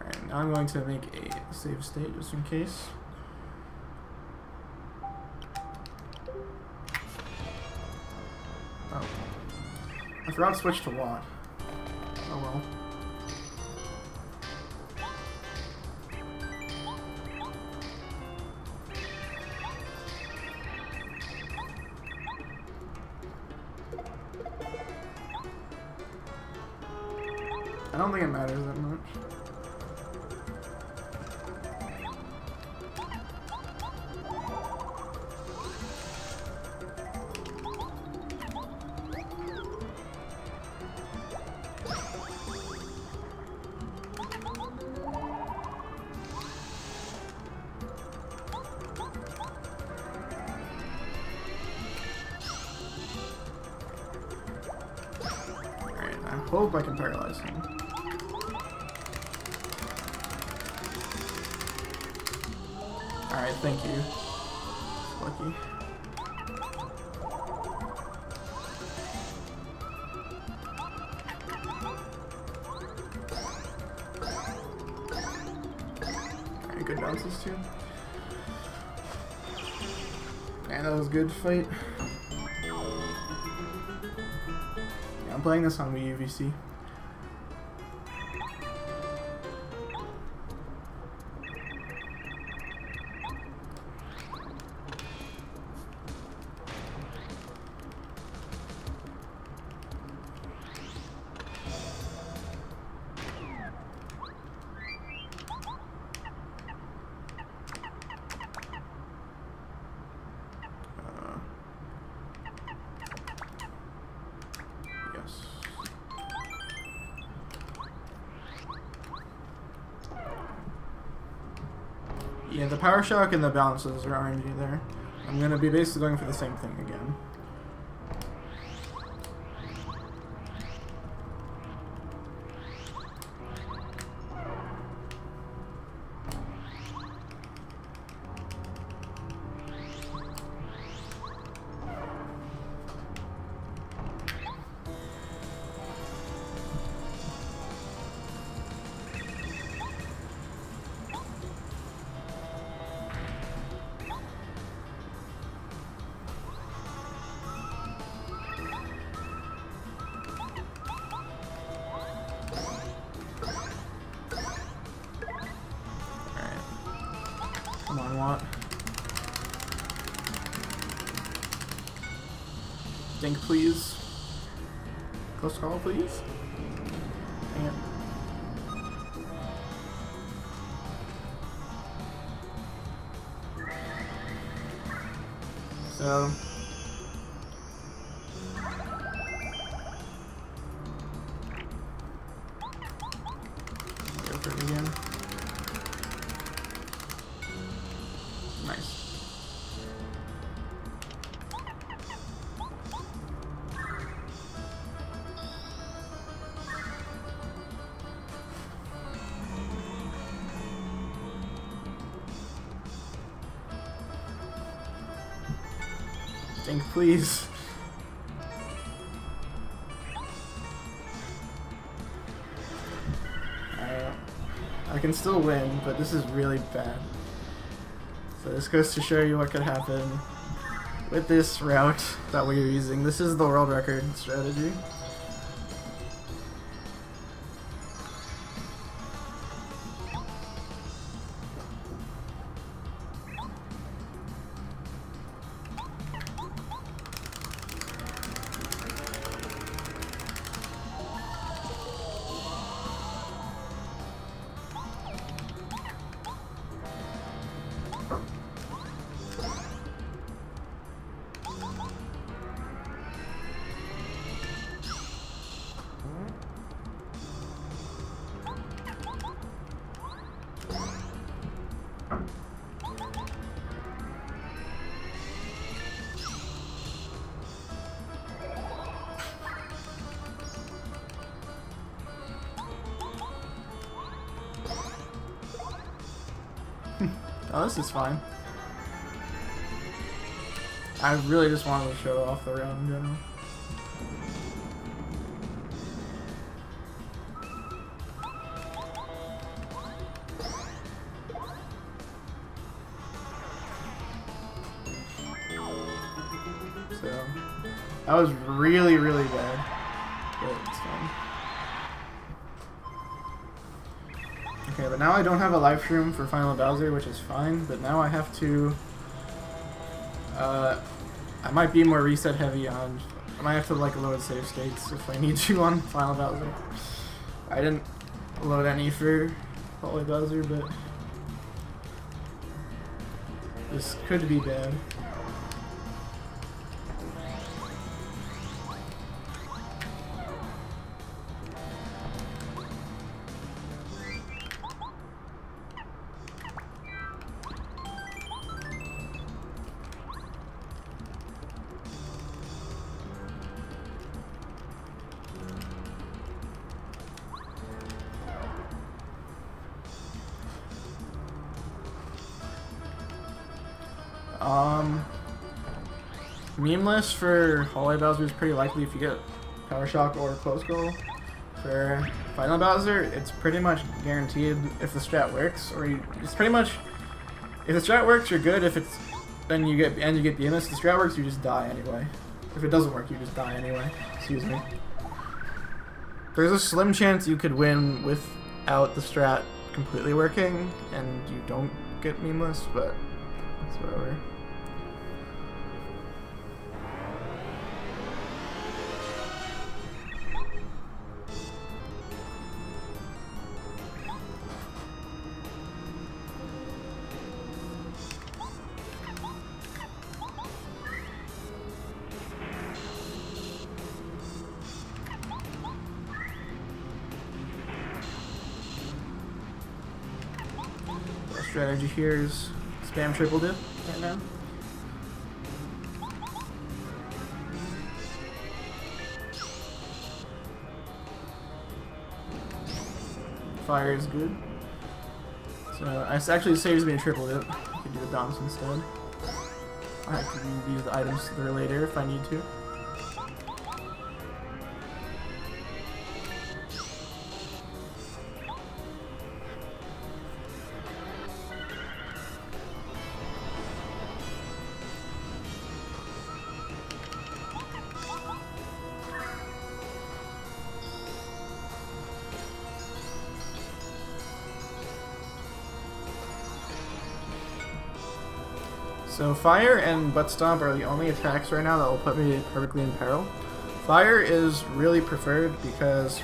Alright, now I'm going to make a save state just in case. Oh. I forgot to switch to watt. Oh well. I don't think it matters that much. Alright, I hope I can paralyze him. Alright, thank you. Lucky. Alright, good bounces too. Man, that was a good fight. Yeah, I'm playing this on Wii UVC. Yeah, the power shock and the bounces are RNG there. I'm gonna be basically going for the same thing again. Come on, Watt. Dink, please. Close call, please. Dang it. So... go for it again. Nice. Dink, please. I can still win, but this is really bad. So this goes to show you what could happen with this route that we are using. This is the world record strategy. Oh, this is fine. I really just wanted to show off the round in general. So, that was really, really bad. But it's fine. Okay, but now I don't have a life room for Final Bowser, which is fine, but now I have to... I might be more reset heavy on... I might have to like load save states if I need to on Final Bowser. I didn't load any for Holy Bowser, but... this could be bad. Memeless for Holy Bowser is pretty likely if you get Power Shock or Close Goal. For Final Bowser, it's pretty much guaranteed if the strat works, or it's pretty much if the strat works, you're good. If it's then you get Memeless. If the strat works, you just die anyway. If it doesn't work, you just die anyway. Excuse me. There's a slim chance you could win without the strat completely working, and you don't get Memeless, but it's whatever. Strategy here is spam triple dip right now. Fire is good. So it actually saves me a triple dip. I could do the bounce instead. I can use the items there later if I need to. So Fire and Butt Stomp are the only attacks right now that will put me perfectly in peril. Fire is really preferred because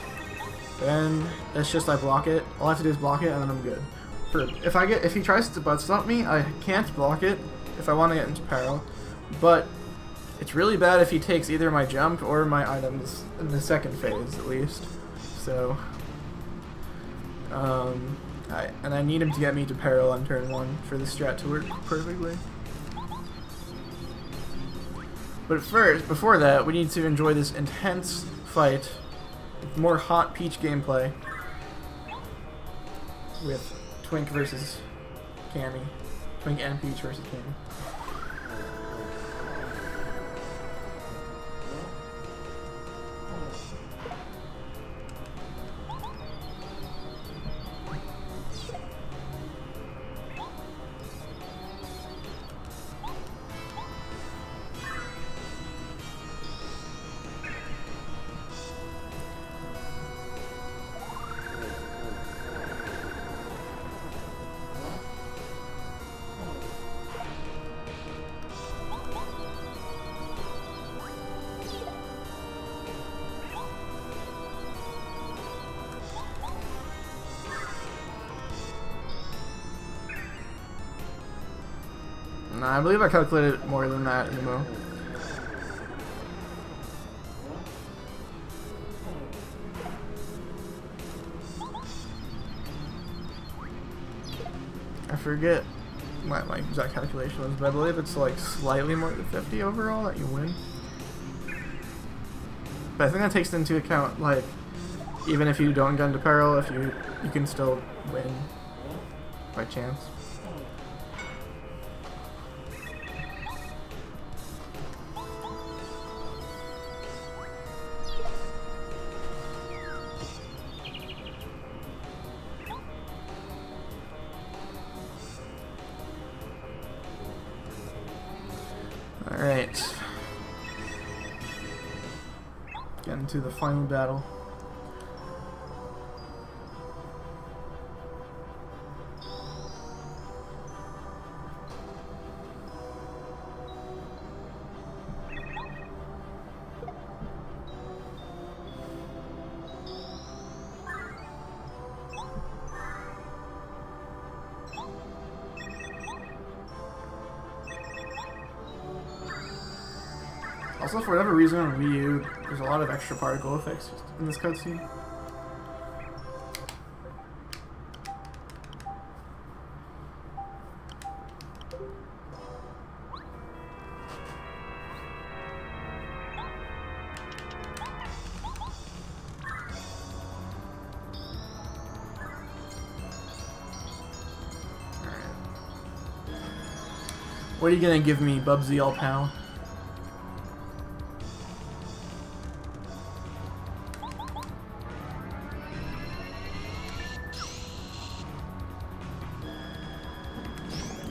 then it's just I block it. All I have to do is block it and then I'm good. If he tries to Butt Stomp me, I can't block it if I want to get into peril. But it's really bad if he takes either my jump or my items in the second phase at least. So I need him to get me to peril on turn 1 for the strat to work perfectly. But first, before that, we need to enjoy this intense fight with more hot Peach gameplay with Twink versus Cammy. Twink and Peach versus Cammy. Nah, I believe I calculated more than that in the mo. I forget what my exact calculation was, but I believe it's like slightly more than 50 overall that you win. But I think that takes into account, like, even if you don't get into peril, if you can still win by chance. get into the final battle. Also, for whatever reason on Wii U, there's a lot of extra particle effects in this cutscene. What are you gonna give me, Bubsy All Pal?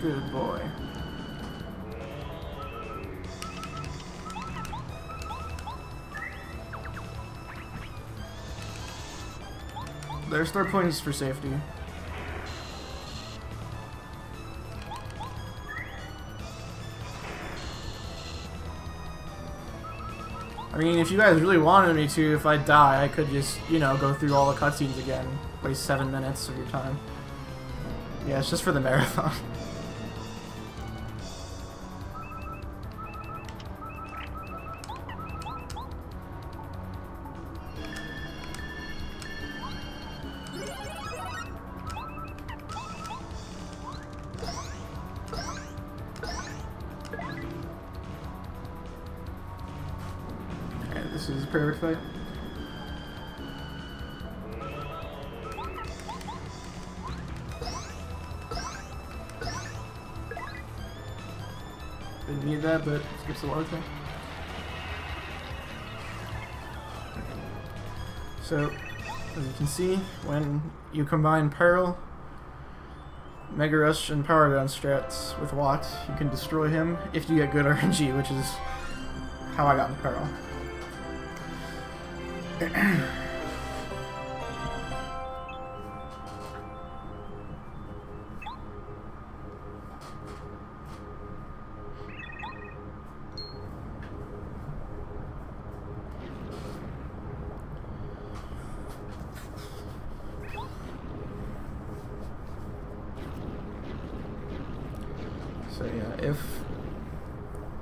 Good boy. There's 3 points for safety. I mean, if you guys really wanted me to, if I die, I could just, you know, go through all the cutscenes again. Waste 7 minutes of your time. Yeah, it's just for the marathon. This is a perfect fight. Didn't need that, but skips the water thing. So, as you can see, when you combine Pearl, Mega Rush, and Power Gun strats with Watt, you can destroy him if you get good RNG, which is how I got in Pearl. So yeah,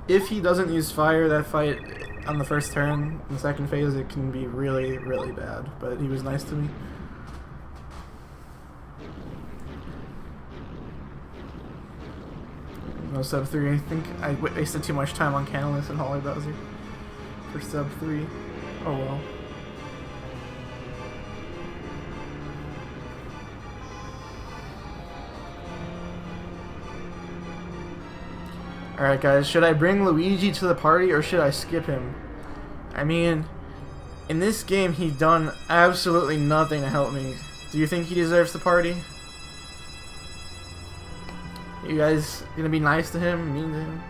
if he doesn't use fire, that fight on the first turn, in the second phase, it can be really, really bad. But he was nice to me. No sub 3. I think I wasted too much time on Canalus and Holly Bowser for sub 3. Oh well. Alright guys, should I bring Luigi to the party or should I skip him? I mean, in this game he's done absolutely nothing to help me. Do you think he deserves the party? You guys gonna be nice to him, mean to him?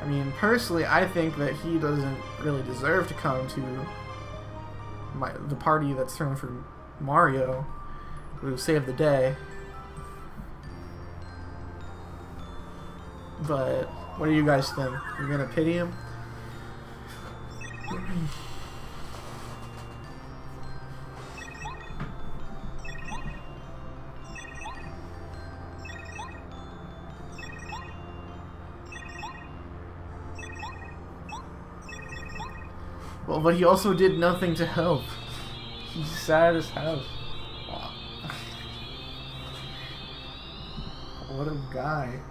I mean, personally, I think that he doesn't really deserve to come to the party that's thrown for Mario, who saved the day. But what do you guys think? You're gonna pity him? Well, but he also did nothing to help. He's sad as hell. Wow. What a guy.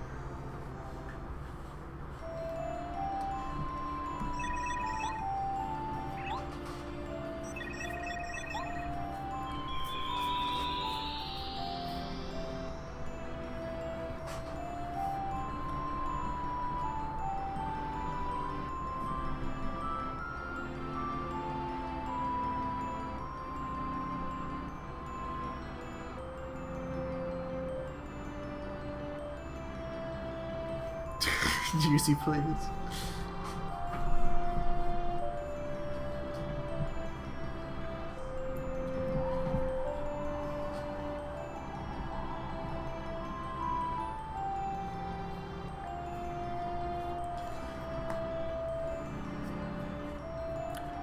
Juicy, please.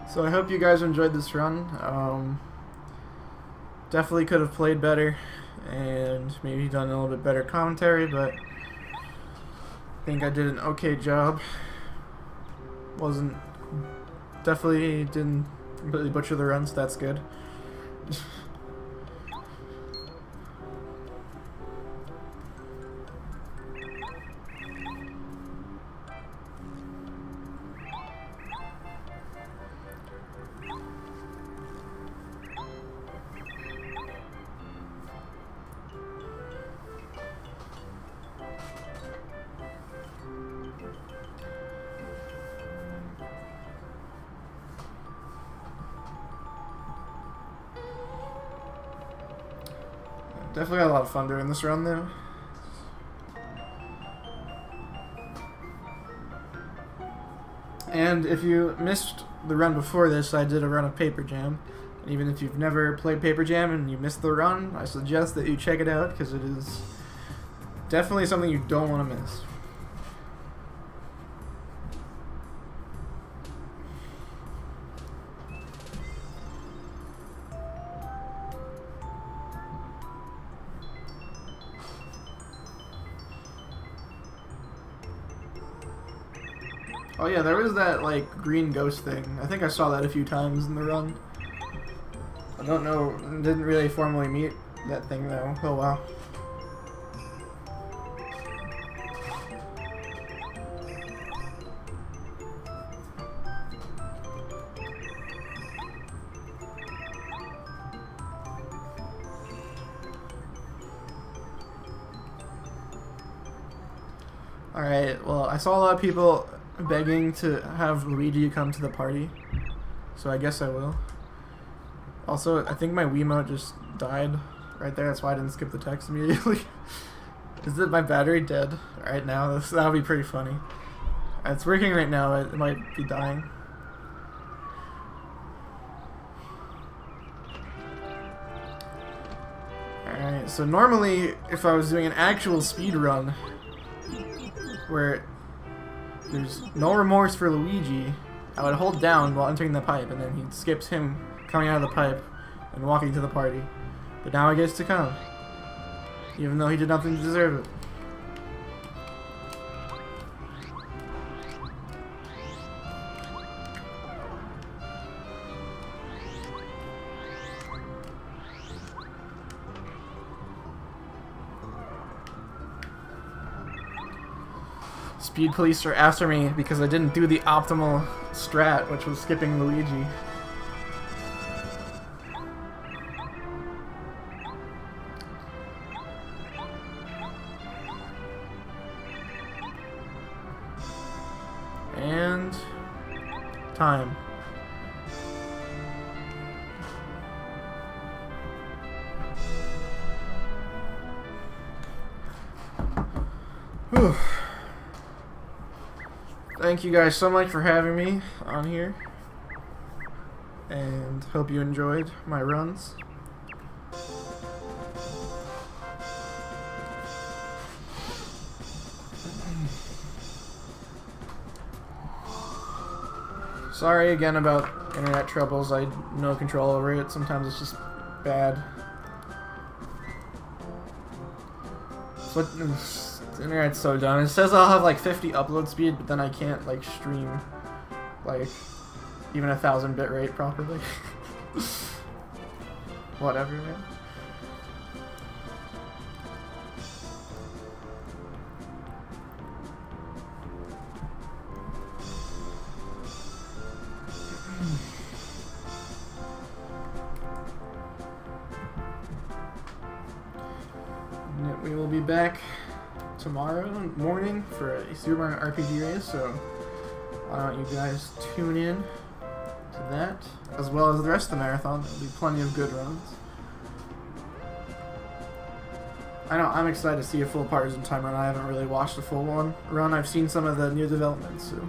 So I hope you guys enjoyed this run. Definitely could have played better and maybe done a little bit better commentary, but I think I did an okay job. Definitely didn't completely butcher the runs, that's good. Definitely had a lot of fun doing this run though. And if you missed the run before this, I did a run of Paper Jam. And even if you've never played Paper Jam and you missed the run, I suggest that you check it out because it is definitely something you don't want to miss. Oh yeah, there was that, like, green ghost thing. I think I saw that a few times in the run. I don't know, didn't really formally meet that thing though. Oh wow. Alright, well, I saw a lot of people begging to have Luigi come to the party, so I guess I will. Also, I think my Wiimote just died right there, that's why I didn't skip the text immediately. Is my battery dead right now? That'll be pretty funny. It's working right now, it might be dying. Alright, so normally, if I was doing an actual speed run, where there's no remorse for Luigi, I would hold down while entering the pipe, and then he skips him coming out of the pipe and walking to the party. But now he gets to come, even though he did nothing to deserve it. Speed police are after me because I didn't do the optimal strat, which was skipping Luigi. And time. Whew. Thank you guys so much for having me on here, and hope you enjoyed my runs. Sorry again about internet troubles, I have no control over it, sometimes it's just bad. But the internet's so dumb. It says I'll have like 50 upload speed, but then I can't like stream like even 1000 bit rate properly. Whatever, man. We will be back tomorrow morning for a Super Mario RPG race, so why don't you guys tune in to that, as well as the rest of the marathon. There'll be plenty of good runs. I know, I'm excited to see a full Partisan Time run. I haven't really watched the full one run. I've seen some of the new developments, so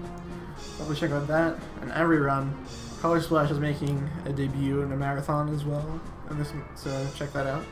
probably check out that. And every run, Color Splash is making a debut in a marathon as well, and this, so check that out.